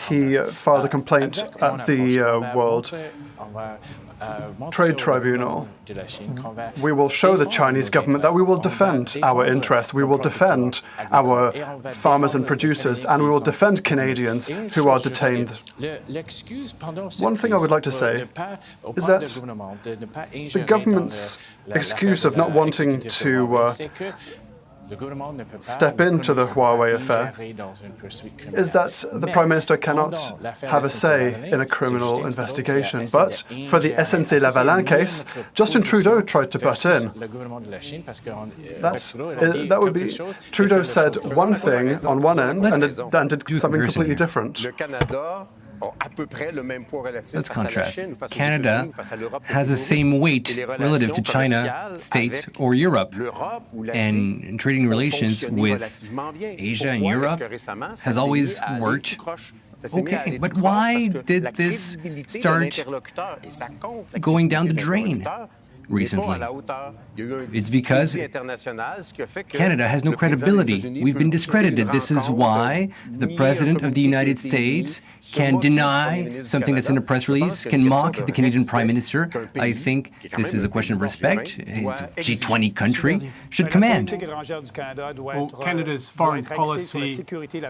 he filed a complaint at the World Trade Tribunal. We will show the Chinese government that we will defend our interests, we will defend our farmers and producers, and we will defend Canadians who are detained. One thing I would like to say is that the government's excuse of not wanting to step into the Huawei affair is that the Prime Minister cannot have a say in a criminal investigation. But for the SNC-Lavalin case, Justin Trudeau tried to butt in. That would be... Trudeau said one thing on one end and did something completely different. Let's contrast. Canada has the same weight relative to China, States, or Europe. And trading relations with Asia and Europe has always worked. Okay, but why did this start going down the drain recently? It's because Canada has no credibility. We've been discredited. This is why the President of the United States can deny something that's in a press release, can mock the Canadian Prime Minister. I think this is a question of respect. It's a G20 country, should command. Well, Canada's foreign policy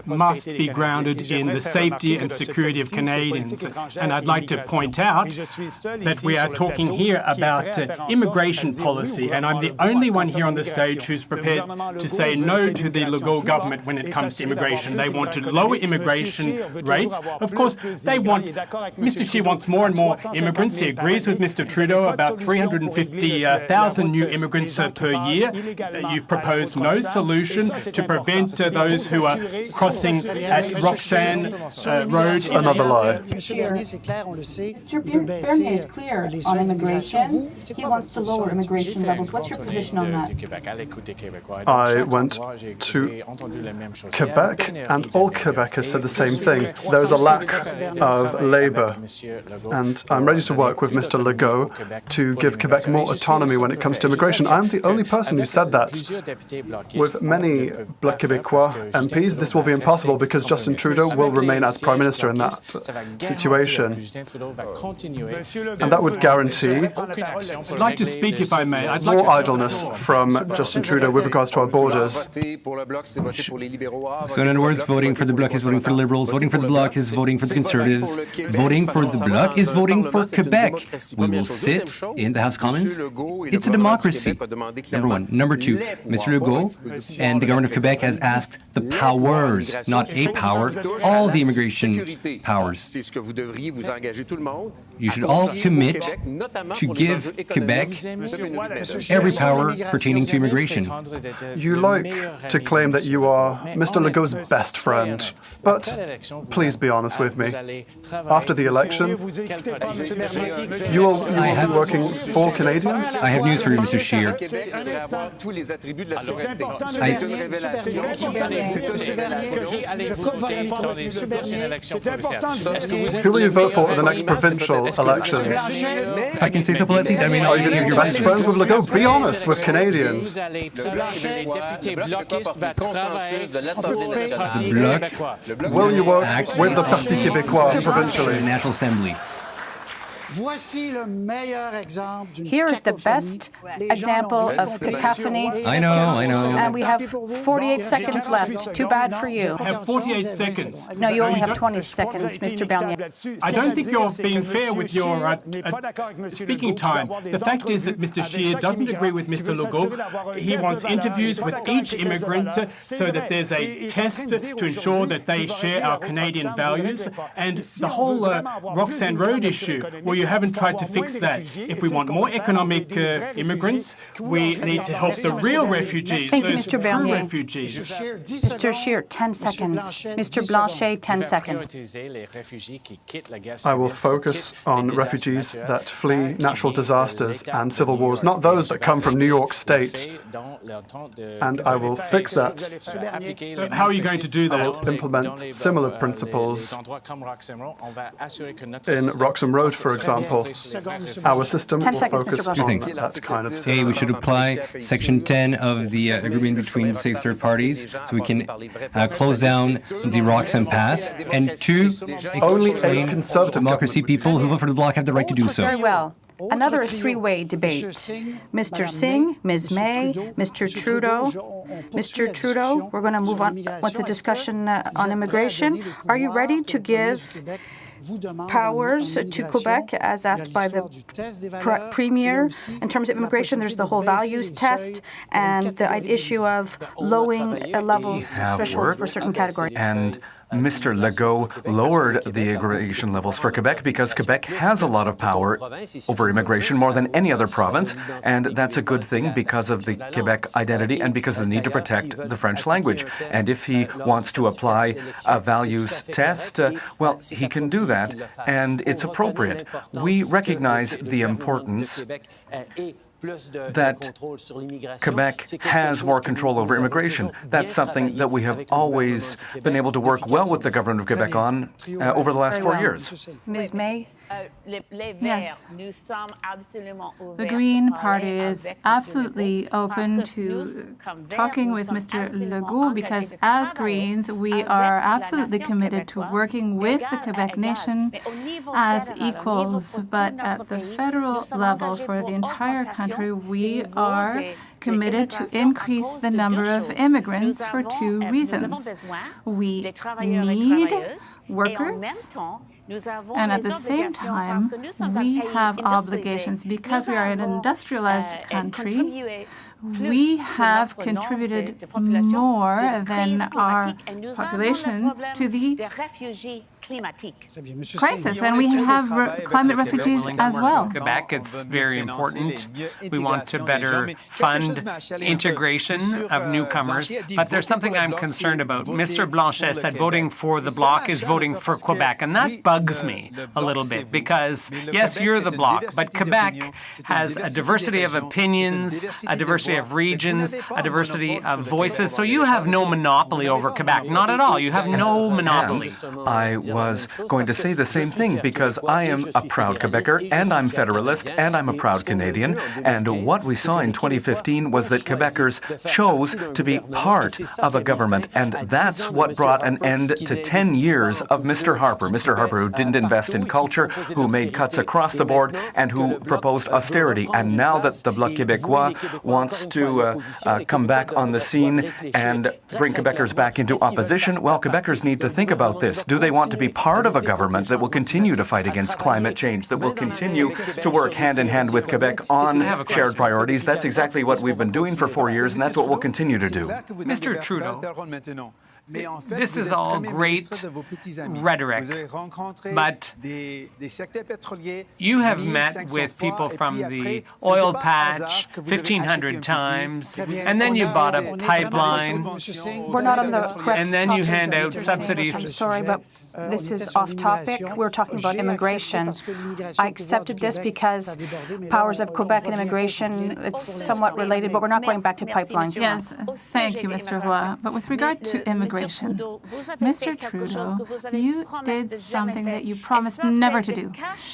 must be grounded in the safety and security of Canadians. And I'd like to point out that we are talking here about immigration policy, and I'm the only one here on the stage who's prepared to say no to the Legault government when it comes to immigration. They want to lower immigration rates. Of course, they want... Mr. Xi wants more and more immigrants. He agrees with Mr. Trudeau about 350,000 new immigrants per year. You've proposed no solution to prevent those who are crossing at Roxanne Road. Another lie. Mr. Bernier is clear on immigration. He wants to lower immigration levels. What's your position on that? I went to Quebec, and all Quebecers said the same thing. There is a lack of labour, and I'm ready to work with Mr. Legault to give Quebec more autonomy when it comes to immigration. I'm the only person who said that. With many Bloc Québécois MPs, this will be impossible because Justin Trudeau will remain as Prime Minister in that situation. And that would guarantee I'd like to speak, if I may. more idleness from Justin Trudeau with regards to our borders. So in other words, voting for the Bloc is voting for the Liberals, voting for the Bloc is voting for the Conservatives, voting for the Bloc is voting for Quebec. We will sit in the House of Commons. It's a democracy, number one. Number two, Mr. Legault and the government of Quebec has asked the powers, not a power, all the immigration powers. You should all commit to give Quebec Quebec every power pertaining to immigration. You like to claim that you are Mr. Legault's best friend, but please be honest with me. After the election, you will be working for Canadians? I have news for you, Mr. Scheer. Who will you vote for at the next provincial elections? If I can say so politely, I mean, are you going to be best friends with Legault? Be honest with Canadians. The Bloc will you work with the Parti québécois provincially? The National Assembly. Here is the best example of cacophony. I know. And we have 48 seconds left. Too bad for you. I have 48 seconds. No, you only have 20 seconds, Mr. Bernier. I don't think you're being fair with your speaking time. The fact is that Mr. Scheer doesn't agree with Mr. Legault. He wants interviews with each immigrant so that there's a test to ensure that they share our Canadian values. And the whole Roxanne Road issue, where you haven't tried to fix that. If we want more economic immigrants, we need to help the real refugees, Thank you, those Mr. true Bernier. refugees. Mr. Scheer, 10 seconds. Mr. Blanchet, 10 seconds. I will focus on refugees that flee natural disasters and civil wars, not those that come from New York State. And I will fix that. How are you going to do that? I will implement similar principles in Roxham Road, for example. Our system will focus on that kind of system. We should apply Section 10 of the agreement between safe third parties so we can close down the Roxham path. And two, only a conservative democracy people who vote for the Bloc have the right to do so. Very well. Another three-way debate. Mr. Singh, Ms. May, Mr. Trudeau. Mr. Trudeau, we're going to move on with the discussion on immigration. Are you ready to give powers to Quebec, as asked by the Premier? In terms of immigration, there's the whole values test and the issue of lowering levels, thresholds for certain categories. And Mr. Legault lowered the immigration levels for Quebec because Quebec has a lot of power over immigration, more than any other province, and that's a good thing because of the Quebec identity and because of the need to protect the French language. And if he wants to apply a values test, well, he can do that, and it's appropriate. We recognize the importance that Quebec has more control over immigration. That's something that we have always been able to work well with the government of Quebec on over the last 4 years. Ms. May? Yes. The Green Party is absolutely open to talking with Mr. Legault because as Greens, we are absolutely committed to working with the Quebec nation as equals. But at the federal level for the entire country, we are committed to increase the number of immigrants for two reasons. We need workers, and at the same time, we have obligations because we are an industrialized country. We have contributed more than our population to the crisis, and we have climate refugees as well. Quebec, it's very important. We want to better fund integration of newcomers, but there's something I'm concerned about. Mr. Blanchet said voting for the Bloc is voting for Quebec, and that bugs me a little bit because, yes, you're the Bloc, but Quebec has a diversity of opinions, a diversity of regions, a diversity of voices, so you have no monopoly over Quebec. Not at all. You have no monopoly. I was going to say the same thing because I am a proud Quebecer and I'm Federalist and I'm a proud Canadian. And what we saw in 2015 was that Quebecers chose to be part of a government. And that's what brought an end to 10 years of Mr. Harper. Mr. Harper, who didn't invest in culture, who made cuts across the board, and who proposed austerity. And now that the Bloc Québécois wants to come back on the scene and bring Quebecers back into opposition, well, Quebecers need to think about this. Do they want to be part of a government that will continue to fight against climate change, that will continue to work hand in hand with Quebec on shared priorities? That's exactly what we've been doing for 4 years, and that's what we'll continue to do. Mr. Trudeau, This is all great rhetoric, but you have met with people from the oil patch 1,500 times, and then you bought a pipeline, We're not on the correct and then you topic, hand out Mr. Singh. subsidies. I'm sorry, but this is off topic. We're talking about immigration. I accepted this because powers of Quebec and immigration, it's somewhat related, but we're not going back to pipelines. Yes, thank you, Mr. Roy. But with regard to immigration, Mr. Trudeau, you did something that you promised never to do,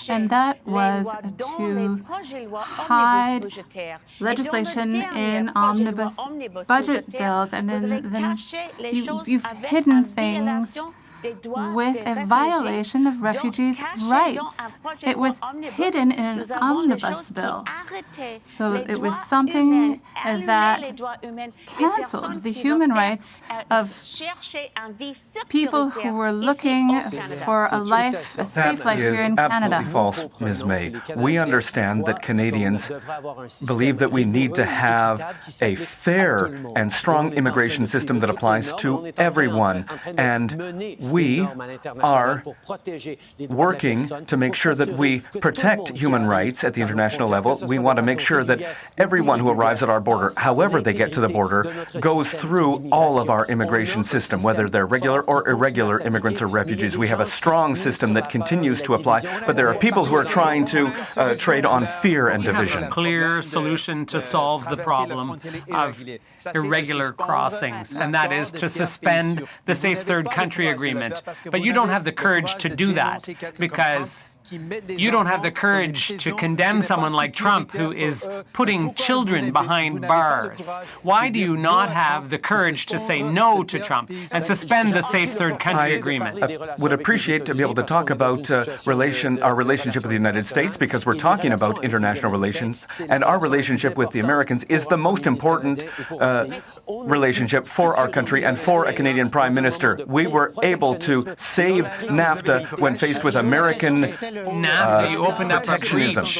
and that was to hide legislation in omnibus budget bills, and then you've hidden things with a violation of refugees' rights. It was hidden in an omnibus bill. So it was something that canceled the human rights of people who were looking for a life, a safe life here in Canada. That is absolutely false, Ms. May. We understand that Canadians believe that we need to have a fair and strong immigration system that applies to everyone. And we are working to make sure that we protect human rights at the international level. We want to make sure that everyone who arrives at our border, however they get to the border, goes through all of our immigration system, whether they're regular or irregular immigrants or refugees. We have a strong system that continues to apply, but there are people who are trying to trade on fear and division. A clear solution to solve the problem of irregular crossings, and that is to suspend the Safe Third Country Agreement. But you don't have the courage to do that because you don't have the courage to condemn someone like Trump who is putting children behind bars. Why do you not have the courage to say no to Trump and suspend the Safe Third Country Agreement? I would appreciate to be able to talk about our relationship with the United States, because we're talking about international relations, and our relationship with the Americans is the most important relationship for our country and for a Canadian Prime Minister. We were able to save NAFTA when faced with American NAFTA, you opened up a breach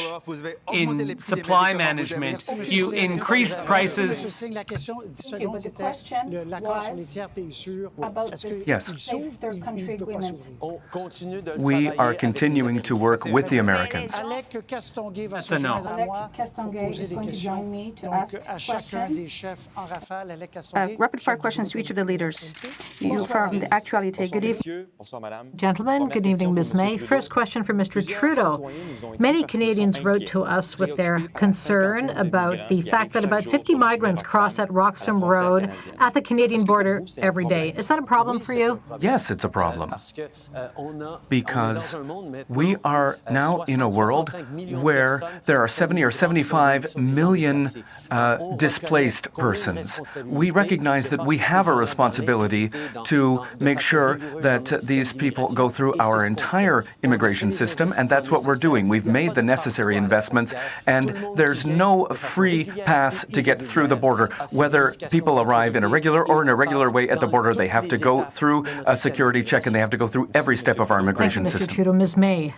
in supply management. You increased prices. Yes. We are continuing to work with the Americans. That's a no. Rapid-fire questions to each of the leaders. You from the Actualité. Good evening. Gentlemen, good evening, Ms. May. First question for Mr. Trudeau. Many Canadians wrote to us with their concern about the fact that about 50 migrants cross at Roxham Road at the Canadian border every day. Is that a problem for you? Yes, it's a problem, because we are now in a world where there are 70 or 75 million displaced persons. We recognize that we have a responsibility to make sure that these people go through our entire immigration system, and that's what we're doing. We've made the necessary investments, and there's no free pass to get through the border. Whether people arrive in a regular or an irregular way at the border, they have to go through a security check, and they have to go through every step of our immigration Thank you, Mr. system. Trudeau. Ms. May.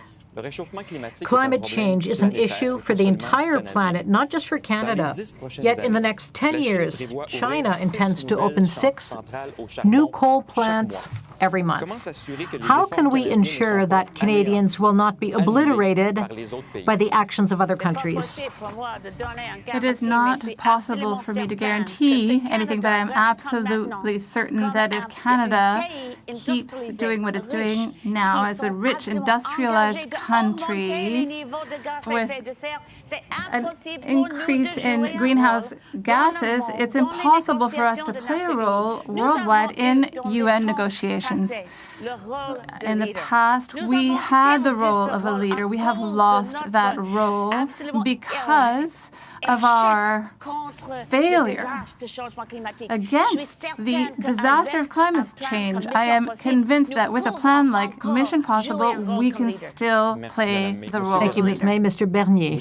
Climate change is an issue for the entire planet, not just for Canada. Yet in the next 10 years, China intends to open 6 new coal plants every month. How can we ensure that Canadians will not be obliterated by the actions of other countries? It is not possible for me to guarantee anything, but I'm absolutely certain that if Canada keeps doing what it's doing now as a rich, industrialized country with an increase in greenhouse gases, it's impossible for us to play a role worldwide in UN negotiations. In the past, we had the role of a leader. We have lost that role because of our failure against the disaster of climate change. I am convinced that with a plan like Mission Possible, we can still play the role. Thank you, Ms. May. Mr. Bernier,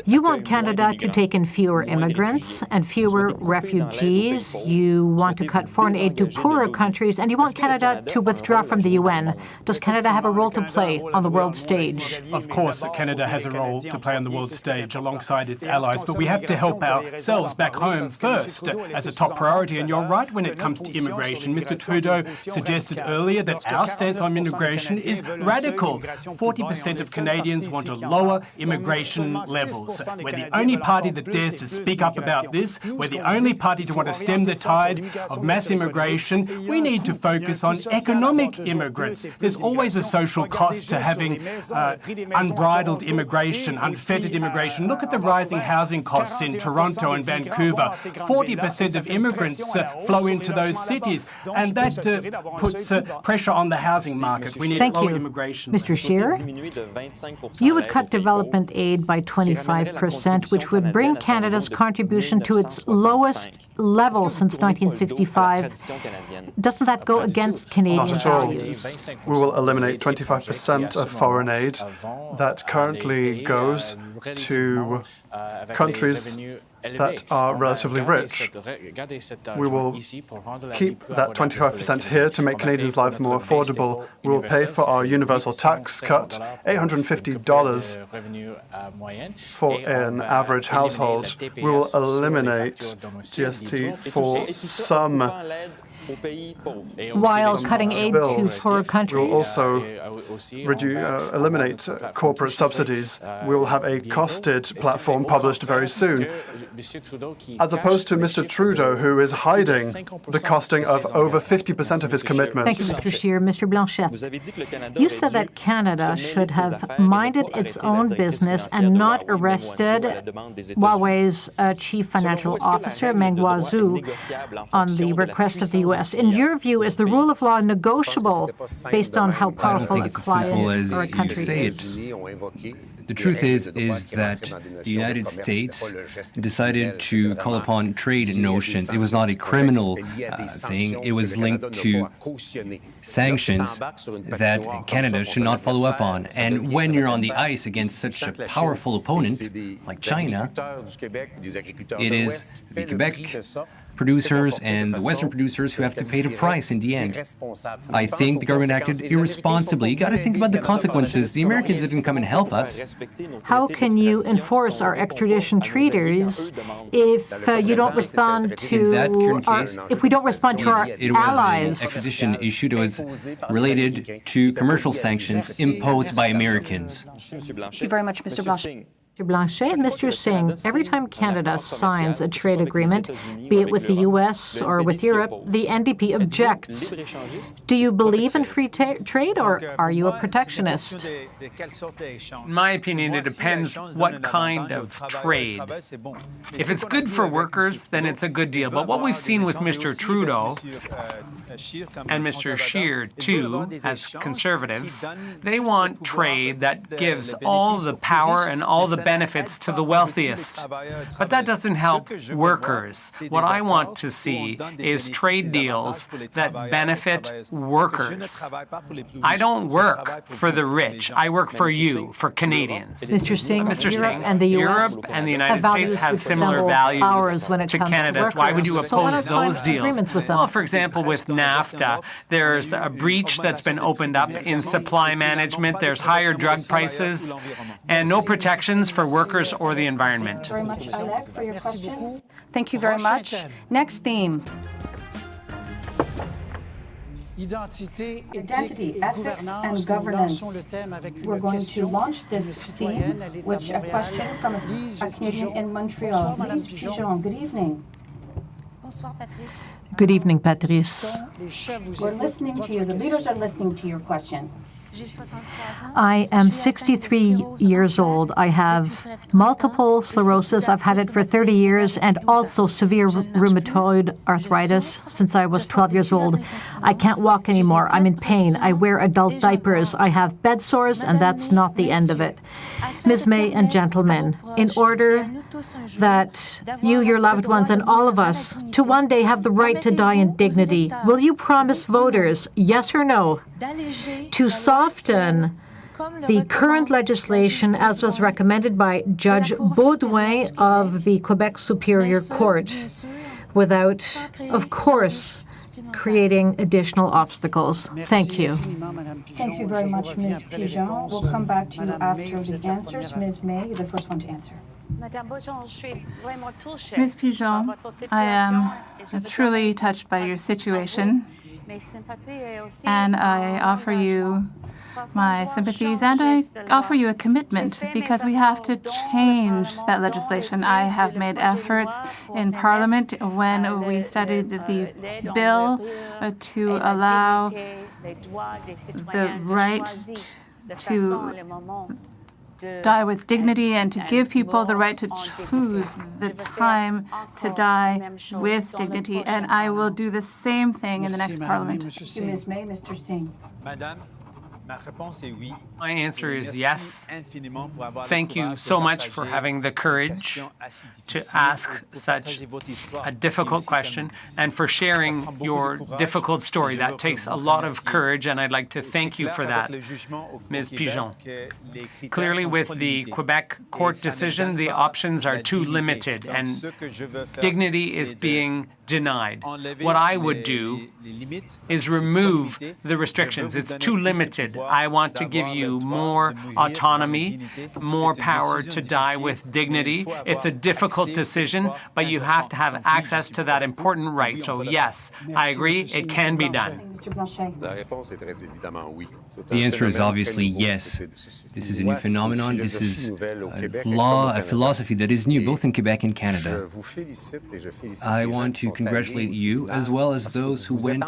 you want Canada to take in fewer immigrants and fewer refugees. You want to cut foreign aid to poorer countries, and you want Canada to withdraw from the UN? Does Canada have a role to play on the world stage? Of course, Canada has a role to play on the world stage alongside its allies, but we have to help ourselves back home first as a top priority. And you're right when it comes to immigration. Mr. Trudeau suggested earlier that our stance on immigration is radical. 40% of Canadians want to lower immigration levels. We're the only party that dares to speak up about this. We're the only party to want to stem the tide of mass immigration. We need to focus on economic immigrants. There's always a social cost to having unbridled immigration, unfettered immigration. Look at the rising housing costs in Toronto and Vancouver. 40% of immigrants flow into those cities, and that puts pressure on the housing market. We need lower immigration. Mr. Scheer, you would cut development aid by 25%, which would bring Canada's contribution to its lowest level since 1965. Doesn't that go against Canadian values? We will eliminate 25% of foreign aid that currently goes to countries that are relatively rich. We will keep that 25% here to make Canadians' lives more affordable. We will pay for our universal tax cut, $850 for an average household. We will eliminate GST for some while cutting aid to poorer countries. We will also eliminate corporate subsidies. We will have a costed platform published very soon, as opposed to Mr. Trudeau, who is hiding the costing of over 50% of his commitments. Thank you, Mr. Scheer. Mr. Blanchet, you said that Canada should have minded its own business and not arrested Huawei's chief financial officer, Meng Wanzhou, on the request of the U.S. In your view, is the rule of law negotiable based on how powerful a client or a country is? The truth is that the United States decided to call upon trade notions. It was not a criminal thing. It was linked to sanctions that Canada should not follow up on. And when you're on the ice against such a powerful opponent like China, it is the Quebec producers and the Western producers who have to pay the price in the end. I think the government acted irresponsibly. You got to think about the consequences. The Americans didn't come and help us. How can you enforce our extradition treaties if you don't respond to if we don't respond to our allies? It was an extradition issue that was related to commercial sanctions imposed by Americans. Thank you very much, Mr. Blanchet. Mr. Blanchet, Mr. Singh, every time Canada signs a trade agreement, be it with the U.S. or with Europe, the NDP objects. Do you believe in free trade, or are you a protectionist? In my opinion, it depends what kind of trade. If it's good for workers, then it's a good deal. But what we've seen with Mr. Trudeau and Mr. Scheer, too, as conservatives, they want trade that gives all the power and all the benefits to the wealthiest. But that doesn't help workers. What I want to see is trade deals that benefit workers. I don't work for the rich. I work for you, for Canadians. Mr. Singh, Europe and the United States have similar values to Canada's. Why would you oppose those deals? Well, for example, with NAFTA, there's a breach that's been opened up in supply management. There's higher drug prices and no protections for workers or the environment. Thank you very much, Alec, for your questions. Thank you very much. Next theme. Identity, ethics, and governance. We're going to launch this theme with a question from a Canadian in Montreal. Lise Pigeon, good evening. Good evening, Patrice. We're listening to you. The leaders are listening to your question. I am 63 years old. I have multiple sclerosis. I've had it for 30 years and also severe rheumatoid arthritis since I was 12 years old. I can't walk anymore. I'm in pain. I wear adult diapers. I have bed sores, and that's not the end of it. Ms. May and gentlemen, in order that you, your loved ones, and all of us to one day have the right to die in dignity, will you promise voters, yes or no, to soften the current legislation as was recommended by Judge Baudouin of the Quebec Superior Court? without, of course, creating additional obstacles. Thank you. Thank you very much, Ms. Pigeon. We'll come back to you after the answers. Ms. May, you're the first one to answer. Ms. Pigeon, I am truly touched by your situation, and I offer you my sympathies, and I offer you a commitment, because we have to change that legislation. I have made efforts in Parliament when we studied the bill to allow the right to die with dignity and to give people the right to choose the time to die with dignity. And I will do the same thing in the next Parliament. Thank you, Ms. May. Mr. Singh. My answer is yes. Thank you so much for having the courage to ask such a difficult question and for sharing your difficult story. That takes a lot of courage, and I'd like to thank you for that, Ms. Pigeon. Clearly, with the Quebec court decision, the options are too limited, and dignity is being denied. What I would do is remove the restrictions. It's too limited. I want to give you more autonomy, more power to die with dignity. It's a difficult decision, but you have to have access to that important right. So yes, I agree, it can be done. The answer is obviously yes. This is a new phenomenon. This is a law, a philosophy that is new, both in Quebec and Canada. I want to congratulate you, as well as those who went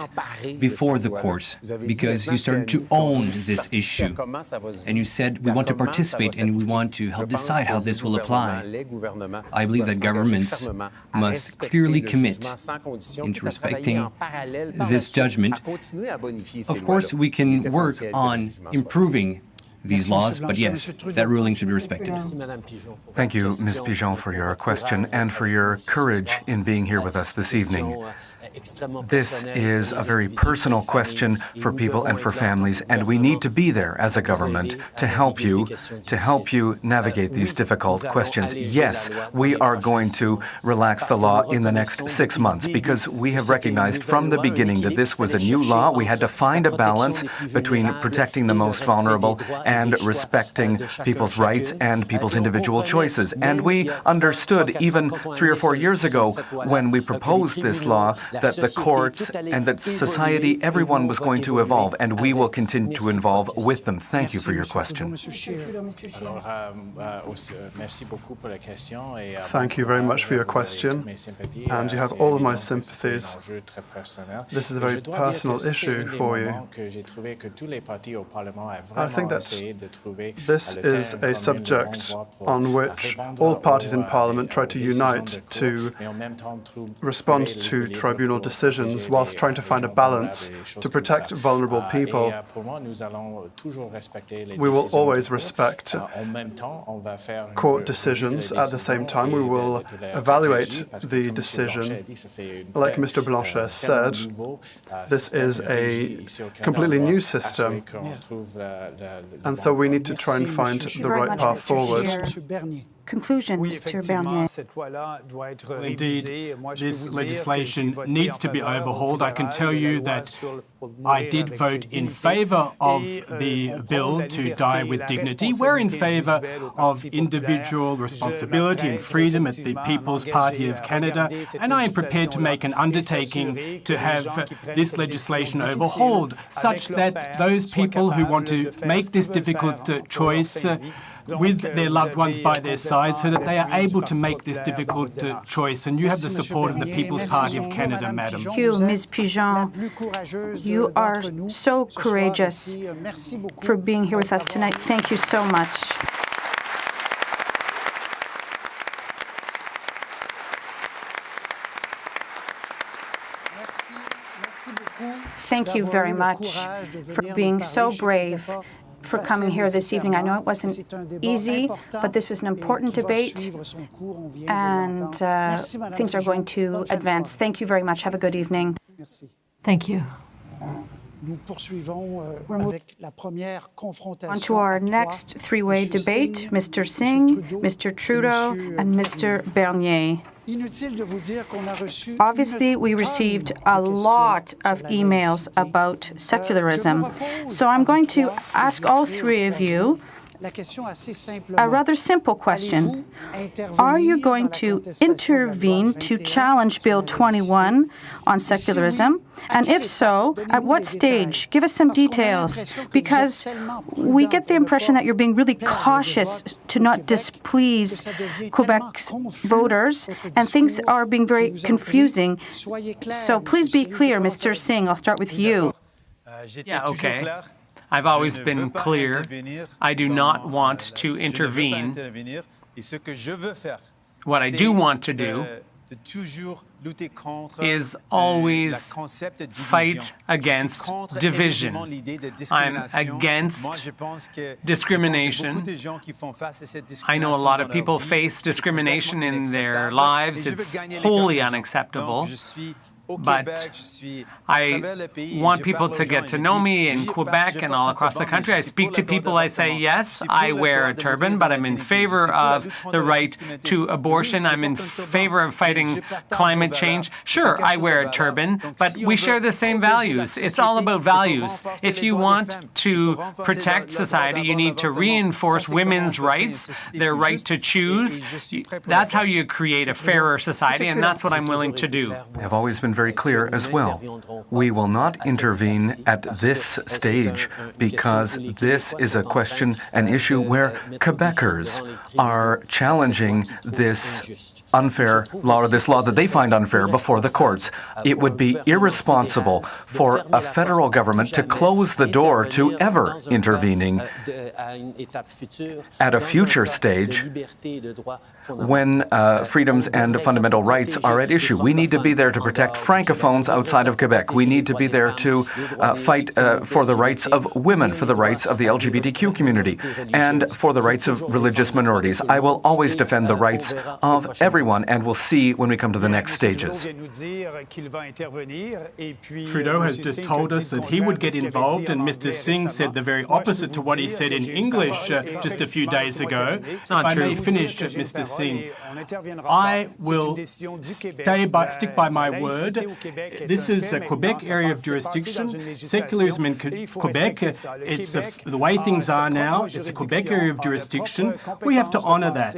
before the courts, because you started to own this issue. And you said, we want to participate and we want to help decide how this will apply. I believe that governments must clearly commit into respecting this judgment. Of course, we can work on improving these laws, but yes, that ruling should be respected. Thank you, Ms. Pigeon, for your question and for your courage in being here with us this evening. This is a very personal question for people and for families, and we need to be there as a government to help you navigate these difficult questions. Yes, we are going to relax the law in the next 6 months, because we have recognized from the beginning that this was a new law. We had to find a balance between protecting the most vulnerable and respecting people's rights and people's individual choices. And we understood even 3 or 4 years ago when we proposed this law that the courts and that society, everyone was going to evolve, and we will continue to evolve with them. Thank you for your question. Thank you very much for your question, and you have all of my sympathies. This is a very personal issue for you. I think that this is a subject on which all parties in Parliament try to unite to respond to tribunal decisions whilst trying to find a balance to protect vulnerable people. We will always respect court decisions. At the same time, we will evaluate the decision. Like Mr. Blanchet said, this is a completely new system, and so we need to try and find the right path forward. Conclusion, Mr. Bernier. Indeed, this legislation needs to be overhauled. I can tell you that I did vote in favour of the bill to die with dignity. We're in favour of individual responsibility and freedom at the People's Party of Canada, and I am prepared to make an undertaking to have this legislation overhauled, such that those people who want to make this difficult choice with their loved ones by their side, so that they are able to make this difficult choice. And you have the support of the People's Party of Canada, Madam. Thank you, Ms. Pigeon. You are so courageous for being here with us tonight. Thank you so much. Thank you very much for being so brave, for coming here this evening. I know it wasn't easy, but this was an important debate, and things are going to advance. Thank you very much. Have a good evening. Thank you. On to our next three-way debate, Mr. Singh, Mr. Trudeau, and Mr. Bernier. Obviously, we received a lot of emails about secularism. So I'm going to ask all three of you a rather simple question. Are you going to intervene to challenge Bill 21 on secularism? And if so, at what stage? Give us some details, because we get the impression that you're being really cautious to not displease Quebec's voters, and things are being very confusing. So please be clear, Mr. Singh. I'll start with you. Yeah, okay. I've always been clear. I do not want to intervene. What I do want to do is always fight against division. I'm against discrimination. I know a lot of people face discrimination in their lives. It's wholly unacceptable. But I want people to get to know me in Quebec and all across the country. I speak to people, I say, yes, I wear a turban, but I'm in favor of the right to abortion. I'm in favor of fighting climate change. Sure, I wear a turban, but we share the same values. It's all about values. If you want to protect society, you need to reinforce women's rights, their right to choose. That's how you create a fairer society, and that's what I'm willing to do. I've always been very clear as well. We will not intervene at this stage because this is a question, an issue where Quebecers are challenging this unfair law, or this law that they find unfair, before the courts. It would be irresponsible for a federal government to close the door to ever intervening at a future stage when freedoms and fundamental rights are at issue. We need to be there to protect francophones outside of Quebec. We need to be there to fight for the rights of women, for the rights of the LGBTQ community, and for the rights of religious minorities. I will always defend the rights of everyone, and we'll see when we come to the next stages. Trudeau has just told us that he would get involved, and Mr. Singh said the very opposite to what he said in English just a few days ago. If I may finish, Mr. Singh, I will stick by my word. This is a Quebec area of jurisdiction. Secularism in Quebec, it's the way things are now. It's a Quebec area of jurisdiction. We have to honour that.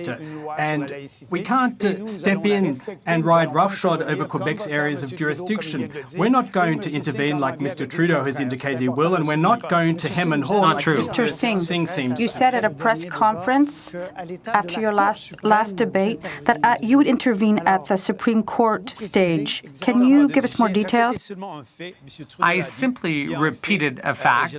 And we can't step in and ride roughshod over Quebec's areas of jurisdiction. We're not going to intervene like Mr. Trudeau has indicated he will, and we're not going to hem and haw. Not true. Mr. Singh, you said at a press conference after your last debate that you would intervene at the Supreme Court stage. Can you give us more details? I simply repeated a fact,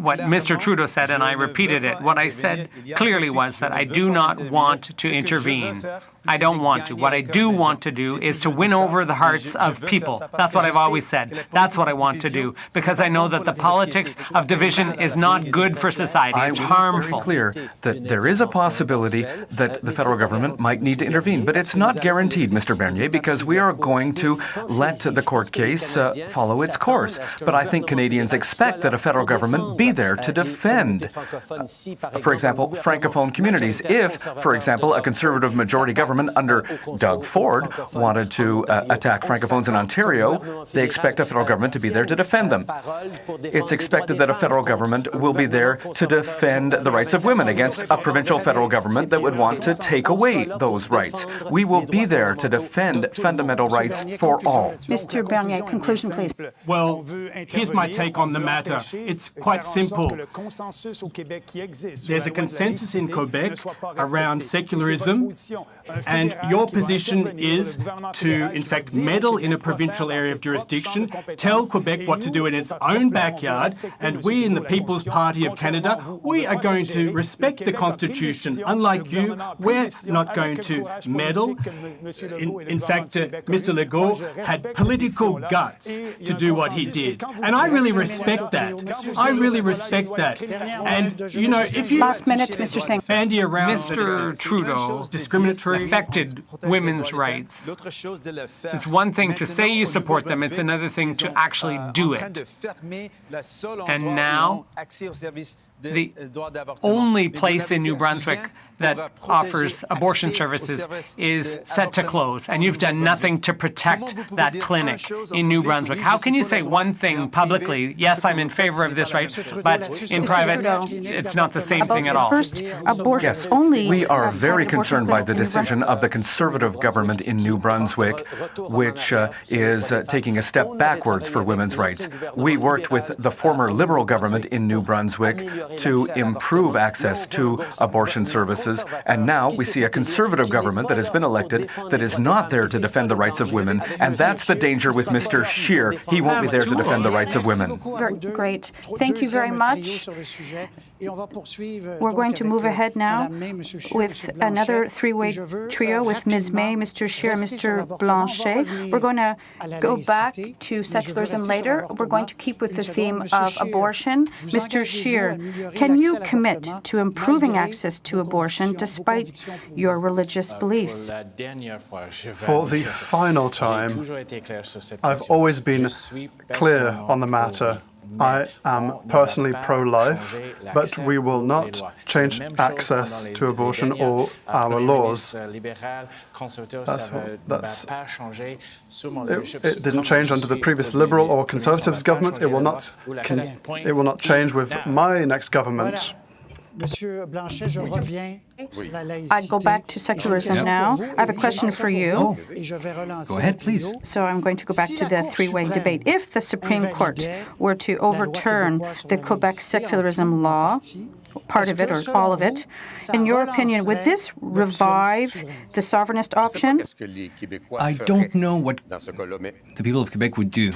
what Mr. Trudeau said, and I repeated it. What I said clearly was that I do not want to intervene. I don't want to. What I do want to do is to win over the hearts of people. That's what I've always said. That's what I want to do, because I know that the politics of division is not good for society. It's harmful. I was very clear that there is a possibility that the federal government might need to intervene, but it's not guaranteed, Mr. Bernier, because we are going to let the court case follow its course. But I think Canadians expect that a federal government be there to defend, for example, francophone communities. If, for example, a conservative majority government under Doug Ford wanted to attack francophones in Ontario, they expect a federal government to be there to defend them. It's expected that a federal government will be there to defend the rights of women against a provincial federal government that would want to take away those rights. We will be there to defend fundamental rights for all. Mr. Bernier, conclusion, please. Well, here's my take on the matter. It's quite simple. There's a consensus in Quebec around secularism, and your position is to, in fact, meddle in a provincial area of jurisdiction, tell Quebec what to do in its own backyard, and we in the People's Party of Canada, we are going to respect the Constitution. Unlike you, we're not going to meddle. In fact, Mr. Legault had political guts to do what he did, and I really respect that. I really respect that. And, you know, if you last minute, Mr. Singh, bandy around Mr. Trudeau discriminatory affected women's rights. It's one thing to say you support them, it's another thing to actually do it. And now the only place in New Brunswick that offers abortion services is set to close, and you've done nothing to protect that clinic in New Brunswick. How can you say one thing publicly, yes, I'm in favor of this right, but in private, it's not the same thing at all? Yes, we are very concerned by the decision of the Conservative government in New Brunswick, which is taking a step backwards for women's rights. We worked with the former Liberal government in New Brunswick to improve access to abortion services. And now we see a Conservative government that has been elected that is not there to defend the rights of women. And that's the danger with Mr. Scheer. He won't be there to defend the rights of women. Great. Thank you very much. We're going to move ahead now with another three-way trio with Ms. May, Mr. Scheer, Mr. Blanchet. We're going to go back to secularism later. We're going to keep with the theme of abortion. Mr. Scheer, can you commit to improving access to abortion despite your religious beliefs? For the final time, I've always been clear on the matter. I am personally pro-life, but we will not change access to abortion or our laws. It didn't change under the previous Liberal or Conservative governments. It will not change with my next government. I go back to secularism now. I have a question for you. Go ahead, please. So I'm going to go back to the three-way debate. If the Supreme Court were to overturn the Quebec secularism law, part of it or all of it, in your opinion, would this revive the sovereignist option? I don't know what the people of Quebec would do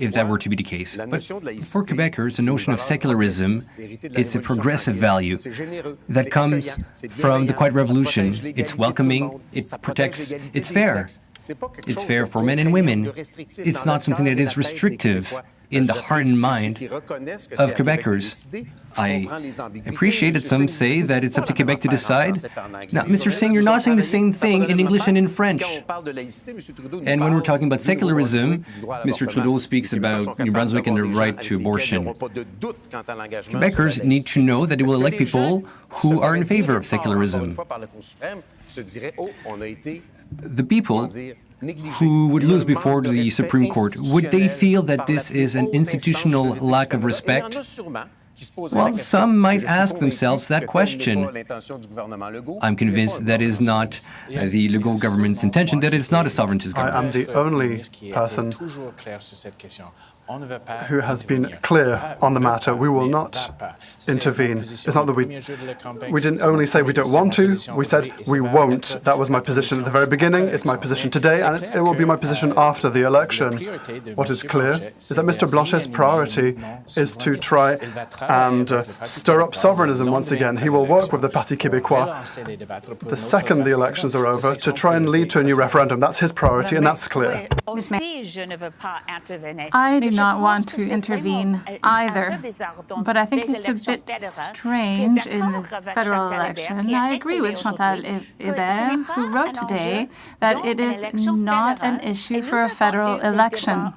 if that were to be the case. But for Quebecers, the notion of secularism, it's a progressive value that comes from the Quiet Revolution. It's welcoming, it protects, it's fair. It's fair for men and women. It's not something that is restrictive in the heart and mind of Quebecers. I appreciate that some say that it's up to Quebec to decide. Now, Mr. Singh, you're not saying the same thing in English and in French. And when we're talking about secularism, Mr. Trudeau speaks about New Brunswick and the right to abortion. Quebecers need to know that they will elect people who are in favor of secularism. The people who would lose before the Supreme Court, would they feel that this is an institutional lack of respect? Well, some might ask themselves that question. I'm convinced that is not the Legault government's intention, that it's not a sovereignist government. I am the only person who has been clear on the matter. We will not intervene. It's not that we didn't only say we don't want to, we said we won't. That was my position at the very beginning, it's my position today, and it will be my position after the election. What is clear is that Mr. Blanchet's priority is to try and stir up sovereignism once again. He will work with the Parti Québécois the second the elections are over to try and lead to a new referendum. That's his priority, and that's clear. I do not want to intervene either, but I think it's a bit strange in this federal election. I agree with Chantal Hébert, who wrote today that it is not an issue for a federal election.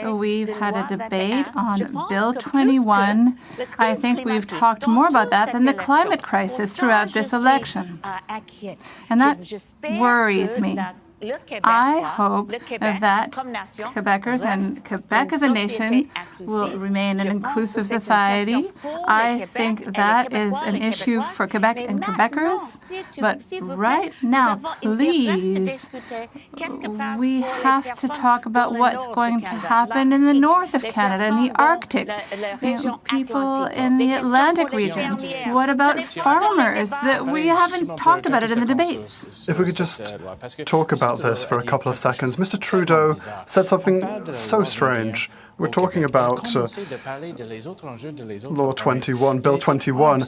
We've had a debate on Bill 21. I think we've talked more about that than the climate crisis throughout this election. And that worries me. I hope that Quebecers and Quebec as a nation will remain an inclusive society. I think that is an issue for Quebec and Quebecers. But right now, please, we have to talk about what's going to happen in the north of Canada, in the Arctic, people in the Atlantic region. What about farmers? That we haven't talked about it in the debates. If we could just talk about this for a couple of seconds. Mr. Trudeau said something so strange. We're talking about Law 21, Bill 21,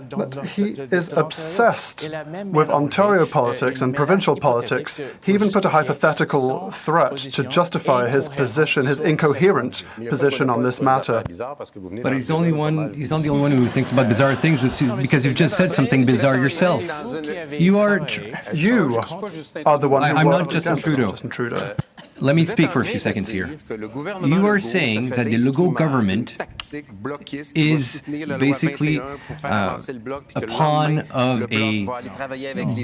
but he is obsessed with Ontario politics and provincial politics. He even put a hypothetical threat to justify his position, his incoherent position on this matter. But he's not the only one who thinks about bizarre things, because you've just said something bizarre yourself. You are the one who I'm not Justin Trudeau. Justin Trudeau. Let me speak for a few seconds here. You are saying that the Legault government is basically a pawn of a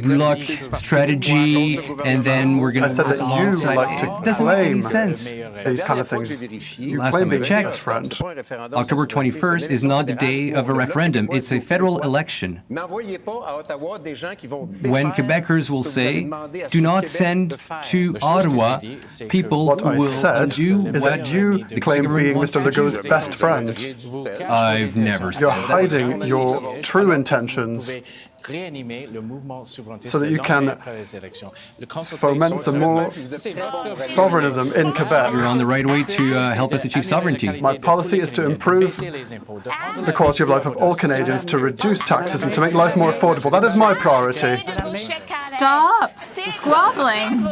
bloc strategy, and then we're going to work alongside. Like to it doesn't make any sense. These kind of things. You Last claim time I being checked, best friend. October 21st is not the day of a referendum. It's a federal election. When Quebecers will say, do not send to Ottawa people what who I will said do is that you claim being Mr. Legault's best friend. I've never said You're that. hiding your true intentions so that you can foment some more sovereignism in Quebec. You're on the right way to help us achieve sovereignty. My policy is to improve the quality of life of all Canadians, to reduce taxes and to make life more affordable. That is my priority. Stop squabbling,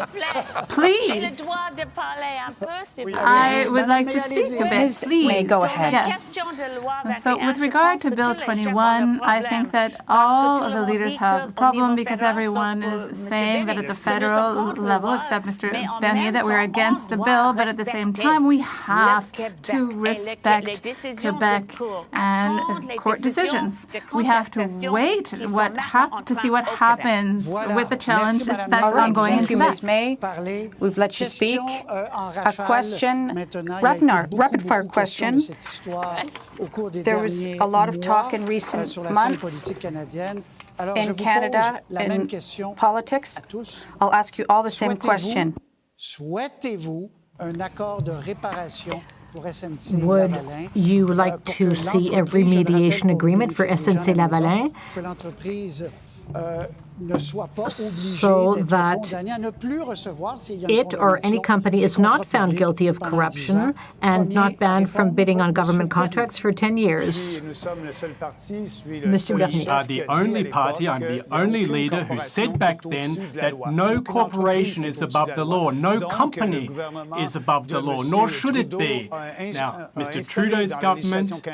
please. I would like to speak a bit, please. Go ahead. Yes. So with regard to Bill 21, I think that all of the leaders have a problem because everyone is saying that at the federal level, except Mr. Bernier, that we're against the bill, but at the same time, we have to respect Quebec and court decisions. We have to wait to see what happens with the challenge that's ongoing in Quebec. Ms. May, we've let you speak. A question, rapid-fire question. There was a lot of talk in recent months in Canada in politics. I'll ask you all the same question. Would you like to see a remediation agreement for SNC-Lavalin so that it or any company is not found guilty of corruption and not banned from bidding on government contracts for 10 years? Mr. We are the only party, I'm the only leader who said back then that no corporation is above the law, no company is above the law, nor should it be. Now, Mr. Trudeau's government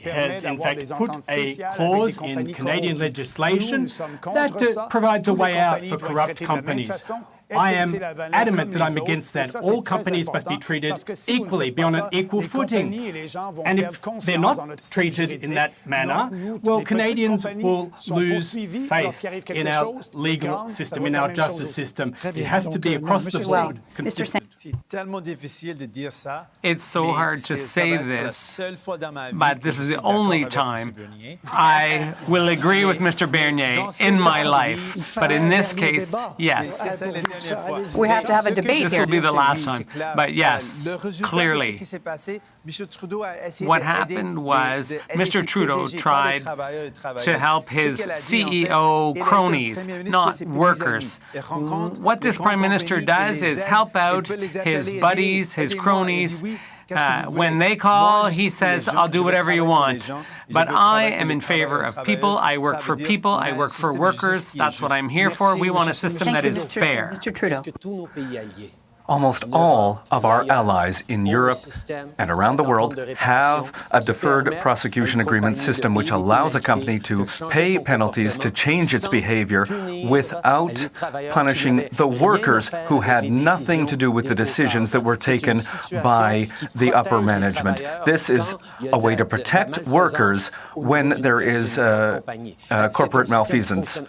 has in fact put a clause in Canadian legislation that provides a way out for corrupt companies. I am adamant that I'm against that. All companies must be treated equally, be on an equal footing. And if they're not treated in that manner, well, Canadians will lose faith in our legal system, in our justice system. It has to be across the board. It's so hard to say this, but this is the only time I will agree with Mr. Bernier in my life. But in this case, yes. We have to have a debate This here. will be the last time. But yes, clearly, what happened was Mr. Trudeau tried to help his CEO cronies, not workers. What this Prime Minister does is help out his buddies, his cronies. When they call, he says, I'll do whatever you want. But I am in favor of people. I work for people. I work for workers. That's what I'm here for. We want a system that is fair. Mr. Trudeau. Almost all of our allies in Europe and around the world have a deferred prosecution agreement system which allows a company to pay penalties to change its behavior without punishing the workers who had nothing to do with the decisions that were taken by the upper management. This is a way to protect workers when there is corporate malfeasance.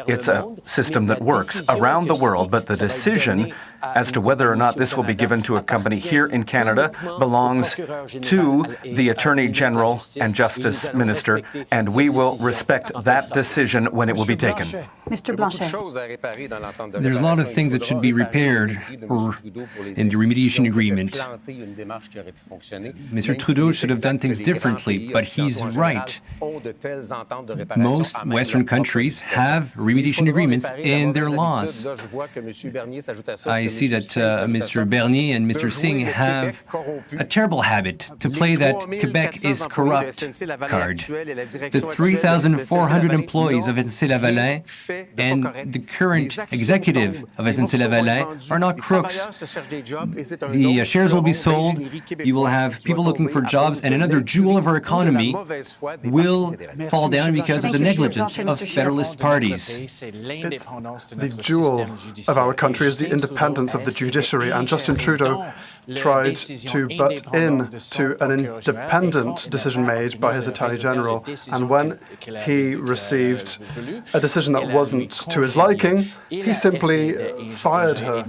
It's a system that works around the world, but the decision as to whether or not this will be given to a company here in Canada belongs to the Attorney General and Justice Minister, and we will respect that decision when it will be taken. Mr. Blanchet. There's a lot of things that should be repaired in the remediation agreement. Mr. Trudeau should have done things differently, but he's right. Most Western countries have remediation agreements in their laws. I see that Mr. Bernier and Mr. Singh have a terrible habit to play that Quebec is corrupt card. The 3,400 employees of SNC-Lavalin and the current executive of SNC-Lavalin are not crooks. The shares will be sold. You will have people looking for jobs, and another jewel of our economy will fall down because of the negligence of Federalist parties. The jewel of our country is the independence of the judiciary. judiciary, and Justin Trudeau tried to butt in to an independent decision made by his Attorney General. And when he received a decision that wasn't to his liking, he simply fired her.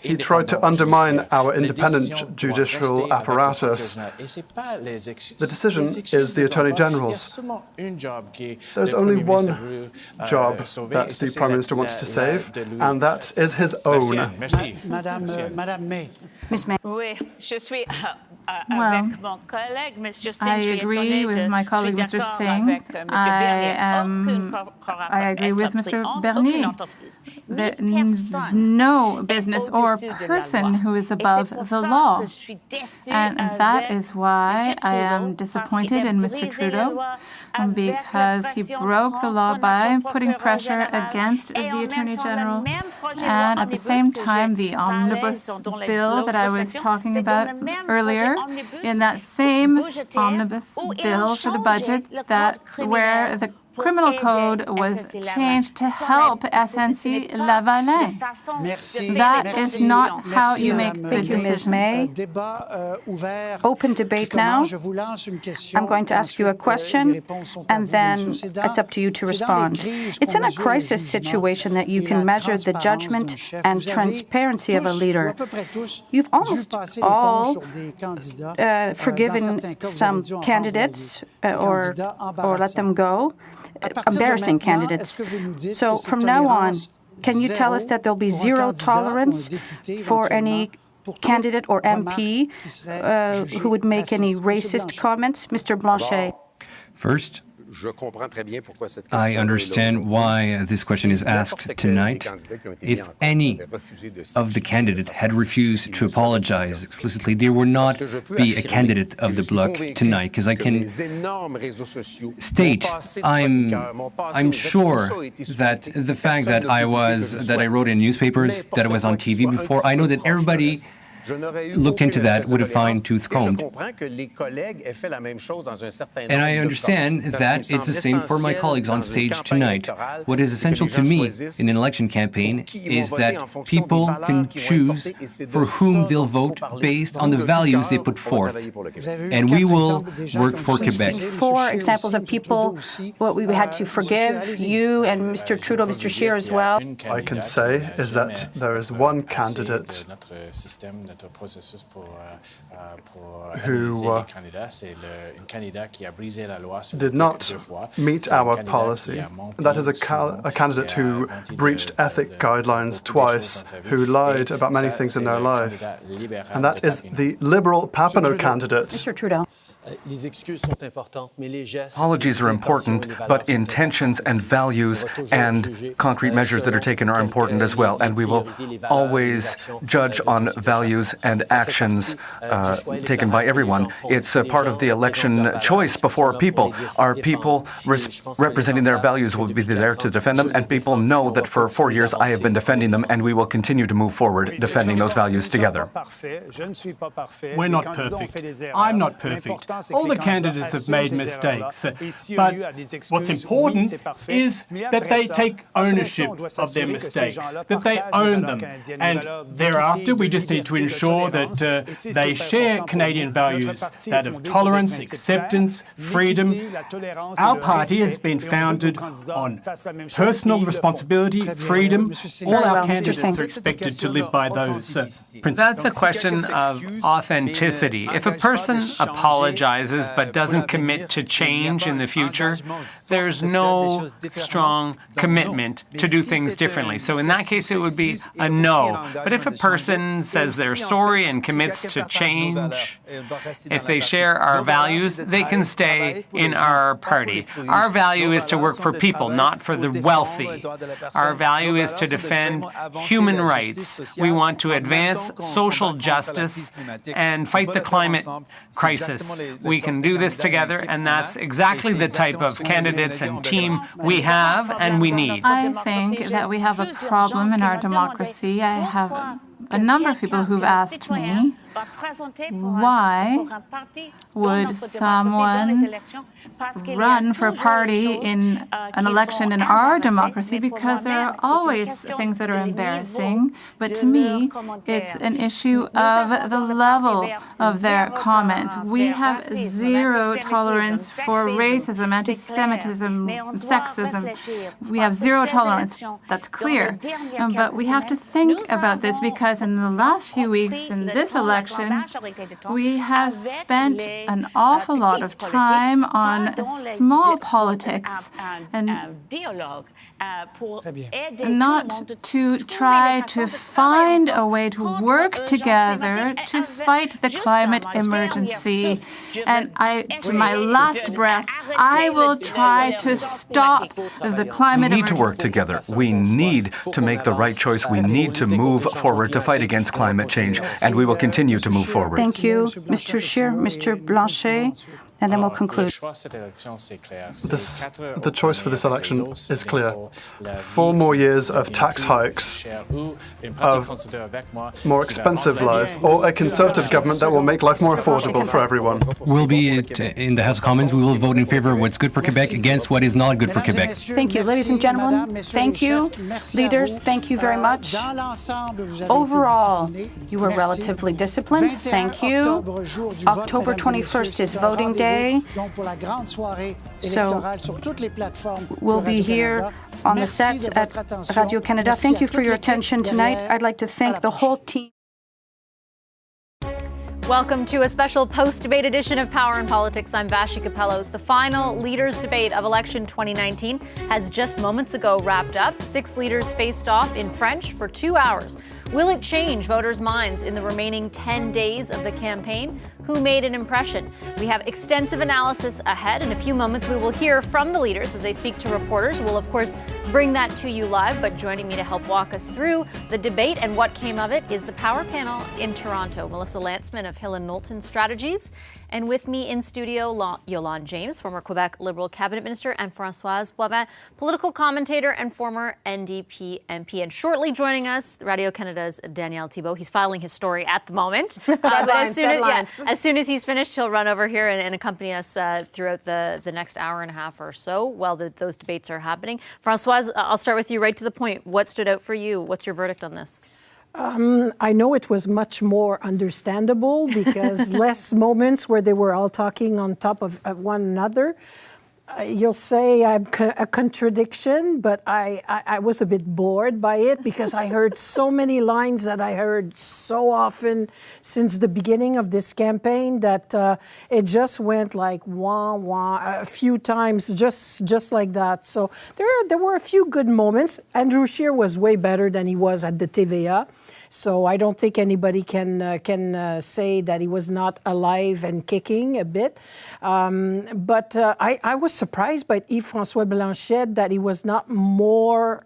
He tried to undermine our independent judicial apparatus. The decision is the Attorney General's. There's only one job that the Prime Minister wants to save, and that is his own. Madame May. Ms. May. Well, I agree with my colleague, Mr. Singh. I agree with Mr. Bernier. There is no business or person who is above the law. And that is why I am disappointed in Mr. Trudeau, because he broke the law by putting pressure against the Attorney General. And at the same time, the omnibus bill that I was talking about earlier, in that same omnibus bill for the budget, where the criminal code was changed to help SNC Lavalin. That is not how you make the decision. Open debate now. I'm going to ask you a question, and then it's up to you to respond. It's in a crisis situation that you can measure the judgment and transparency of a leader. You've almost all forgiven some candidates or let them go. Embarrassing candidates. So from now on, can you tell us that there'll be zero tolerance for any candidate or MP who would make any racist comments? Mr. Blanchet. First, I understand why this question is asked tonight. If any of the candidates had refused to apologize explicitly, there would not be a candidate of the Bloc tonight, because I can state I'm sure that the fact that I wrote in newspapers, that I was on TV before, I know that everybody looked into that with a fine-tooth comb. And I understand that it's the same for my colleagues on stage tonight. What is essential to me in an election campaign is that people can choose for whom they'll vote based on the values they put forth. And we will work for Quebec. 4 examples of people what we had to forgive, you and Mr. Trudeau, Mr. Scheer as well. I can say is that there is one candidate who did not meet our policy. That is a candidate who breached ethic guidelines twice, who lied about many things in their life. And that is the Liberal Papineau candidate. Mr. Trudeau. Apologies are important, but intentions and values and concrete measures that are taken are important as well. And we will always judge on values and actions taken by everyone. It's a part of the election choice before people. Our people representing their values will be there to defend them, and people know that for 4 years I have been defending them, and we will continue to move forward defending those values together. We're not perfect. I'm not perfect. All the candidates have made mistakes, but what's important is that they take ownership of their mistakes, that they own them, and thereafter we just need to ensure that they share Canadian values, that of tolerance, acceptance, freedom. Our party has been founded on personal responsibility, freedom. All our candidates are expected to live by those principles. That's a question of authenticity. If a person apologizes but doesn't commit to change in the future, there's no strong commitment to do things differently. So in that case, it would be a no. But if a person says they're sorry and commits to change, if they share our values, they can stay in our party. Our value is to work for people, not for the wealthy. Our value is to defend human rights. We want to advance social justice and fight the climate crisis. We can do this together, and that's exactly the type of candidates and team we have and we need. I think that we have a problem in our democracy. I have a number of people who've asked me why would someone run for a party in an election in our democracy? Because there are always things that are embarrassing. But to me, it's an issue of the level of their comments. We have zero tolerance for racism, anti-Semitism, sexism. We have zero tolerance. That's clear. But we have to think about this because in the last few weeks in this election, we have spent an awful lot of time on small politics and not to try to find a way to work together to fight the climate emergency. And to my last breath, I will try to stop the climate emergency. We need to work together. We need to make the right choice. We need to move forward to fight against climate change, and we will continue to move forward. Thank you, Mr. Scheer, Mr. Blanchet, and then we'll conclude. The choice for this election is clear. 4 more years of tax hikes, of more expensive lives, or a Conservative government that will make life more affordable for everyone. We'll be in the House of Commons. We will vote in favor of what's good for Quebec against what is not good for Quebec. Thank you, ladies and gentlemen. Thank you, leaders. Thank you very much. Overall, you were relatively disciplined. Thank you. October 21st is voting day. So we'll be here on the set at Radio-Canada. Thank you for your attention tonight. I'd like to thank the whole team. Welcome to a special post-debate edition of Power and Politics. I'm Vashi Capellos. The final leaders' debate of election 2019 has just moments ago wrapped up. 6 leaders faced off in French for 2 hours. Will it change voters' minds in the remaining 10 days of the campaign? Who made an impression? We have extensive analysis ahead. In a few moments, we will hear from the leaders as they speak to reporters. We'll, of course, bring that to you live, but joining me to help walk us through the debate and what came of it is the Power Panel in Toronto, Melissa Lantzman of Hill & Knowlton Strategies, and with me in studio, Yolande James, former Quebec Liberal Cabinet Minister, and Françoise Boivin, political commentator and former NDP MP. And shortly joining us, Radio-Canada's Daniel Thibeault. He's filing his story at the moment. As soon as he's finished, he'll run over here and accompany us throughout the next hour and a half or so while those debates are happening. Françoise, I'll start with you right to the point. What stood out for you? What's your verdict on this? I know it was much more understandable because less moments where they were all talking on top of one another. You'll say I'm a contradiction, but I was a bit bored by it because I heard so many lines that I heard so often since the beginning of this campaign that it just went like wah, wah, a few times, just like that. So there were a few good moments. Andrew Scheer was way better than he was at the TVA. So I don't think anybody can say that he was not alive and kicking a bit. But I was surprised by Yves-François Blanchet that he was not more...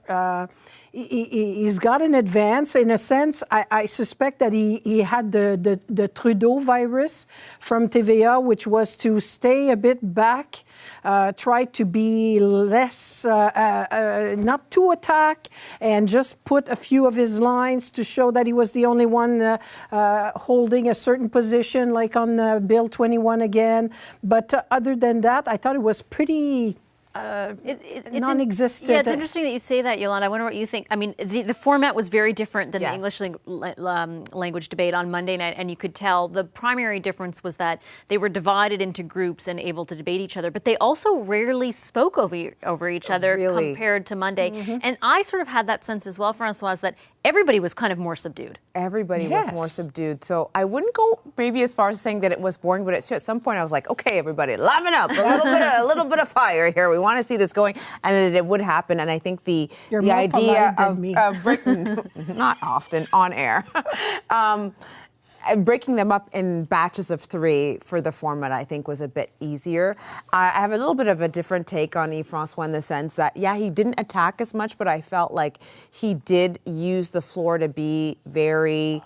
He's got an advance in a sense. I suspect that he had the Trudeau virus from TVA, which was to stay a bit back, try to be less, not to attack, and just put a few of his lines to show that he was the only one holding a certain position, like on Bill 21 again. But other than that, I thought it was pretty... non-existent. Yeah, it's interesting that you say that, Yolande. I wonder what you think. I mean, the format was very different than the English language debate on Monday night, and you could tell the primary difference was that they were divided into groups and able to debate each other, but they also rarely spoke over each other compared to Monday. Mm-hmm. And I sort of had that sense as well, Françoise, that everybody was kind of more subdued. Everybody was more subdued. So I wouldn't go maybe as far as saying that it was boring, but at some point I was like, okay, everybody, liven up, a little bit of fire here. We want to see this going, and that it would happen. And I think the idea of Britain, not often on air, breaking them up in batches of 3 for the format, I think, was a bit easier. I have a little bit of a different take on Yves-François in the sense that, he didn't attack as much, but I felt like he did use the floor to be very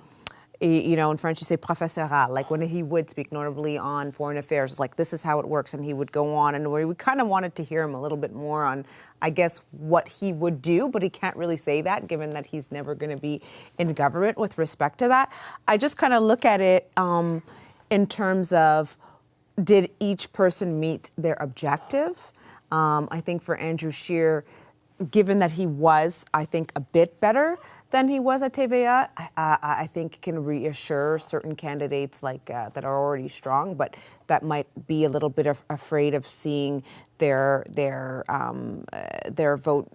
in French you say professoral, like when he would speak, notably on foreign affairs, like this is how it works, and he would go on, and we kind of wanted to hear him a little bit more on, I guess, what he would do, but he can't really say that given that he's never going to be in government with respect to that. I just kind of look at it in terms of, did each person meet their objective? I think for Andrew Scheer, given that he was, I think, a bit better than he was at TVA, I think can reassure certain candidates like that are already strong, but that might be a little bit afraid of seeing their vote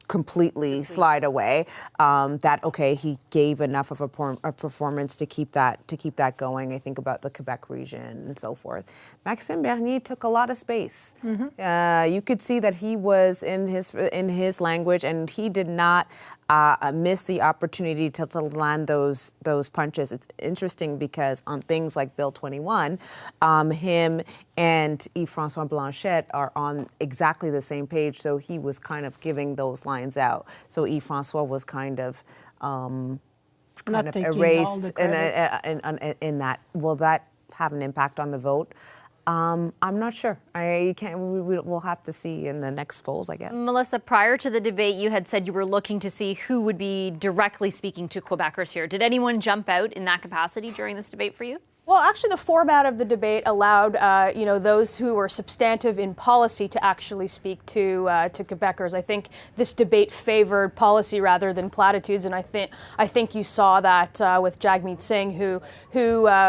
completely slide away. That okay, he gave enough of a performance to keep that going. I think about the Quebec region and so forth. Maxime Bernier took a lot of space. Mm-hmm. You could see that he was in his language, and he did not miss the opportunity to land those punches. It's interesting because on things like Bill 21, him and Yves-François Blanchet are on exactly the same page, so he was kind of giving those lines out. So Yves-François was kind of erased in that. Will that have an impact on the vote? I'm not sure. We'll have to see in the next polls, I guess. Melissa, prior to the debate, you had said you were looking to see who would be directly speaking to Quebecers here. Did anyone jump out in that capacity during this debate for you? Well, actually, the format of the debate allowed, those who were substantive in policy to actually speak to Quebecers. I think this debate favored policy rather than platitudes, and I think you saw that with Jagmeet Singh, who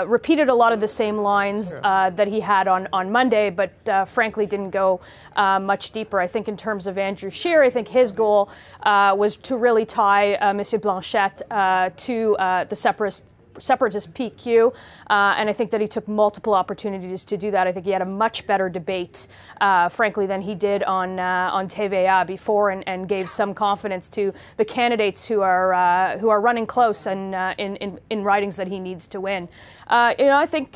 repeated a lot of the same lines that he had on Monday, but frankly didn't go much deeper. I think in terms of Andrew Scheer, I think his goal was to really tie Monsieur Blanchet to the separatist PQ, and I think that he took multiple opportunities to do that. I think he had a much better debate, frankly, than he did on TVA before, and gave some confidence to the candidates who are running close and in ridings that he needs to win. I think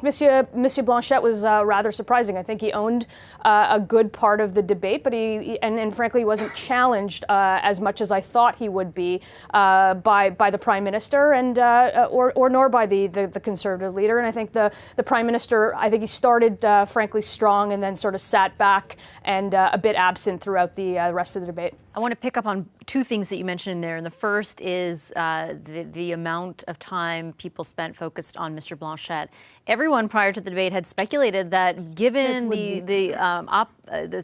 Monsieur Blanchet was rather surprising. I think he owned a good part of the debate, but he frankly wasn't challenged as much as I thought he would be by the Prime Minister and nor by the Conservative leader. And I think the Prime Minister, I think he started frankly strong and then sort of sat back and a bit absent throughout the rest of the debate. I want to pick up on two things that you mentioned in there. And the first is the amount of time people spent focused on Mr. Blanchet. Everyone prior to the debate had speculated that given the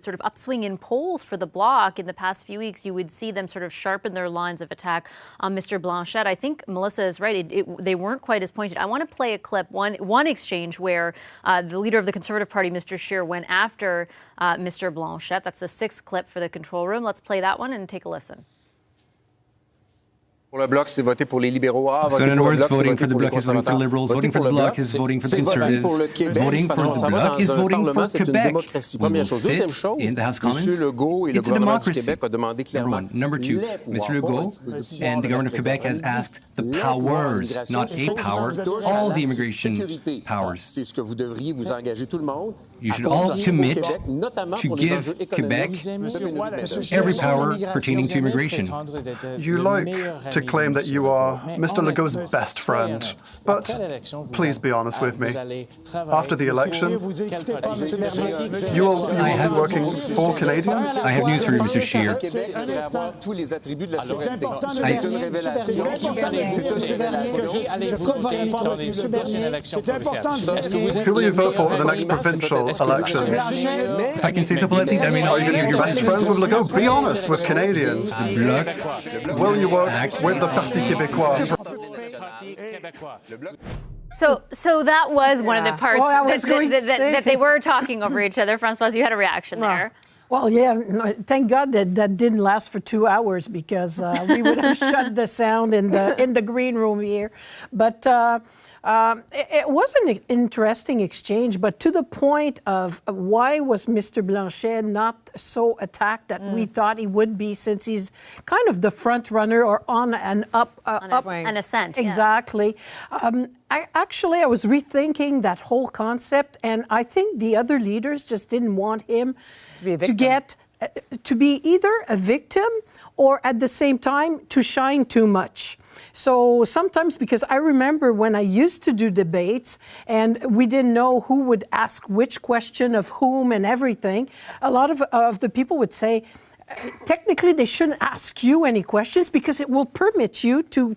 sort of upswing in polls for the Bloc in the past few weeks, you would see them sort of sharpen their lines of attack on Mr. Blanchet. I think Melissa is right. They weren't quite as pointed. I want to play a clip, one exchange where the leader of the Conservative Party, Mr. Scheer, went after Mr. Blanchet. That's the sixth clip for the control room. Let's play that one and take a listen. Pour le Bloc, c'est voter pour les libéraux. So in other words, voting for the Bloc is voting for the Liberals, voting for the Bloc is voting for the Conservatives, voting for the Bloc is voting for Quebec. We will sit in the House of Commons. It's a democracy. Number one. Number two, Mr. Legault and the government of Quebec has asked the powers, not a power, all the immigration powers. You should all commit to give Quebec every power pertaining to immigration. You like to claim that you are Mr. Legault's best friend, but please be honest with me. After the election, you will be working for Canadians? I have news for you, Mr. Scheer. Who will you vote for in the next provincial elections? If I can say so politely, I mean, are you going to be your best friends with Legault? Be honest with Canadians. Will you work with the Parti Québécois? So that was one of the parts that they were talking over each other. Françoise, you had a reaction there. Well, yeah, thank God that didn't last for 2 hours, because we would have shut the sound in the green room here. But it was an interesting exchange, but to the point of why was Mr. Blanchet not so attacked that we thought he would be, since he's kind of the front runner or on an an ascent. Exactly. Yes. I was rethinking that whole concept, and I think the other leaders just didn't want him to be either a victim or at the same time to shine too much. So sometimes, because I remember when I used to do debates and we didn't know who would ask which question of whom and everything, a lot of the people would say, technically, they shouldn't ask you any questions because it will permit you to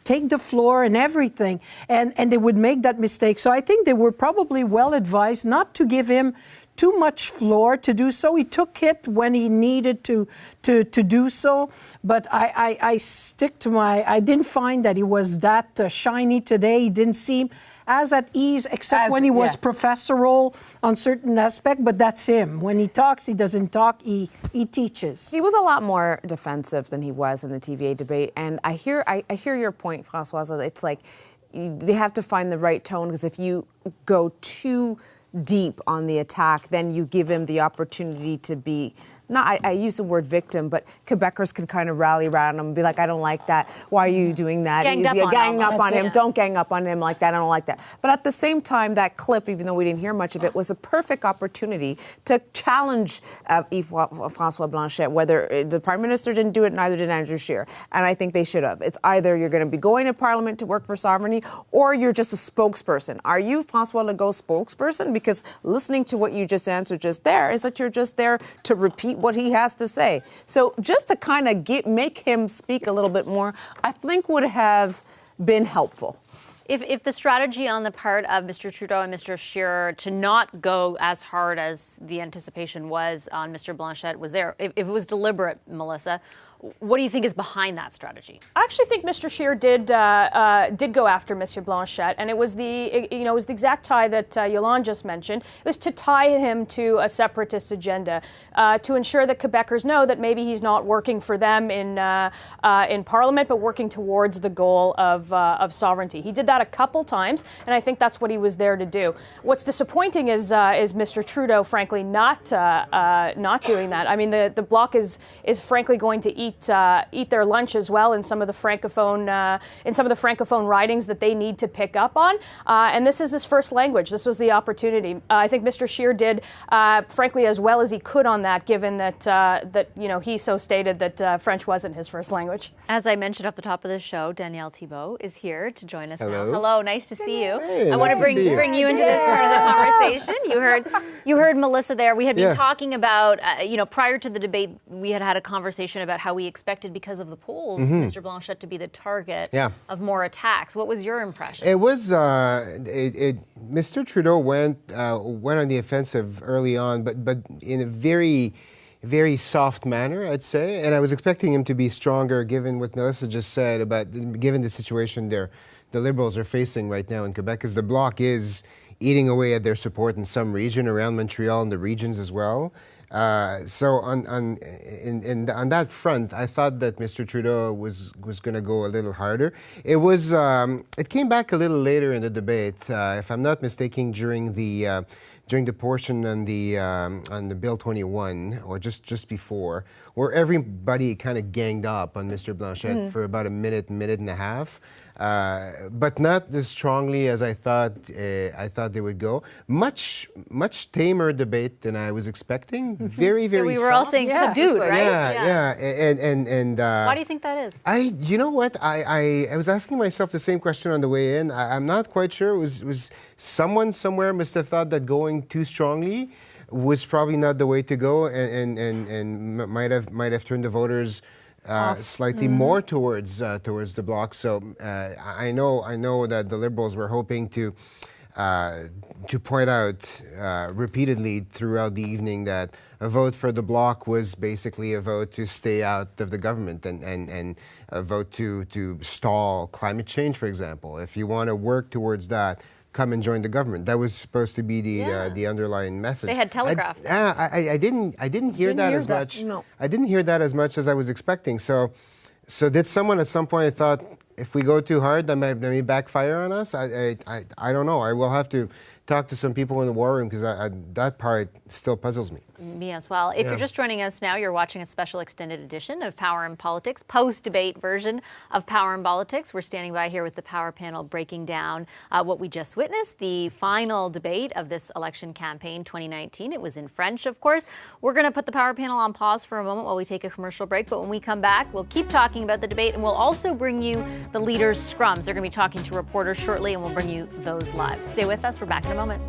take the floor and everything. And they would make that mistake. So I think they were probably well advised not to give him too much floor to do so. He took it when he needed to do so. But I stick to I didn't find that he was that shiny today. He didn't seem as at ease, except when he was professorial on certain aspects, but that's him. When he talks, he doesn't talk, he teaches. He was a lot more defensive than he was in the TVA debate, and I hear your point, Françoise. It's like they have to find the right tone, because if you go too deep on the attack, then you give him the opportunity to be, I use the word victim, but Quebecers can kind of rally around him and be like, I don't like that. Why are you doing that? Ganged up on him. Don't gang up on him like that. I don't like that. But at the same time, that clip, even though we didn't hear much of it, was a perfect opportunity to challenge François Blanchet. Whether the Prime Minister didn't do it, neither did Andrew Scheer. And I think they should have. It's either you're going to be going to Parliament to work for sovereignty, or you're just a spokesperson. Are you François Legault's spokesperson? Because listening to what you just answered just there is that you're just there to repeat what he has to say. So just to kind of make him speak a little bit more, I think would have been helpful. If the strategy on the part of Mr. Trudeau and Mr. Scheer to not go as hard as the anticipation was on Mr. Blanchet was there, if it was deliberate, Melissa, what do you think is behind that strategy? I actually think Mr. Scheer did go after Mr. Blanchet, and it was the exact tie that Yolande just mentioned. It was to tie him to a separatist agenda, to ensure that Quebecers know that maybe he's not working for them in Parliament, but working towards the goal of sovereignty. He did that a couple times, and I think that's what he was there to do. What's disappointing is Mr. Trudeau, frankly, not doing that. I mean, the Bloc is frankly going to eat their lunch as well in some of the francophone ridings that they need to pick up on. And this is his first language. This was the opportunity. I think Mr. Scheer did, frankly, as well as he could on that, given that he so stated that French wasn't his first language. As I mentioned off the top of the show, Danielle Thibault is here to join us Hello. now. Hello, nice to see you. Hey, I want to nice bring you into this part of the conversation. You heard Melissa there. We had been talking about, prior to the debate, we had a conversation about how we expected, because of the polls, Mr. Blanchet to be the target of more attacks. What was your impression? It was Mr. Trudeau went on the offensive early on, but in a very, very soft manner, I'd say. And I was expecting him to be stronger, given what Melissa just said given the situation the Liberals are facing right now in Quebec, because the Bloc is eating away at their support in some region around Montreal and the regions as well. So on that front, I thought that Mr. Trudeau was going to go a little harder. It came back a little later in the debate, if I'm not mistaken, during the portion on the Bill 21, or just before, where everybody kind of ganged up on Mr. Blanchet for about a minute and a half. But not as strongly as I thought they would go. Much tamer debate than I was expecting. Very, very. We were all saying subdued, right? Yeah. And why do you think that is? You know what? I was asking myself the same question on the way in. I'm not quite sure. It was someone somewhere must have thought that going too strongly was probably not the way to go, and might have turned the voters slightly more towards the Bloc. So I know that the Liberals were hoping to point out repeatedly throughout the evening that a vote for the Bloc was basically a vote to stay out of the government and a vote to stall climate change, for example. If you want to work towards that, come and join the government. That was supposed to be the underlying message. They had telegraphed. I didn't hear that as much. No. I didn't hear that as much as I was expecting. So did someone at some point thought, if we go too hard, that may backfire on us? I don't know. I will have to talk to some people in the war room because that part still puzzles me. Me as well. If you're just joining us now, you're watching a special extended edition of Power in Politics, post-debate version of Power in Politics. We're standing by here with the Power panel breaking down what we just witnessed, the final debate of this election campaign 2019. It was in French, of course. We're going to put the Power panel on pause for a moment while we take a commercial break, but when we come back, we'll keep talking about the debate and we'll also bring you the leaders' scrums. They're going to be talking to reporters shortly and we'll bring you those live. Stay with us. We're back in a moment.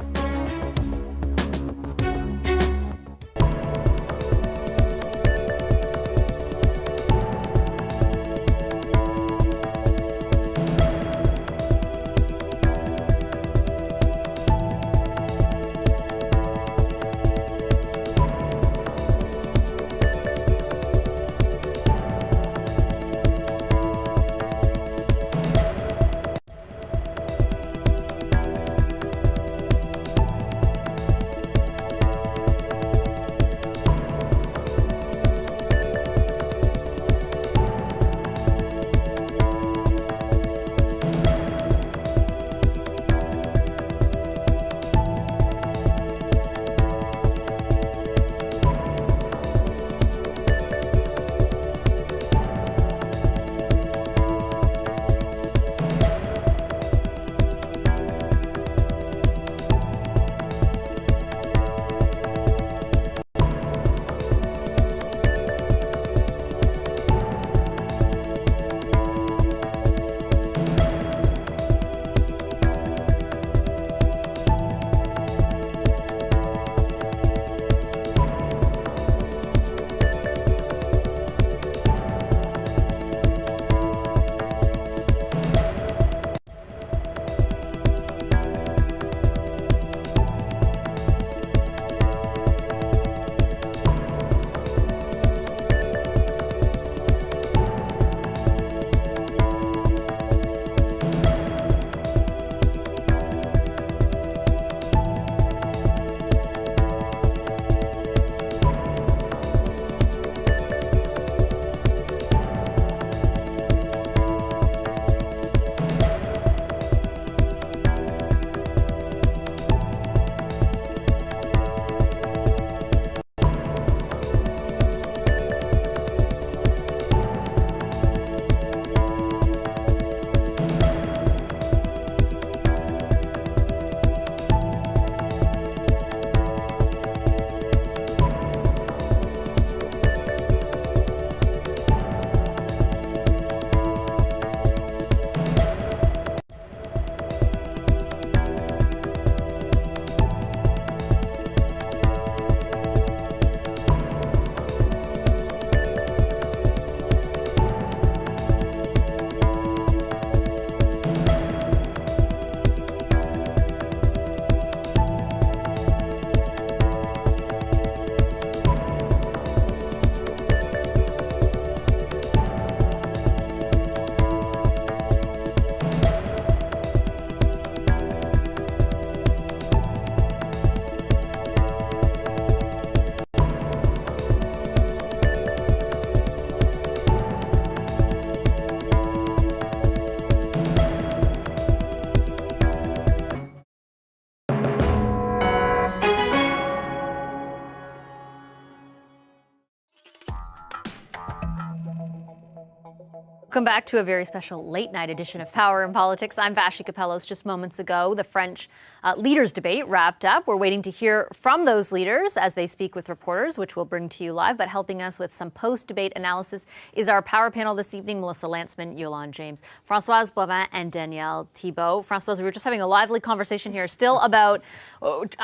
Welcome back to a very special late night edition of Power in Politics. I'm Vashi Capellos. Just moments ago, the French leaders debate wrapped up. We're waiting to hear from those leaders as they speak with reporters, which we'll bring to you live. But helping us with some post-debate analysis is our Power panel this evening, Melissa Lantzman, Yolande James, Françoise Boivin, and Danielle Thibault. Françoise, we were just having a lively conversation here still about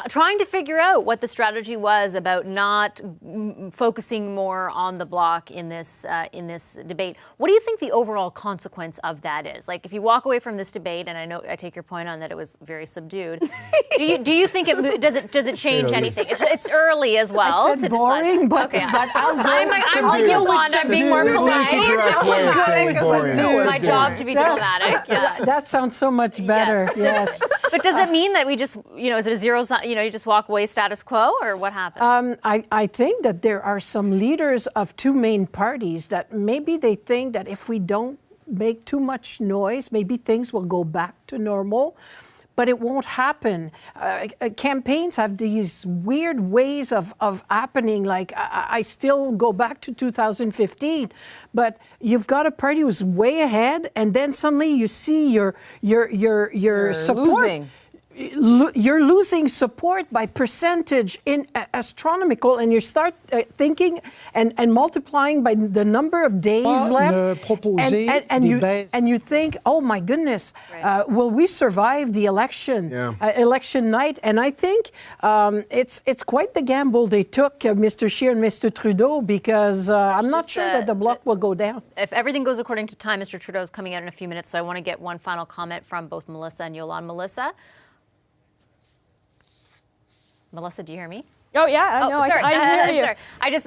trying to figure out what the strategy was about not focusing more on the bloc in this debate. What do you think the overall consequence of that is? Like, if you walk away from this debate, and I know I take your point on that it was very subdued, do you think it does it change anything? It's early as well. I said boring, but I'm like Yolanda. I'm being more polite. It's my job to be diplomatic. Yeah. That sounds so much better. Yes. But does it mean that we just, is it a zero sum? You just walk away status quo, or what happens? I think that there are some leaders of two main parties that maybe they think that if we don't make too much noise, maybe things will go back to normal. but it won't happen. Campaigns have these weird ways of happening. Like I still go back to 2015, but you've got a party who's way ahead, and then suddenly you see your support. Losing. You're losing support by percentage in astronomical, and you start thinking and multiplying by the number of days left, and you think, oh my goodness, will we survive the election, election night? And I think it's quite the gamble they took, Mr. Scheer and Mr. Trudeau, because I'm not sure that the Bloc will go down. If everything goes according to time, Mr. Trudeau is coming out in a few minutes, so I want to get one final comment from both Melissa and Yolande. Melissa, do you hear me? Oh, yeah, no, sorry. I hear you. Sorry.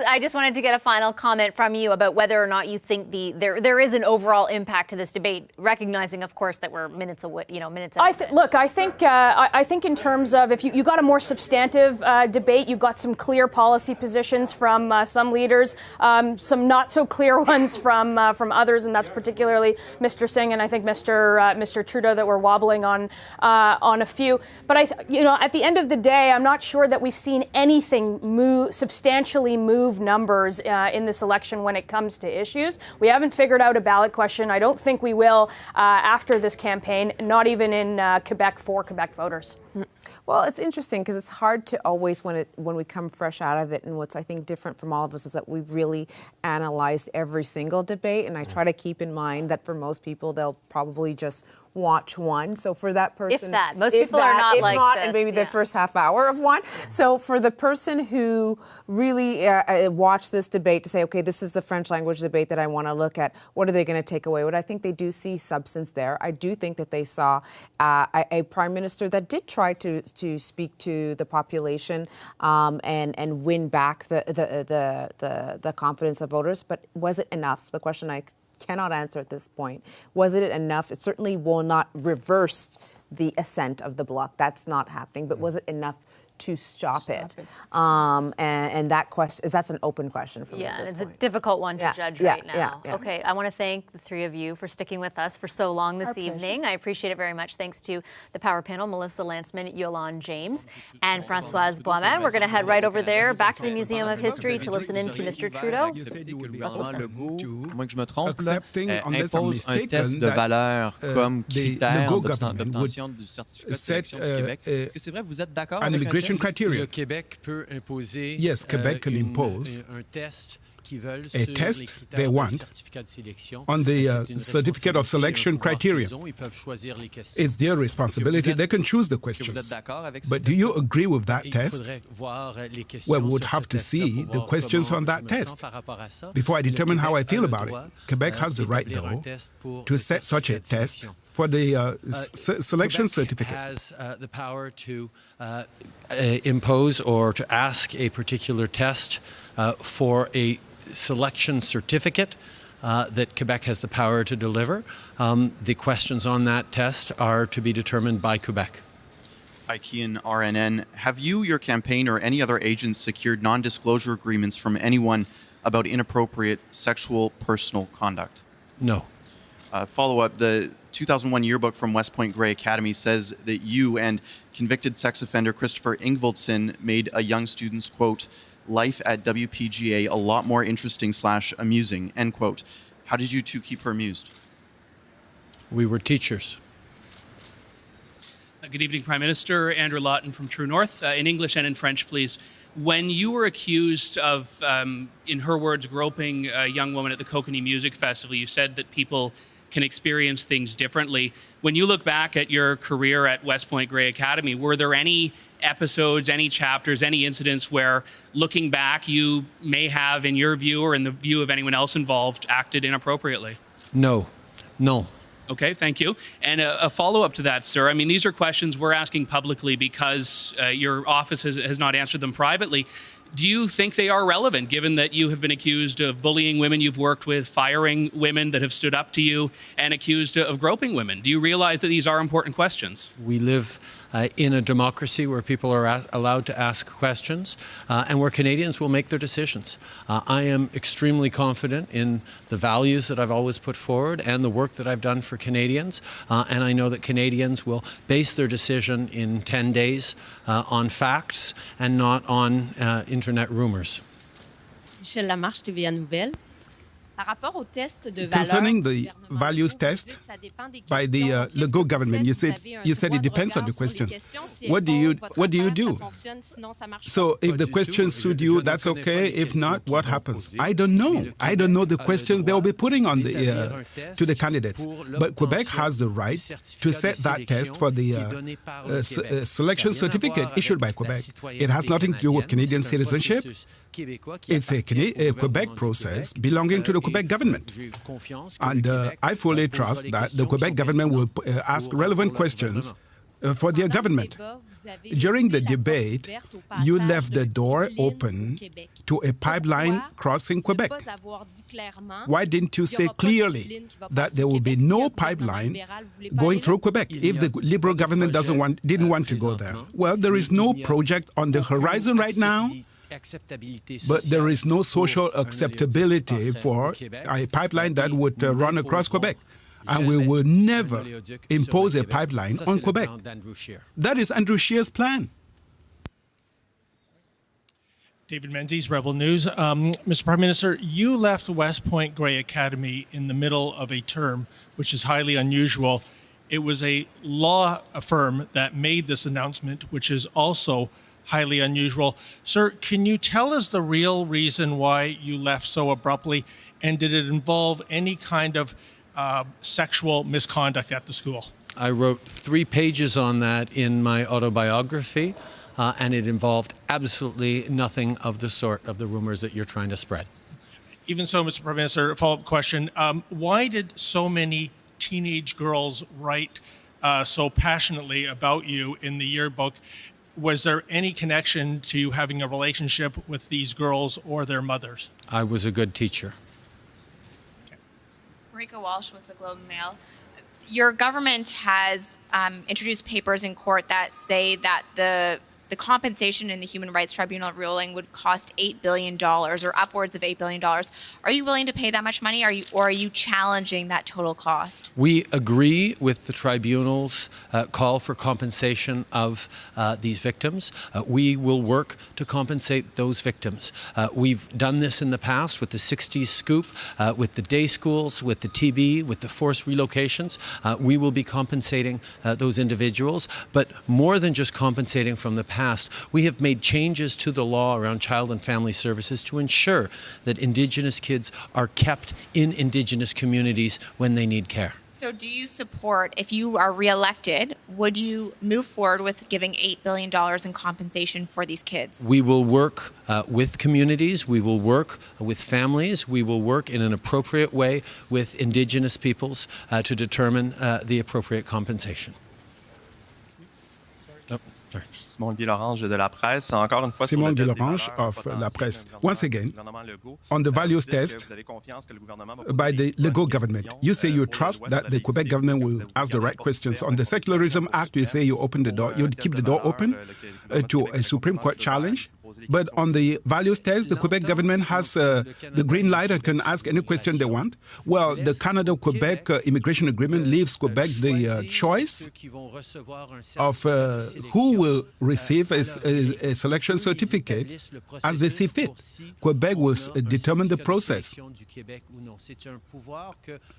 I just wanted to get a final comment from you about whether or not you think there is an overall impact to this debate, recognizing, of course, that we're minutes away, minutes away. Look, I think in terms of if you got a more substantive debate, you got some clear policy positions from some leaders, some not so clear ones from others, and that's particularly Mr. Singh and I think Mr. Trudeau that we're wobbling on a few. But at the end of the day, I'm not sure that we've seen anything substantially move numbers in this election when it comes to issues. We haven't figured out a ballot question. I don't think we will after this campaign, not even in Quebec for Quebec voters. Well, it's interesting because it's hard to always, when we come fresh out of it, and what's I think different from all of us is that we've really analyzed every single debate, and I try to keep in mind that for most people they'll probably just watch one. So for that person, most people are not like this, and maybe the first half hour of one. So for the person who really watched this debate to say, okay, this is the French language debate that I want to look at, what are they going to take away? What I think they do see substance there. I do think that they saw a prime minister that did try to speak to the population and win back the confidence of voters. But was it enough? The question I cannot answer at this point. Was it enough? It certainly will not reverse the ascent of the Bloc. That's not happening. But was it enough to stop it? And that question that's an open question for me at this it's point. A difficult one to judge right now. Yeah. Okay, I want to thank the three of you for sticking with us for so long this evening. I appreciate it very much. Thanks to the Power Panel, Melissa Lanceman, Yolande James, and Françoise Boisman. We're going to head right over there, back to the Museum of History to listen in to Mr. Trudeau. Moins que je me trompe, impose un test de valeur comme critère d'obtention du certificat de sélection du Québec. Est-ce que c'est vrai, vous êtes d'accord avec un test? Criteria. Yes, Quebec can impose a test they want on the certificate of selection criteria. It's their responsibility. They can choose the questions. But do you agree with that test? Well, we would have to see the questions on that test before I determine how I feel about it. Quebec has the right, though, to set such a test for the selection certificate. Has the power to impose or to ask a particular test for a selection certificate that Quebec has the power to deliver. The questions on that test are to be determined by Quebec. Ikian RNN, have you, your campaign, or any other agents secured non-disclosure agreements from anyone about inappropriate sexual personal conduct? No. Follow-up, the 2001 yearbook from West Point Grey Academy says that you and convicted sex offender Christopher Ingvaldson made a young student's, quote, life at WPGA a lot more interesting / amusing, end quote. How did you two keep her amused? We were teachers. Good evening, Prime Minister. Andrew Lawton from True North. In English and in French, please. When you were accused of, in her words, groping a young woman at the Kokanee Music Festival, you said that people can experience things differently. When you look back at your career at West Point Grey Academy, were there any episodes, any chapters, any incidents where, looking back, you may have, in your view or in the view of anyone else involved, acted inappropriately? No. Okay, thank you. And a follow-up to that, sir. I mean, these are questions we're asking publicly because your office has not answered them privately. Do you think they are relevant, given that you have been accused of bullying women you've worked with, firing women that have stood up to you, and accused of groping women? Do you realize that these are important questions? We live in a democracy where people are allowed to ask questions and where Canadians will make their decisions. I am extremely confident in the values that I've always put forward and the work that I've done for Canadians, and I know that Canadians will base their decision in 10 days on facts and not on internet rumors. Michel Lamarche, TVA Nouvelle. Concerning the values test by the Legault government, you said it depends on the questions. What do you do? So if the questions suit you, that's okay. If not, what happens? I don't know. I don't know the questions they will be putting on the to the candidates. But Quebec has the right to set that test for the selection certificate issued by Quebec. It has nothing to do with Canadian citizenship. It's a Quebec process belonging to the Quebec government. And I fully trust that the Quebec government will ask relevant questions for their government. During the debate, you left the door open to a pipeline crossing Quebec. Why didn't you say clearly that there will be no pipeline going through Quebec if the Liberal government didn't want to go there? Well, there is no project on the horizon right now. But there is no social acceptability for a pipeline that would run across Quebec. And we will never impose a pipeline on Quebec. That is Andrew Scheer's plan. David Menzies, Rebel News. Mr. Prime Minister, you left West Point Grey Academy in the middle of a term, which is highly unusual. It was a law firm that made this announcement, which is also highly unusual. Sir, can you tell us the real reason why you left so abruptly, and did it involve any kind of sexual misconduct at the school? I wrote 3 pages on that in my autobiography, and it involved absolutely nothing of the sort of the rumors that you're trying to spread. Even so, Mr. Prime Minister, a follow-up question. Why did so many teenage girls write so passionately about you in the yearbook? Was there any connection to you having a relationship with these girls or their mothers? I was a good teacher. Marika Walsh with the Globe and Mail. Your government has introduced papers in court that say that the compensation in the Human Rights Tribunal ruling would cost $8 billion or upwards of $8 billion. Are you willing to pay that much money, or are you challenging that total cost? We agree with the tribunal's call for compensation of these victims. We will work to compensate those victims. We've done this in the past with the 60s scoop, with the day schools, with the TB, with the forced relocations. We will be compensating those individuals, but more than just compensating from the past, we have made changes to the law around child and family services to ensure that Indigenous kids are kept in Indigenous communities when they need care. So do you support, if you are re-elected, would you move forward with giving $8 billion in compensation for these kids? We will work with communities, we will work with families, we will work in an appropriate way with Indigenous peoples to determine the appropriate compensation. Simon Guy-Lorange de La Presse. Encore une fois, Simon Guy-Lorange of La Presse. Once again, on the values test by the Legault government, you say you trust that the Quebec government will ask the right questions. On the Secularism Act, you say you open the door, you keep the door open to a Supreme Court challenge. But on the values test, the Quebec government has the green light and can ask any question they want. Well, the Canada-Quebec immigration agreement leaves Quebec the choice of who will receive a selection certificate as they see fit. Quebec will determine the process.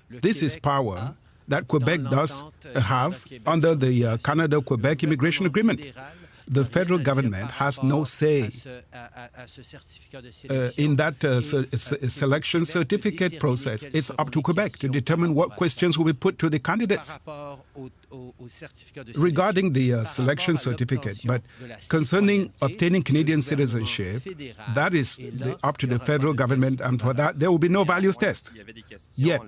This is power that Quebec does have under the Canada-Quebec immigration agreement. The federal government has no say in that selection certificate process. It's up to Quebec to determine what questions will be put to the candidates regarding the selection certificate. But concerning obtaining Canadian citizenship, that is up to the federal government, and for that, there will be no values test. Yet,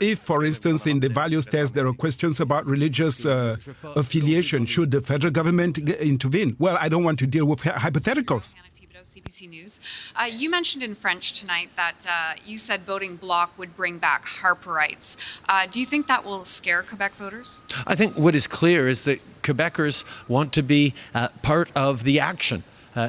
if, for instance, in the values test, there are questions about religious affiliation, should the federal government intervene? Well, I don't want to deal with hypotheticals. CBC News. You mentioned in French tonight that you said voting bloc would bring back Harperites. Do you think that will scare Quebec voters? I think what is clear is that Quebecers want to be part of the action,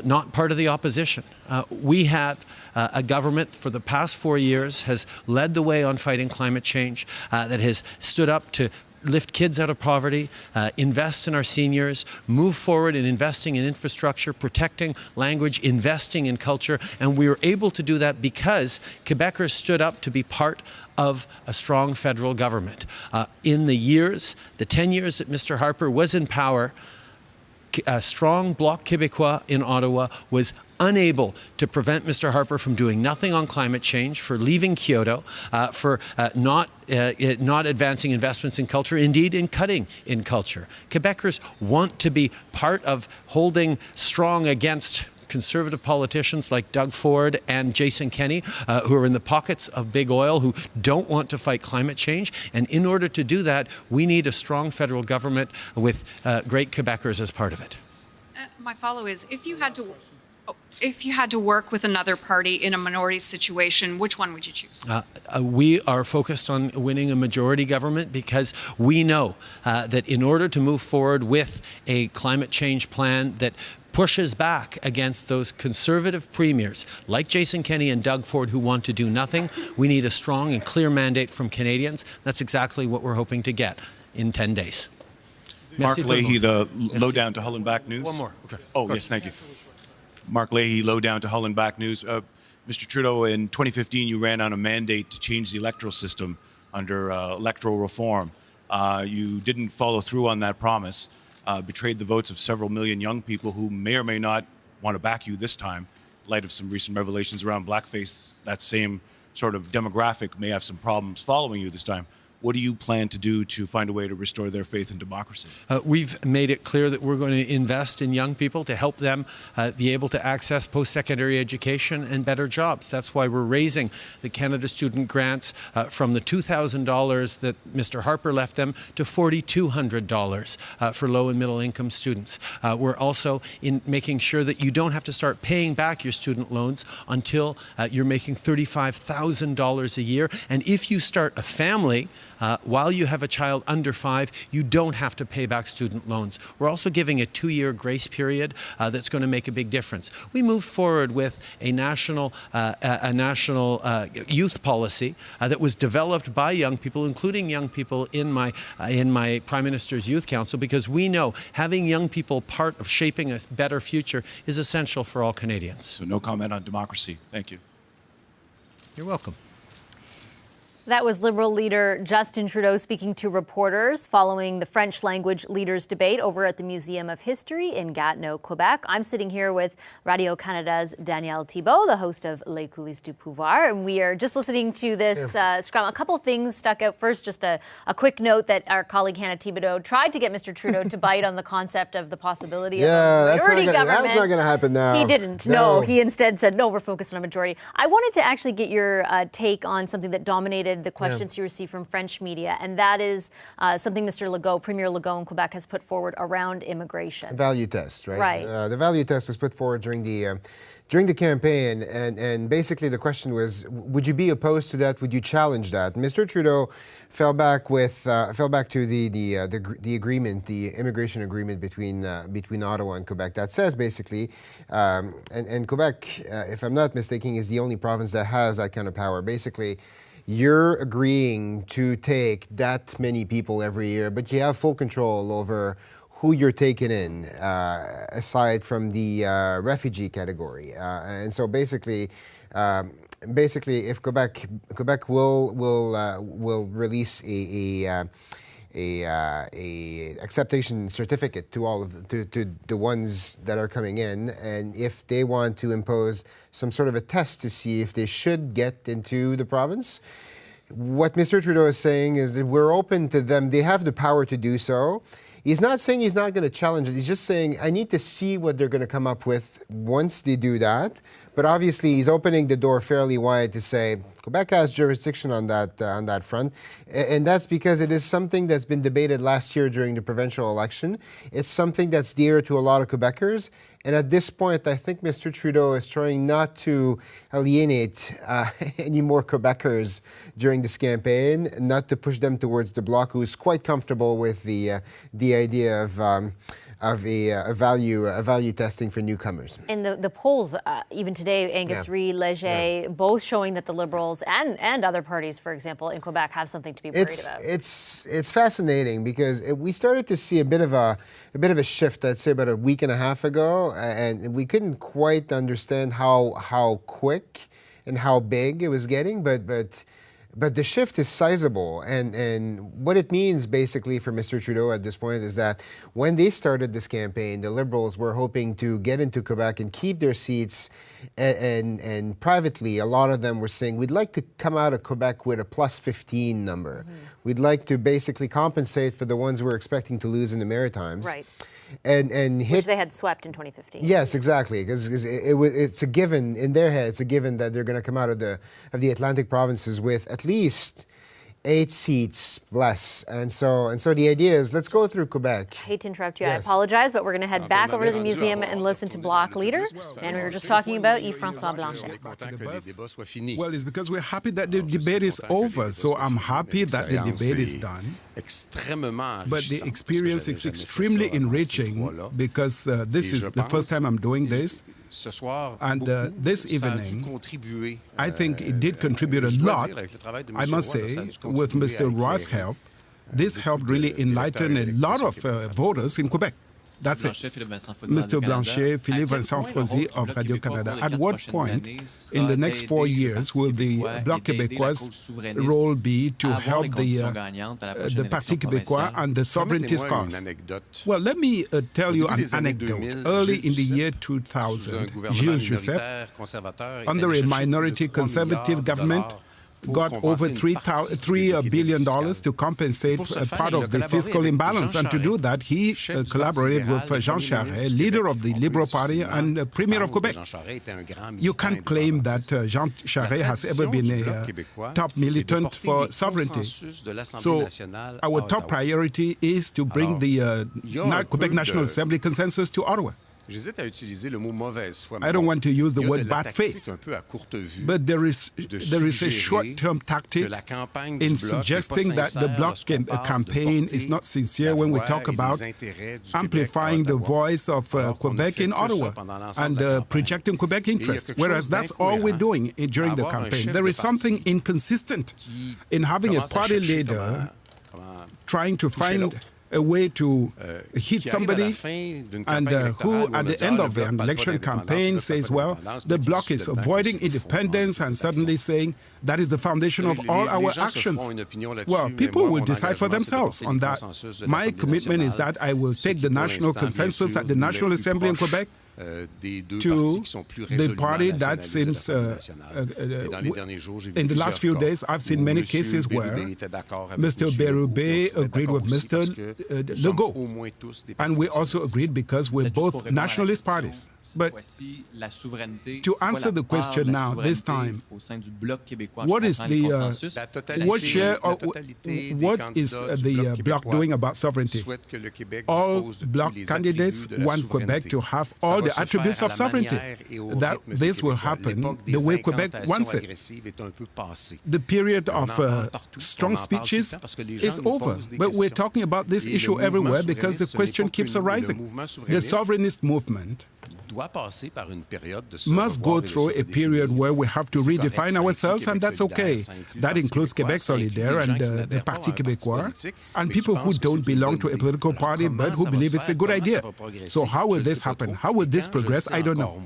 not part of the opposition. We have a government for the past 4 years has led the way on fighting climate change, that has stood up to lift kids out of poverty, invest in our seniors, move forward in investing in infrastructure, protecting language, investing in culture. And we were able to do that because Quebecers stood up to be part of a strong federal government. In the 10 years that Mr. Harper was in power, a strong Bloc Québécois in Ottawa was unable to prevent Mr. Harper from doing nothing on climate change, for leaving Kyoto, for not advancing investments in culture, indeed in cutting in culture. Quebecers want to be part of holding strong against conservative politicians like Doug Ford and Jason Kenney, who are in the pockets of big oil, who don't want to fight climate change. And in order to do that, we need a strong federal government with great Quebecers as part of it. My follow is, if you had to work with another party in a minority situation, which one would you choose? We are focused on winning a majority government because we know that in order to move forward with a climate change plan that pushes back against those conservative premiers like Jason Kenney and Doug Ford who want to do nothing, we need a strong and clear mandate from Canadians. That's exactly what we're hoping to get in 10 days. Mark Leahy, the Lowdown to Hull and Back News. One more. Okay. Oh, yes, thank you. Mark Leahy, Lowdown to Hull and Back News. Mr. Trudeau, in 2015, you ran on a mandate to change the electoral system under electoral reform. You didn't follow through on that promise, betrayed the votes of several million young people who may or may not want to back you this time. In light of some recent revelations around blackface, that same sort of demographic may have some problems following you this time. What do you plan to do to find a way to restore their faith in democracy? We've made it clear that we're going to invest in young people to help them be able to access post-secondary education and better jobs. That's why we're raising the Canada Student Grants from the $2,000 that Mr. Harper left them to $4,200 for low and middle income students. We're also in making sure that you don't have to start paying back your student loans until you're making $35,000 a year. And if you start a family, while you have a child under 5, you don't have to pay back student loans. We're also giving a 2-year grace period that's going to make a big difference. We moved forward with a national youth policy that was developed by young people, including young people in my Prime Minister's Youth Council, because we know having young people part of shaping a better future is essential for all Canadians. So no comment on democracy. Thank you. You're welcome. That was Liberal leader Justin Trudeau speaking to reporters following the French language leaders debate over at the Museum of History in Gatineau, Quebec. I'm sitting here with Radio-Canada's Danielle Thibault, the host of Les Coulisses du Pouvoir, and we are just listening to this scrum. A couple of things stuck out. First, just a quick note that our colleague Hannah Thibodeau tried to get Mr. Trudeau to bite on the concept of the possibility of a majority government. That's not going to happen now. He didn't. No, he instead said, no, we're focused on a majority. I wanted to actually get your take on something that dominated the questions you received from French media, and that is something Mr. Legault, Premier Legault in Quebec, has put forward around immigration. Value test, right? Right. The value test was put forward during the campaign, and basically the question was, would you be opposed to that? Would you challenge that? Mr. Trudeau fell back to the agreement, the immigration agreement between Ottawa and Quebec that says basically, and Quebec, if I'm not mistaken, is the only province that has that kind of power. Basically, you're agreeing to take that many people every year, but you have full control over who you're taking in, aside from the refugee category. And so basically, if Quebec will release a acceptation certificate to all of to the ones that are coming in, and if they want to impose some sort of a test to see if they should get into the province, what Mr. Trudeau is saying is that we're open to them. They have the power to do so. He's not saying he's not going to challenge it. He's just saying, I need to see what they're going to come up with once they do that. But obviously, he's opening the door fairly wide to say, Quebec has jurisdiction on that front. And that's because it is something that's been debated last year during the provincial election. It's something that's dear to a lot of Quebecers. And at this point, I think Mr. Trudeau is trying not to alienate any more Quebecers during this campaign, not to push them towards the Bloc, who is quite comfortable with the idea of a value testing for newcomers. And the polls, even today, Angus Reid, Leger, both showing that the Liberals and other parties, for example, in Quebec, have something to be worried about. It's fascinating because we started to see a bit of a shift, I'd say, about a week and a half ago, and we couldn't quite understand how quick and how big it was getting, but the shift is sizable, and what it means basically for Mr. Trudeau at this point is that when they started this campaign, the Liberals were hoping to get into Quebec and keep their seats, and privately, a lot of them were saying, we'd like to come out of Quebec with a plus 15 number. Mm-hmm. We'd like to basically compensate for the ones we're expecting to lose in the Maritimes. Right. And which they had swept in 2015. Yes, exactly, because it's a given in their head. It's a given that they're going to come out of the Atlantic provinces with at least 8 seats less, and so the idea is let's go through Quebec. I hate to interrupt you. Yes. I apologize, but we're going to head back over to the museum and listen to Bloc leader. And we were just talking about Yves-François Blanchet. Well, it's because we're happy that the debate is over. So I'm happy that the debate is done. But the experience is extremely enriching because this is the first time I'm doing this. And this evening, I think it did contribute a lot, I must say, with Mr. Roy's help. This helped really enlighten a lot of voters in Quebec. That's it. Mr. Blanchet, Philippe Vincent Frozy of Radio-Canada. At what point in the next 4 years will the Bloc Québécois' role be to help the Parti Québécois and the sovereignist cause? Well, let me tell you an anecdote. Early in the year 2000, Gilles Joseph, under a minority conservative government, got over $3 billion to compensate part of the fiscal imbalance. And to do that, he collaborated with Jean Charest, leader of the Liberal Party and Premier of Quebec. You can't claim that Jean Charest has ever been a top militant for sovereignty. So our top priority is to bring the Quebec National Assembly consensus to Ottawa. I don't want to use the word bad faith, but there is a short-term tactic in suggesting that the Bloc campaign is not sincere when we talk about amplifying the voice of Quebec in Ottawa and projecting Quebec interests, whereas that's all we're doing during the campaign. There is something inconsistent in having a party leader trying to find a way to hit somebody and who at the end of an election campaign says, well, the Bloc is avoiding independence and suddenly saying that is the foundation of all our actions. Well, people will decide for themselves on that. My commitment is that I will take the national consensus at the National Assembly in Quebec to the party that seems, in the last few days, I've seen many cases where Mr. Bérubé agreed with Mr. Legault. And we also agreed because we're both nationalist parties. But to answer the question now, this time, what is the Bloc doing about sovereignty? All Bloc candidates want Quebec to have all the attributes of sovereignty. That this will happen the way Quebec wants it. The period of strong speeches is over, but we're talking about this issue everywhere because the question keeps arising. The sovereignist movement must go through a period where we have to redefine ourselves, and that's okay. That includes Québec Solidaire and the Parti Québécois, and people who don't belong to a political party but who believe it's a good idea. So how will this happen? How will this progress? I don't know.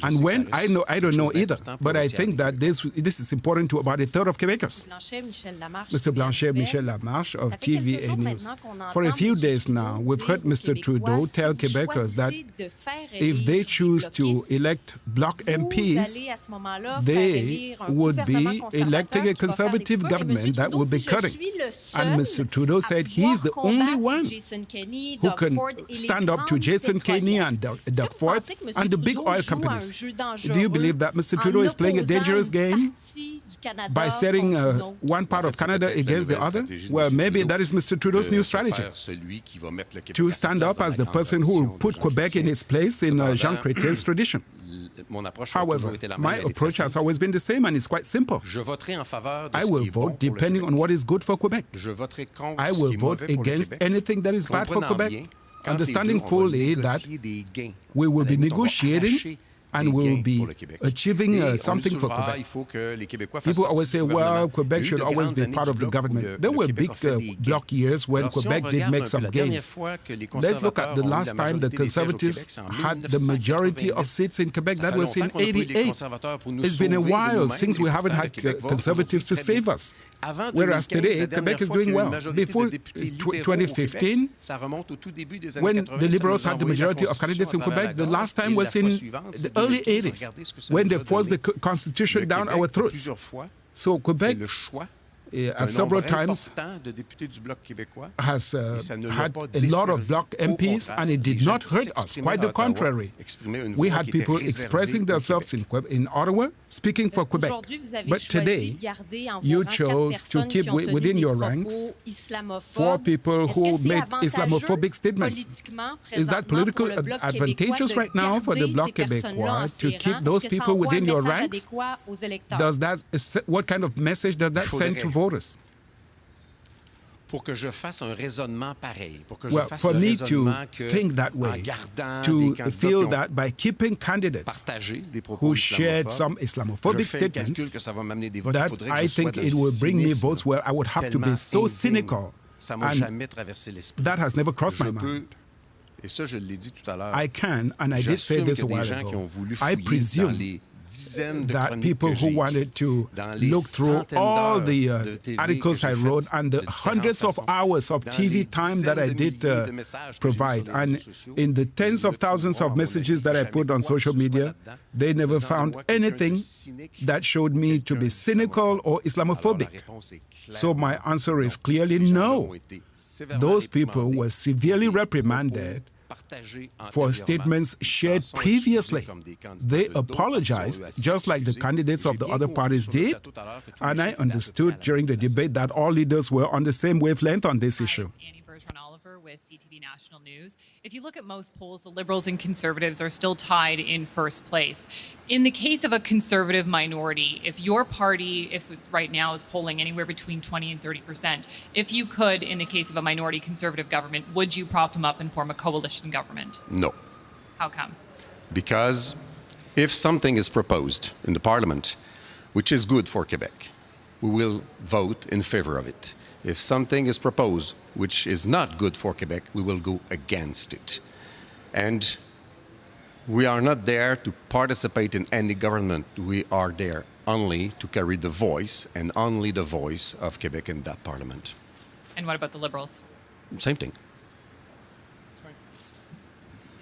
And when? I don't know either. But I think that this is important to about a third of Quebecers. Mr. Blanchet Michel Lamarche of TVA News. For a few days now, we've heard Mr. Trudeau tell Quebecers that if they choose to elect Bloc MPs, they would be electing a conservative government that will be cutting. And Mr. Trudeau said he's the only one who can stand up to Jason Kenney and Doug Ford and the big oil companies. Do you believe that Mr. Trudeau is playing a dangerous game? by setting one part of Canada against the other? Well, maybe that is Mr. Trudeau's new strategy, to stand up as the person who will put Quebec in its place in Jean Chrétien's tradition. However, my approach has always been the same, and it's quite simple. I will vote depending on what is good for Quebec. I will vote against anything that is bad for Quebec, understanding fully that we will be negotiating and will be achieving something for Quebec. People always say, well, Quebec should always be part of the government. There were big bloc years when Quebec did make some gains. Let's look at the last time the Conservatives had the majority of seats in Quebec. That was in '88. It's been a while since we haven't had Conservatives to save us. Whereas today, Quebec is doing well. Before 2015, when the Liberals had the majority of candidates in Quebec, the last time was in the early 80s, when they forced the Constitution down our throats. So Quebec, at several times, has had a lot of Bloc MPs, and it did not hurt us. Quite the contrary. We had people expressing themselves in Ottawa, speaking for Quebec. But today, you chose to keep within your ranks 4 people who made Islamophobic statements. Is that politically advantageous right now for the Bloc Québécois to keep those people within your ranks? Does that, what kind of message does that send to voters? Well, for me to think that way, to feel that by keeping candidates who shared some Islamophobic statements, that I think it will bring me votes, well, I would have to be so cynical, and that has never crossed my mind. I can, and I did say this a while ago, I presume that people who wanted to look through all the articles I wrote and the hundreds of hours of TV time that I did provide, and in the tens of thousands of messages that I put on social media, they never found anything that showed me to be cynical or Islamophobic. So my answer is clearly no. Those people were severely reprimanded for statements shared previously. They apologized, just like the candidates of the other parties did, and I understood during the debate that all leaders were on the same wavelength on this issue. With CTV National News. If you look at most polls, the Liberals and Conservatives are still tied in first place. In the case of a Conservative minority, if your party, if right now is polling anywhere between 20 and 30%, if you could, in the case of a minority Conservative government, would you prop them up and form a coalition government? No. How come? Because if something is proposed in the Parliament, which is good for Quebec, we will vote in favor of it. If something is proposed which is not good for Quebec, we will go against it. And we are not there to participate in any government. We are there only to carry the voice, and only the voice of Quebec in that Parliament. And what about the Liberals? Same thing.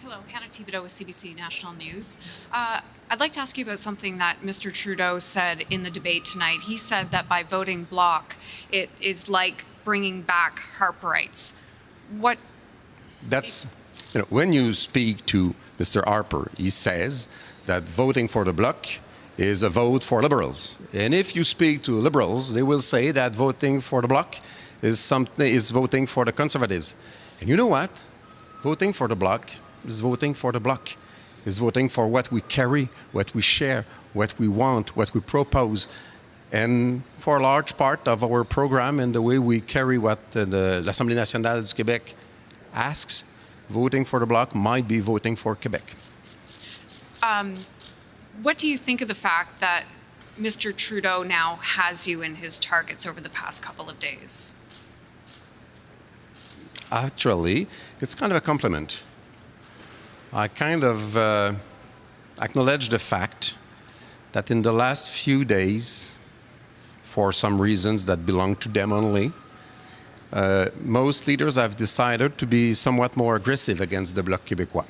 Hello, Hannah Thibodeau with CBC National News. I'd like to ask you about something that Mr. Trudeau said in the debate tonight. He said that by voting Bloc, it is like bringing back Harperites. What? That's, when you speak to Mr. Harper, he says that voting for the Bloc is a vote for Liberals. And if you speak to Liberals, they will say that voting for the Bloc is voting for the Conservatives. And you know what? Voting for the Bloc is voting for the Bloc. Is voting for what we carry, what we share, what we want, what we propose. And for a large part of our program and the way we carry what l'Assemblée nationale du Québec asks, voting for the Bloc might be voting for Quebec. What do you think of the fact that Mr. Trudeau now has you in his targets over the past couple of days? Actually, it's kind of a compliment. I kind of acknowledge the fact that in the last few days, for some reasons that belong to them only, most leaders have decided to be somewhat more aggressive against the Bloc Québécois.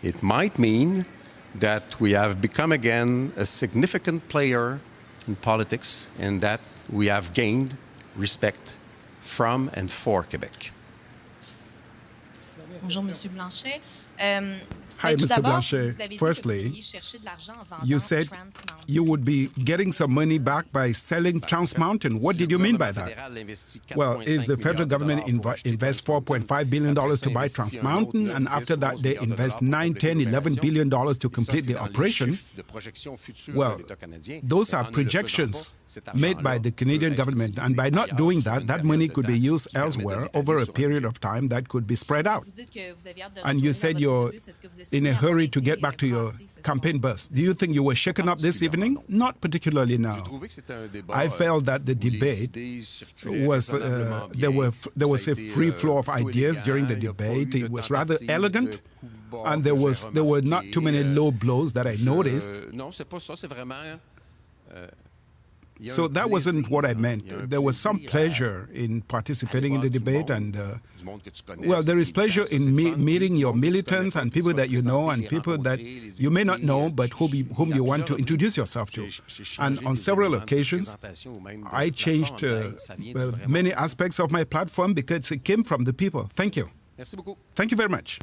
It might mean that we have become again a significant player in politics and that we have gained respect from and for Quebec. Bonjour, Monsieur Blanchet. Hi, Mr. Blanchet. Firstly, you said you would be getting some money back by selling Trans Mountain. What did you mean by that? Well, is the federal government invest $4.5 billion to buy Trans Mountain, and after that they invest $9, $10, $11 billion to complete the operation? Well, those are projections made by the Canadian government, and by not doing that, that money could be used elsewhere over a period of time that could be spread out. And you said you're in a hurry to get back to your campaign bus. Do you think you were shaken up this evening? Not particularly, no. I felt that the debate was, there was a free flow of ideas during the debate. It was rather elegant, and there were not too many low blows that I noticed. So that wasn't what I meant. There was some pleasure in participating in the debate, and well, there is pleasure in meeting your militants and people that you know and people that you may not know, but whom you want to introduce yourself to. And on several occasions, I changed many aspects of my platform because it came from the people. Thank you. Thank you very much.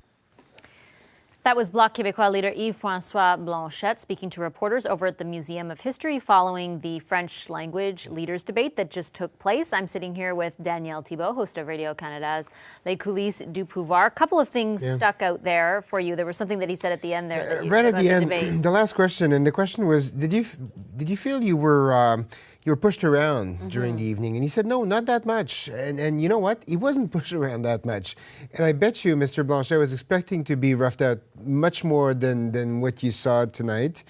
That was Bloc Québécois leader Yves-François Blanchet speaking to reporters over at the Museum of History following the French language leaders debate that just took place. I'm sitting here with Danielle Thibault, host of Radio-Canada's Les Coulisses du Pouvoir. A couple of things stuck out there for you. There was something that he said at the end there. Right at the end, the last question, and the question was, did you feel you were pushed around during the evening? And he said, no, not that much. And you know what? He wasn't pushed around that much. And I bet you Mr. Blanchet was expecting to be roughed out much more than what you saw tonight.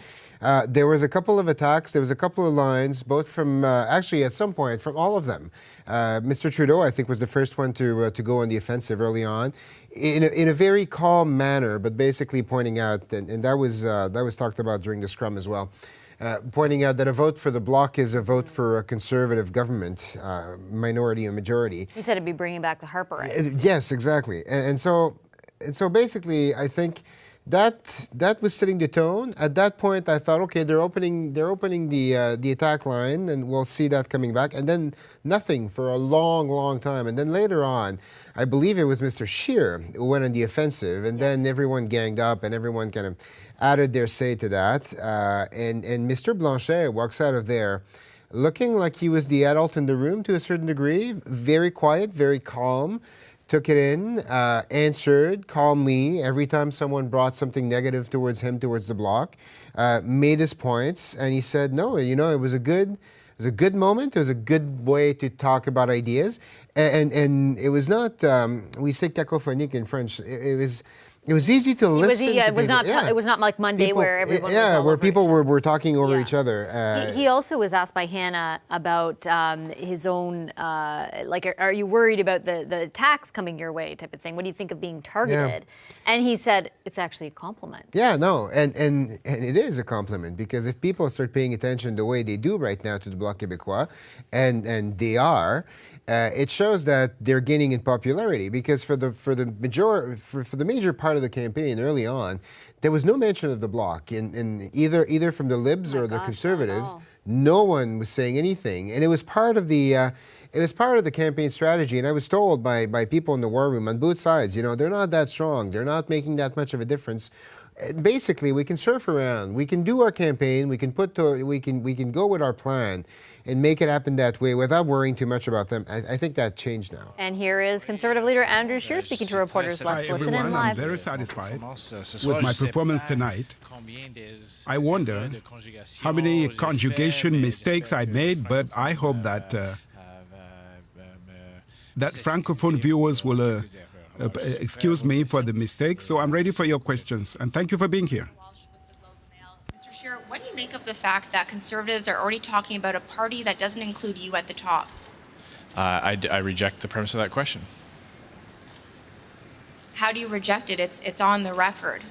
There was a couple of attacks. There was a couple of lines, both from, actually at some point, from all of them. Mr. Trudeau, I think, was the first one to go on the offensive early on, in a very calm manner, but basically pointing out, and that was talked about during the scrum as well, pointing out that a vote for the Bloc is a vote for a conservative government, minority and majority. He said it'd be bringing back the Harper rights. Yes, exactly. And so basically, I think that was setting the tone. At that point, I thought, okay, they're opening the attack line, and we'll see that coming back. And then nothing for a long, long time. And then later on, I believe it was Mr. Scheer who went on the offensive, and then everyone ganged up, and everyone kind of added their say to that. And Mr. Blanchet walks out of there looking like he was the adult in the room to a certain degree, very quiet, very calm, took it in, answered calmly every time someone brought something negative towards him, towards the Bloc, made his points, and he said, no, you know, it was a good moment. It was a good way to talk about ideas, and it was not. We say cacophonique in French. It was easy to listen. It was not like Monday people, where everyone was all where over people were talking over each other. He also was asked by Hannah about his own, are you worried about the attacks coming your way type of thing? What do you think of being targeted? And he said it's actually a compliment. Yeah, no, and it is a compliment, because if people start paying attention the way they do right now to the Bloc Québécois, and they are, it shows that they're gaining in popularity, because for the major part of the campaign early on, there was no mention of the Bloc in either from the Libs or the Conservatives. No one was saying anything, and it was part of the campaign strategy. And I was told by people in the war room on both sides, you know, they're not that strong, they're not making that much of a difference. Basically, we can surf around, we can do our campaign, we can go with our plan and make it happen that way without worrying too much about them. I think that changed now. And here is Conservative leader Andrew Scheer speaking to reporters. Let's listen in live. I'm very satisfied with my performance tonight. I wonder how many conjugation mistakes I made, but I hope that Francophone viewers will excuse me for the mistakes. So I'm ready for your questions, and thank you for being here. What do you make of the fact that Conservatives are already talking about a party that doesn't include you at the top? I reject the premise of that question. How do you reject it? It's on the record.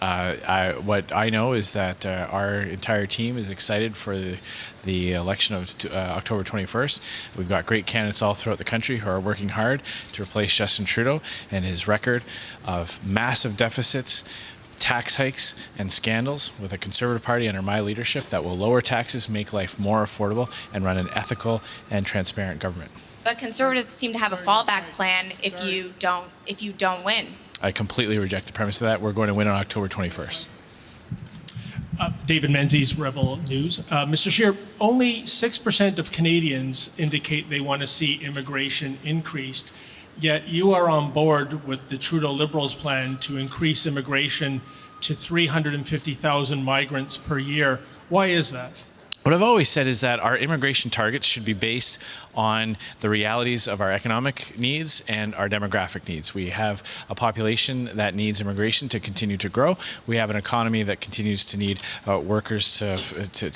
What I know is that our entire team is excited for the election of October 21st. We've got great candidates all throughout the country who are working hard to replace Justin Trudeau and his record of massive deficits, tax hikes, and scandals with a Conservative Party under my leadership that will lower taxes, make life more affordable, and run an ethical and transparent government. But Conservatives seem to have a fallback plan if you don't win. I completely reject the premise of that. We're going to win on October 21st. David Menzies, Rebel News. Mr. Scheer, only 6% of Canadians indicate they want to see immigration increased, yet you are on board with the Trudeau Liberals' plan to increase immigration to 350,000 migrants per year. Why is that? What I've always said is that our immigration targets should be based on the realities of our economic needs and our demographic needs. We have a population that needs immigration to continue to grow. We have an economy that continues to need workers to